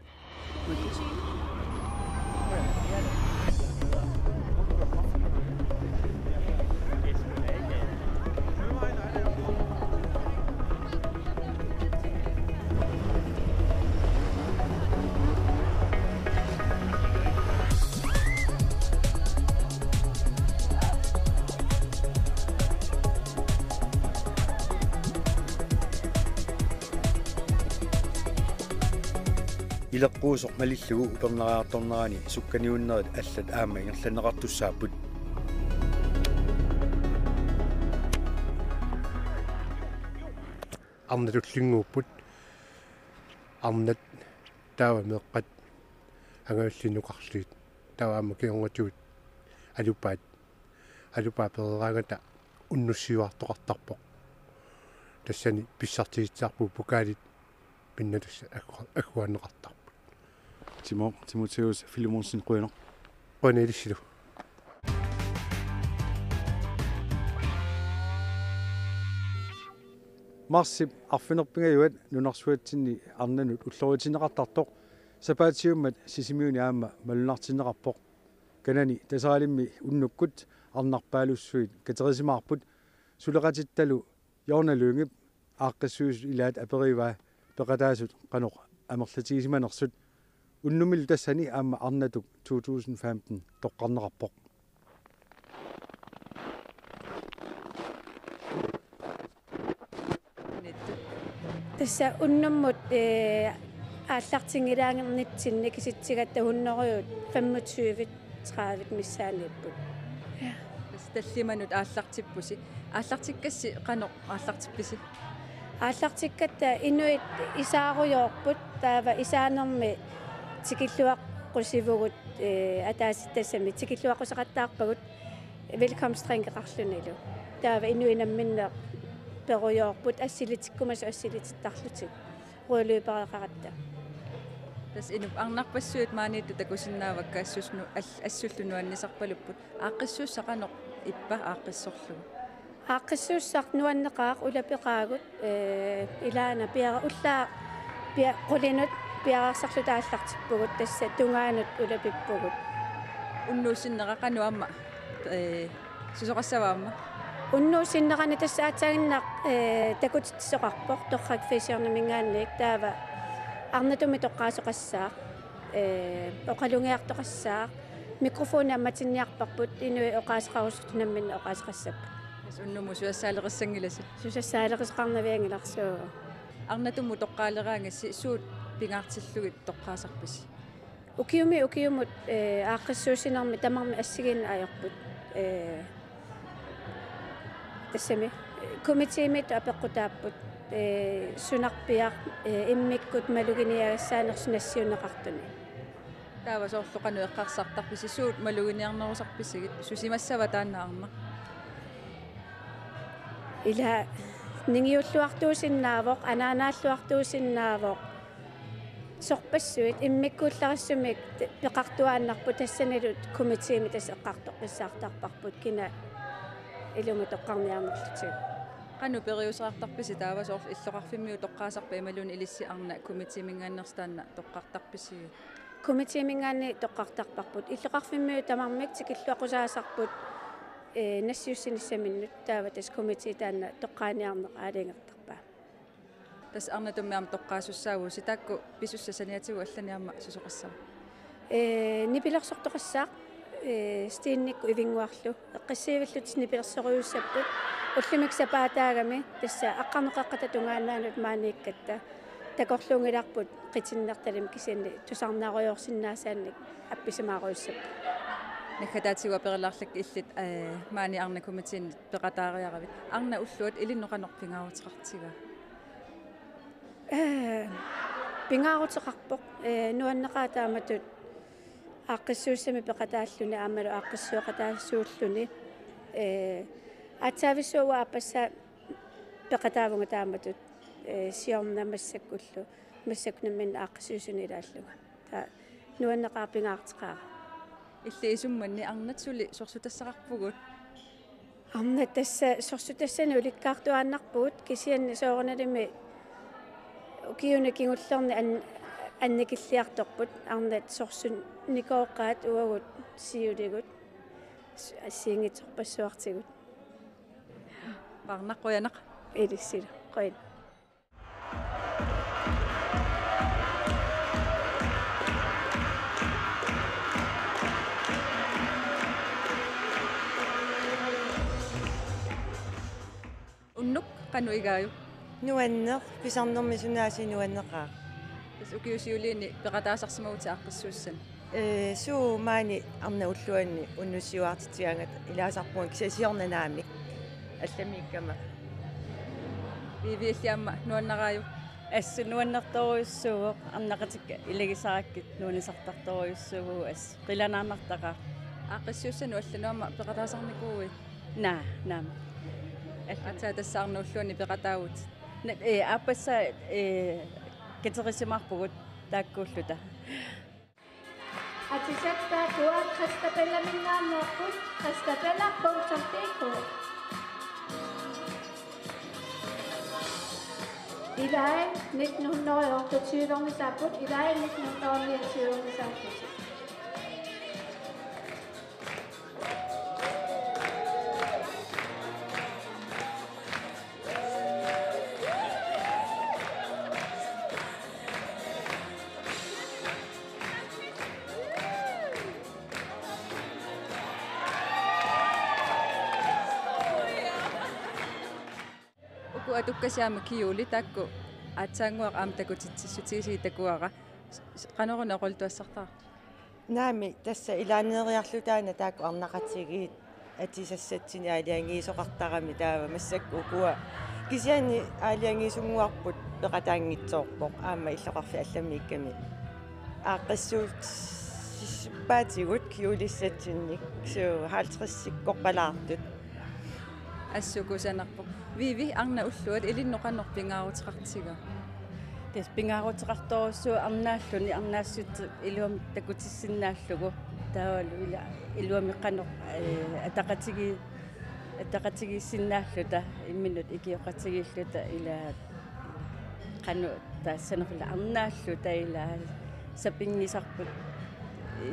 илеққуусоқ малиллугу упернераарторнерани сукканиуннерит аллат аама ингерланеқартуссааппут арнатуллингууппут арнат таава меққат ангауллинуқарлуит тааваама кионгатуут алупаа перераагата уннуссиуартоқартарпоқ тассани писсартигитсаарпу пукаалит пиннатасса акуаннеқартар Timotheus Philemonsen Grønner. Grønner Marsip arfinerpingajuat nunarsuatsinni arnanut ulloritineqartartoq sapaatiummat sisimiuni aamma malunartineqarpoq kanani tasaalimmi unnukkut arnarpaalussuit katerisimaarput suleqatittalu jornalungip aaqqissuus ilaat aperiva peqataasut qanoq amerlatiisimanersut unnumil tassani aamma arnatuk 2015 toqqarneqarpoq Tässä unnummut ааллартингилаангернитсинни киситсигатта хуннериут 25-30 миссаанииппут. Ja. Таллиманут ааллартиппуси. Ааллартиккасси qanoq ааллартипписи. Ааллартиккатта инуит исааруйоорпут таава исаанерми тикиллуақ qusivugут атааситтассами тикиллуақусеқаттаарпагут велкомстрингеқарлунилу. Таава инуинамминнеқ перуйоорпут ассилитиккумас ассилититтарлутик. Ruoluypaaqaqatta. Tas inup arnarpassuut maaniittu takusinnaavakka assusnu assullunuannisarpalupput aaqqissuussaqanoq ippa aaqqissorlugu. Aaqqissuussarnuanneqaaq ulapiqaagut ilaana piara ullaa pia qulinut piaraarsarlutaallartippugut tassa tungaanut ulapippugut. Unnuusinneqaqanu amma susoqassavaamma Unnuusinnerani tassa aatsaginnaq takutitsoqarpoq torrak fisiornamingaanniik taava arnatumi toqqaasoqassaaq oqalungiartoqassaaq mikrofoni ammatinniarparput inui oqaasaqarussutunamminna oqaasaqassappu unnumu suassaaleqissangilasit suassaaleqisqarnaviangilarsuu arnatumu toqqaaleraangassi suut pingaartillugit toqqaasarpisi ukiumut aaqqissuusinermi tamarmi assigin ajorput тассами комитимит апеққутааппут сунарпиақ иммиккут малугиниагассаанерсунассиунеқартуни таава соорлоқану эққарсартарписи суут малугиниарнерусарписигит сусимассава тааннаарна ила нингиуллуартуусиннаавоқ анаанааллуартуусиннаавоқ сорпассуит иммиккуулларассумик пеқартуааннарпут тассанилут комитими тас эққартоқ писсаартарпарпут кина илуму тоqqarniarnerlutиг qanu periusaqartarpisi taava soorl illoqarfimmiu toqqaasarpa imaluni ilissi arna komitimiingaannerstaanna toqqartarpisi komitimiingaanni toqqartarparput illoqarfimmiu tamarmik tikilluaqusaasarput nassiussinissaminnut taava tas komiti taanna toqqaaniarneq aalingertarpaa tas arna tummiam toqqaasussaavuu sitaakku pisussasaniatigu allaniarma susoqassava nipilersortoqassaaq стиинникку ивингуарлу эққиссиивиллут ниперсориуссаппут уллумиксапаатаагами тасса аққарнеқаққата тунгааннаанут maanikkatta такорлунгиларпут қитиннерталим кисианни тусарнааруйорсиннаасаанник апписамааруйуссаппу наккатаатигуа перелаарлак иллит маани арна комитин пеқатаариаравит арна уллуат илинноқанорпингаарутеқартига пингаарутеқарпоқ нуаннеқаатааматут aaqqissuussami peqataalluni aamalu aaqqissuoqataassuulluni атсаависсуа аппасса пеқатаавунга тааматут сиорнамассаккуллу массакнаммин ааqqissuusuni илааллуга та нуаннеқарпингаартеқаа илли исумманни арнатсули сорсутассақарпугут Arna tassa sorsutassan ulikkaartuaannarpuut kisianni soornalimi ukiuna kingullerni annikilliartorput arnat sorsun nikooqqaat uagut siuligut asiingitsorpassuartigut Parnaqquyanaq ilissila qoin unnuk qanuigaayu nuanneq pisarnermi sunaasi nuanneqaa tas ukiusiuliini peqataasarsimaguti aqqissuussan suu maani arna ulluanni unnussiuartitiangat ilaasarpuun kisasiornanaamik алламиккама вивиаллиамма нуаннараю асс нуаннарторуйуссууоқ арнақатикка илагисараккит нуанисартарторуйуссуугу ас қиланааннартақа ааққиссууссан уаллануама пеқатаасарникууи наама атаа тассаарнууллуани пеқатаагут аппасса катерисимарпугут тааккууллута атисатта туа хастапелламиннааннеққут хастапелла.tk I dag 1928 sabut, i dag 1929 sabut. Tukkasiama kiuli takku atsaanguaq aamtakutitsissutiisi takuara qanoruna qoltuassartaa naami tassa ilaaneeriarlutaana taakku arnaqatigiit atisassatini aaliangiisoqartarami taava massakku ukua kisiani aaliangiisunguarput peqataangitsoorpoq aama illoqarfi allamiikkami aaqqissuut paatigut kiulissatsinnik suu 50 korpalaartut ассукусанарпо виви арна уллуат илинноқаннорпингаарутеқартига тас пингаарутеқарторуссуу арнааллуни арнаассут илуам такутиссиннааллугу таавалу ила илуамиққано атақатигиссиннааллута имминут икиоқатигииллута ила қану таассанерла арнааллута ила сапингисарпут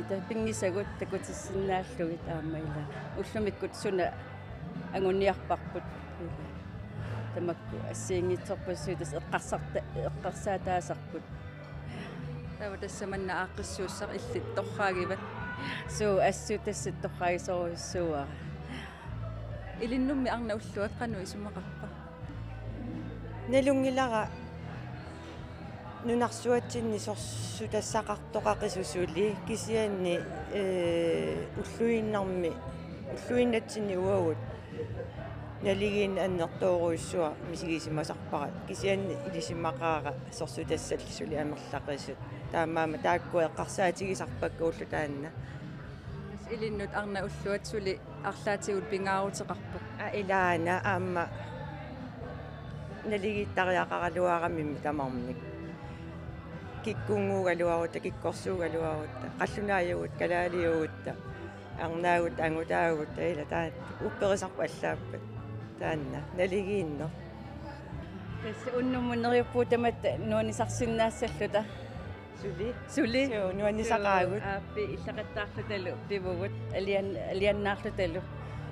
тапингисагут такутиссиннааллугит аама ила уллумиккут суна ангунниарпарпут тамакку ассиингитсорпассуутас эққарсаатаасарпут тава тассаманна ааққиссууссақ иллит торраагиват суу ассуутассат торраагисоруйуссууа илиннумми арна уллуат қану исумақарпа налунгилара нунарсуатсинни сорсутассақартоқақисусули кисианни уллуиннарми уллуиннатсинни уагут налигин аннертооруйссуа мисигисимасарпара кисианни илисимақаара сорсутассаллисули амерлақисут таамаама таакку эққарсаатигисарпакка уллутаанна илиннут арна уллуатсули арлаатигут пингаарутеқарпу илаана аама налигиттариақаралуарамимми тамарник киккунгуугалуарута киккорсуугалуарута қаллунааюгут калаалиугутта арнаагут ангутаагут ила таат упперисарпу аллааппат таанна налигиинно тас уннуммунериуппуутамат нуанисарсиннаассаллута сули нуанисақаагут ааппи иллақаттаарлуталу пивугут алианнаарлуталу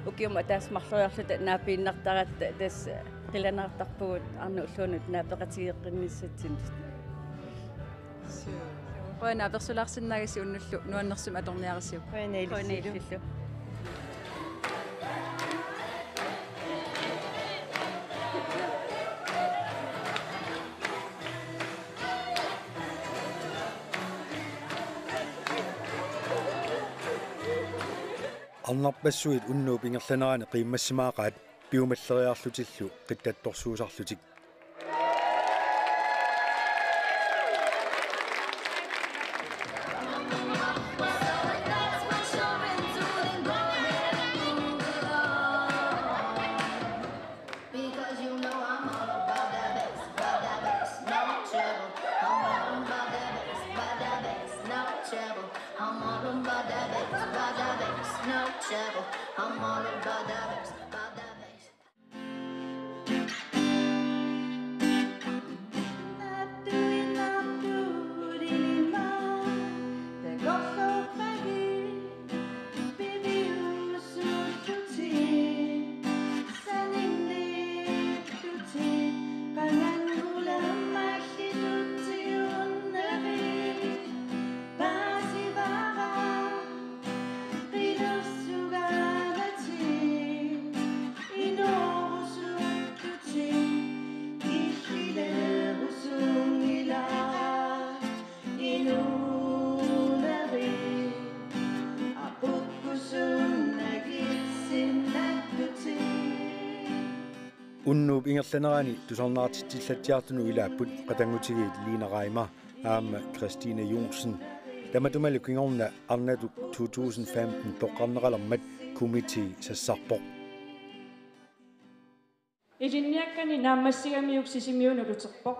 укиума таас марлуярлута наапииннартаратта тас қиланаартарпугут арну уллуунут наапеқатигеққинниссатсин Qoina persulаарsinnaagasi unnullu nuannersum atorniarisiu. Qoina illu. арнарпассуит уннуу пингерланерани қиммассимаақаат пиумаллериарлутиллу қиттатторсуусарлутик No devil. I'm all about that bass, about that bass. Unnuup ingerlaneraani tusarnaartitillatiartunu ilaaput qatangutigiit liineraima aama Christine Jonsen tamatumali kingorna arnatuk 2015 toqqarneralarmat committee sassarpoq Ilinniakkani naammassigammiuk sisimiunuluterpoq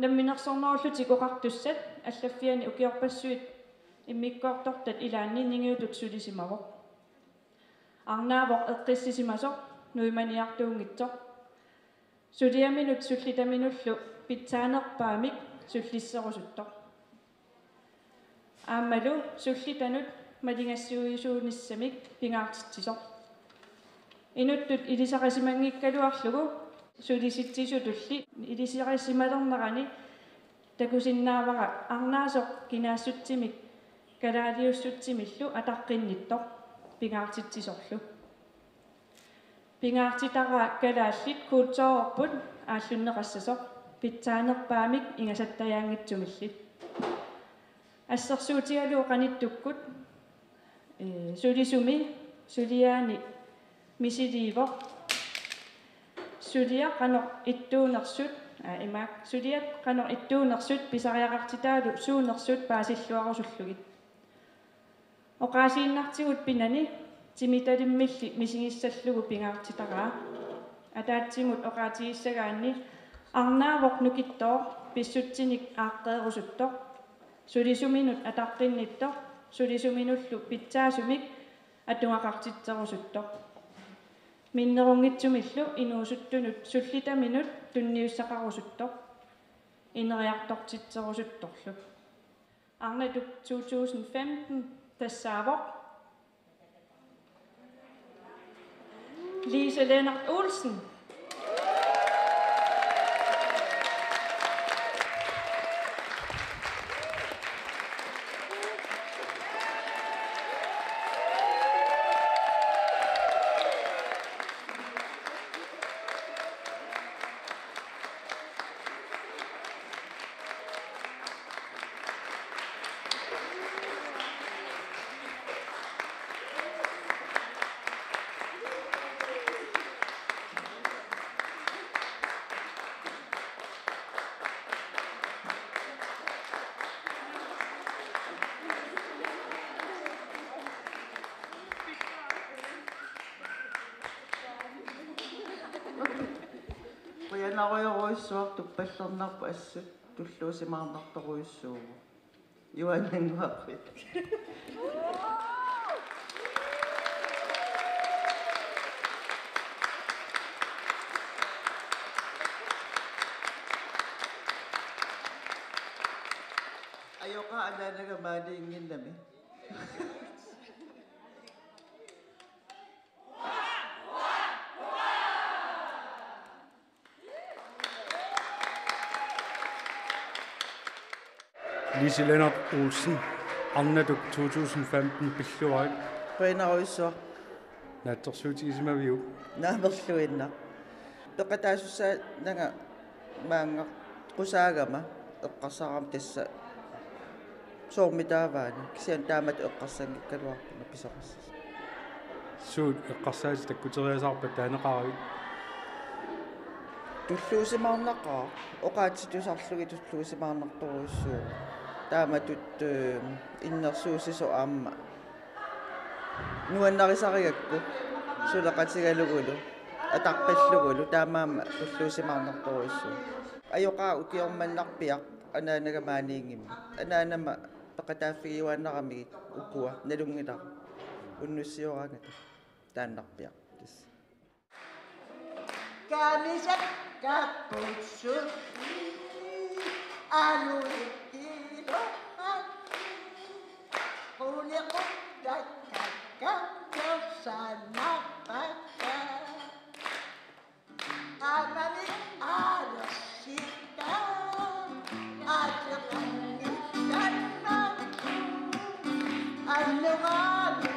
namminersornerullutik oqartussat allaffiani ukiorpassuit immikkoortortat ilaanni ningiutut sulisimavoq arnaavoq eqqissisimasoq nuimaniartuungitsoq suliaminut sullitaminullu pitsaanerpaamik sullisserusuttoq aammalu sullitanut malingassuuisuunissamik pingaartittisoq inuttut ilisaqasimangikkaluarlugu sulisittisutulli ilisaqasimalernerani takusinnaavara arnaasoq kinaassutsimik kalaaliussutsimillu ataqqinittoq pingaartittisorlu pingaartitaraa kalaallit kuutsoorput aallunneqassasoq pitsaanerpaamik ingasattajaangitsumilli ассерсуутигалуу qanittukkut sulisumi suliaani misidiivoq sulia qanoq ittuunersut imaak suliat qanoq ittuunersut pisariaqartitaalu suunersut paasilluarusullugit oqaasiinnartigut pinani timitalimmilli misingissallugu pingaartitaraa ataatsimut oqaatigiссagaanni arnaavoq nukittoo pissutsinik aaqqeerusuttoq sulisuminut ataqqinittoq sulisuminullu pitsaasumik atungaqartitserusuttoq minnerungitsumillu inuusuttunut sullitaminut tunniussaqarusuttoq ineriartortitserusuttorlu arnatuk 2015 tassaavoq Lise Lennart Olsen Qianaruyoruissuaq tuppallernerpu assut tulluusimaarnartoruissuugu Juannanguaqit Ayoqa anaanagamaaniinginnami Lise Lennart Olsen, arnatuk 2015 pilluarik. Qianaruissuaq naattorsuutigismaviu. Naamerluinna. Peqataasussa nanga maanga qusaagama eqqarsaaram tassa soormitaavaani kisian taamat eqqarsangikkaluarpuna pisoqassas. Suut eqqarsaati takkuteriasarpat taaneqaravit. Tulluusimaarnaqaa oqaatsitusarlugi tulluusimaarnartoruissuu taamatut innersuusiso aamma nuannarisarigakku suleqatigalugulu ataqqillugulu taamaamma tulluusimaarnartoruissuu ayoqaa ukiormannarpiaq anaanagamaaniingimmi anaanama peqataaffigiuannaqamigit ukkua nalungilaq уннуссиораангата тааннарпиа тас Kamisat kaputsu aluikilo uliquttakka sanapaka amami alasita atqanna alluqami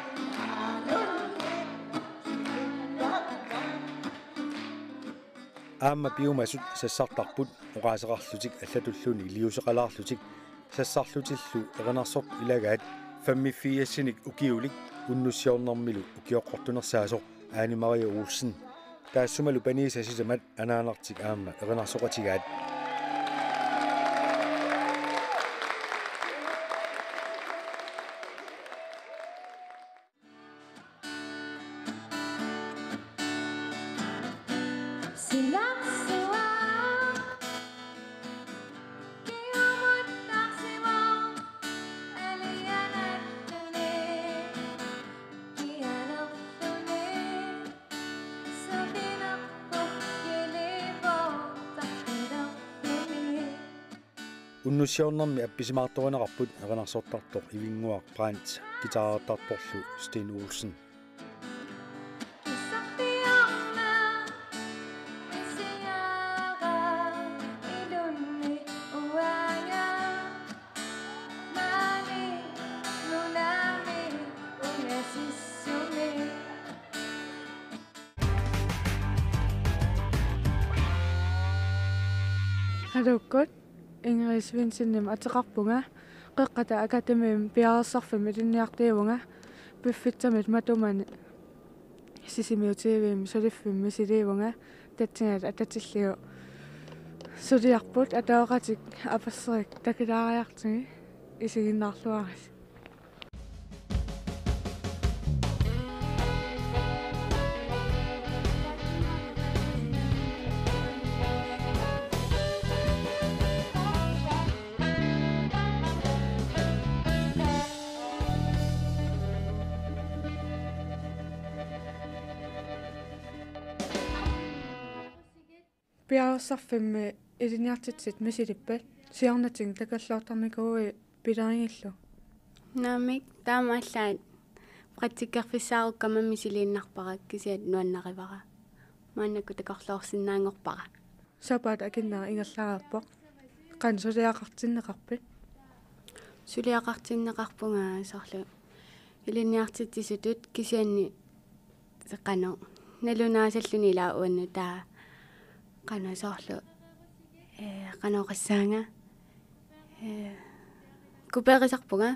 аама пиумасут сассартарпут оqaасеқарлутик аллатуллуни илиусеқалаарлутик сассарлутиллу эрнарсоқ илагаат фаммиффиассиник укиулик уннуссиорнэрмилу укиоққортунерсаасоқ Аани Мария Олсен таассумалу паниисасисамат анаанартик аама эрнарсоқатигаат уннуссиорнэрми апписимаарторинеқарпут эрнарсортартоқ ивингуақ Брандт гитаартарторлу Стен Олсен Halukut Ingrid Svinsinnim ataqarpunga qeqqata akatemiim piarersarfim ilinniartiivunga piffitsamit matumani sisimiutiiviim suliffim misiliivunga tatsingat atatilliu suliarput ataoqatik apasserik takilaariartigi isiginnaarluaris Piarersarfimmi iliniartitsit misilippat siarnating takalluartarmikuui pilaringillu Naamik taamaallaan qattikkerfissaarukkama misiliinnarparak kisiat nuannarivara maannakku takorluorsinnaangorpara sapat akinnaa ingallaarappoq qan suliaqartinneqarpit suliaqartinneqarpunga sorlu iliniartitsisutut kisianni seqqano nalunaasalluni ilaa uannu taa qana sorlu qanoqassaanga kupeerisarpunga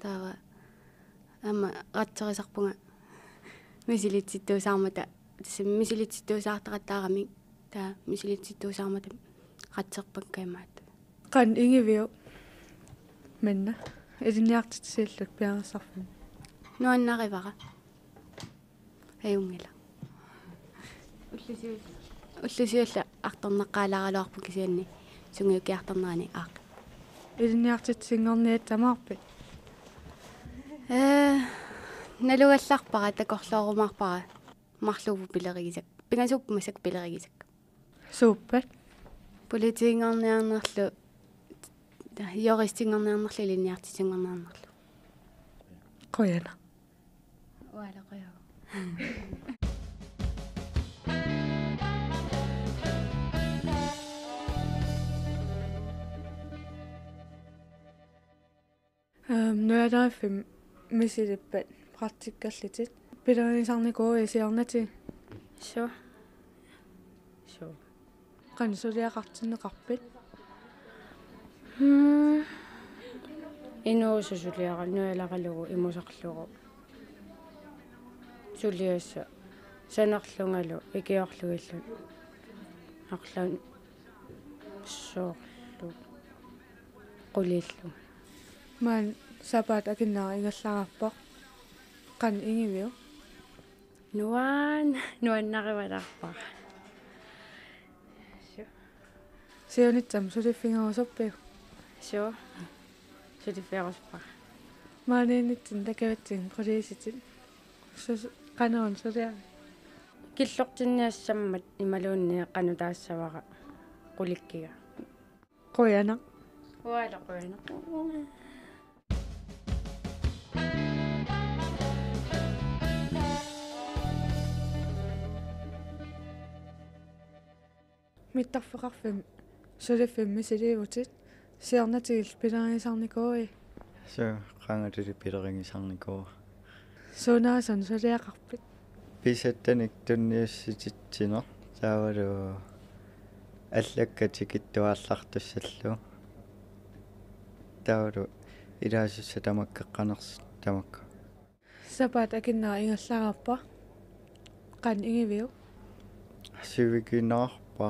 taava amma ratserisarpunga misilitsittuusaarmata misilitsittuusaartaqattaarami taa misilitsittuusaarmata ratserpakkaimaat qan ingiviu menna iliniartitsilluk piarersarfim nuannarivara ayungila уллусиулла арторнеққалааралуарпу кисианни сунгиукиарторнерани аақ илниартитсингорниат тамаарпит налугалларпара такорлоорумаарпара марлуупу пилеригисак пингасуппумасак пилеригисак сууппат политингорниарнерлу юристингорниарнерлу илниартитсингорниарнерлу qoyana уала qoyava Nørdafim misilippat praktikkallitit pileringsarnikuui isiornati sure qansuliaqartinneqarpit inuususuliaqa nualaqalugu imusaqlugu suliassa sanarlungalu ikiorlugillu aqlan soorlu qulillu man sapat akinnaa ingallaarappoq qan ingiviu nuannarivalarpa siunitsam suliffingerusorpiu sure suliffiaruspa maaniinitsin takavatsin quliisitit qanoon sulia киллортинниассаммат ималуунниа канутаассавара qulиккига qoyana уала qoyana mittарфеқарфим сулиффимми силивутит сиарнатигил пилариисарникуи so qangatuli pilerigisarnikoo сунаасан сулиақарпит писаттаник тунниуссититсинер таавалу аллаккатикиттуааллартуссаллу таавалу илаасусса тамаккеққанерс тамакка сапаат акиннаа ингерлаараппа qan ingivio сивикинаарпа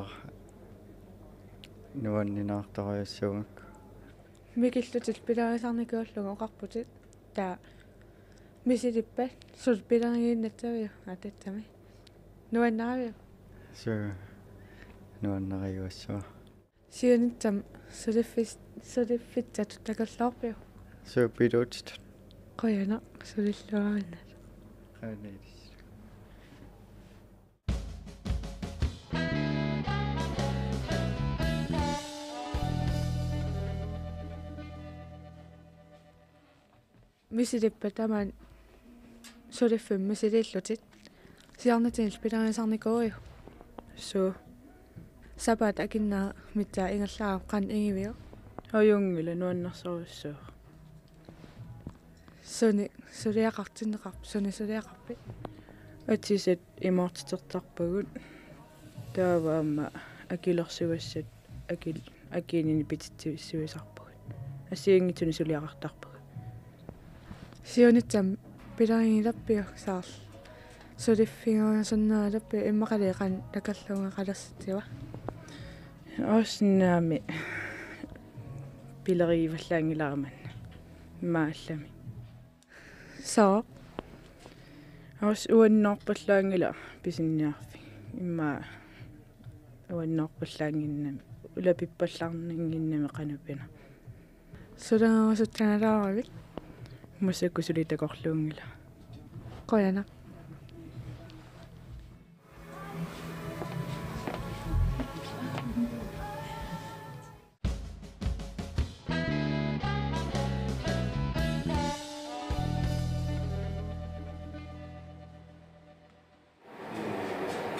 нуаннинаарториассугак микиллутил пилариисарникууллугу оқарпутит таа мисилиппат сул пиларигииннатсавиу ататтами нуаннаавиу so нуаннариуассуа сиунитсам сулиффитсат такаллаарпиу so бидут qoyana сулиллуаринна qanadis мисилиппа тамаан сулиффим мисилииллутит сиарнатигил пилариисарникуи су сапаат акиннаа митсаа ингерлаарап qan ingivio аюнгила нуаннарсоруссуу суни сулиақартиннеқарп суни сулиақарпит атисат имаартитертарпагут тааваама акилерсуассат акинини пититсивиссуисарпагут ассиингитсуни сулиақартарпагут сиунитсам пиларигилаппиу саарл сулиффингуасаннаалаппи иммақалиқан такаллунга қалассатива оснами пилариваллаангилараман мааллами соо ос уаннаарпаллаангила писинниарфи имма уаннаарпаллаангиннами улапиппаллаарнингиннами канапина сулангавасуттаналааравит мусаккусулитакорлуунгила qoyana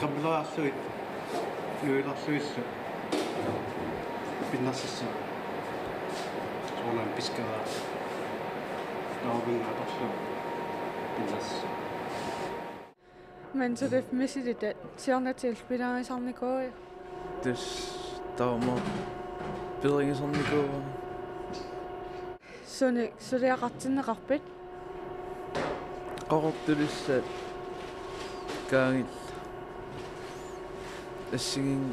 камлаарлуит юиларлуиллу пиннерсисса соолан пискава наавингаторлу пиннерс men sulif misilita сиарнатигил пилариисарникуи тус таама пилариисарникуа суни сулиақартиннеқарпит qaqortulissaat kaangil ассигин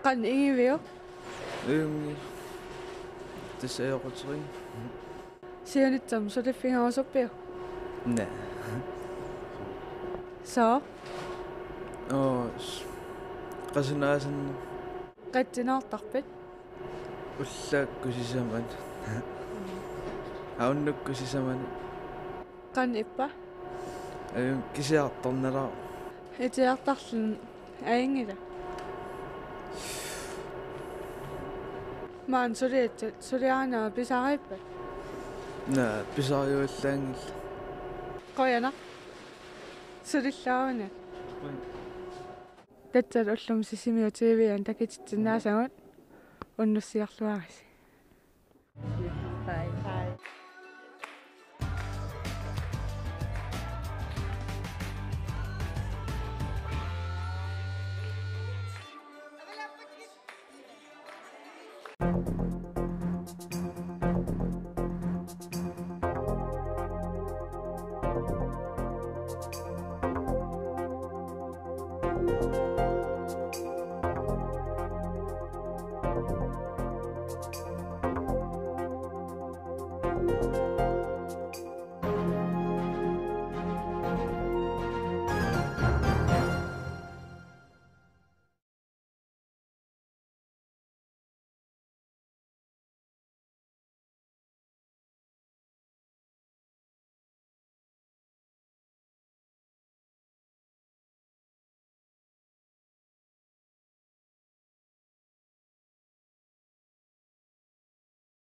qan ingivio уйунги тасаёқутери сиунитсам сулиффингуасуппиу на соо qasinaасан qatsinаарtarpit уллааккусисаман ауннуккусисаман qan ippa аюн кисиарторнала итиартарлун аингила маан сулиаанаа писаариппа на писариуаллаангил qoyana сулиллаавна татсал уллум сисимиутивиан такититсиннаасагут уннуссиарлуараси Hi. Hi.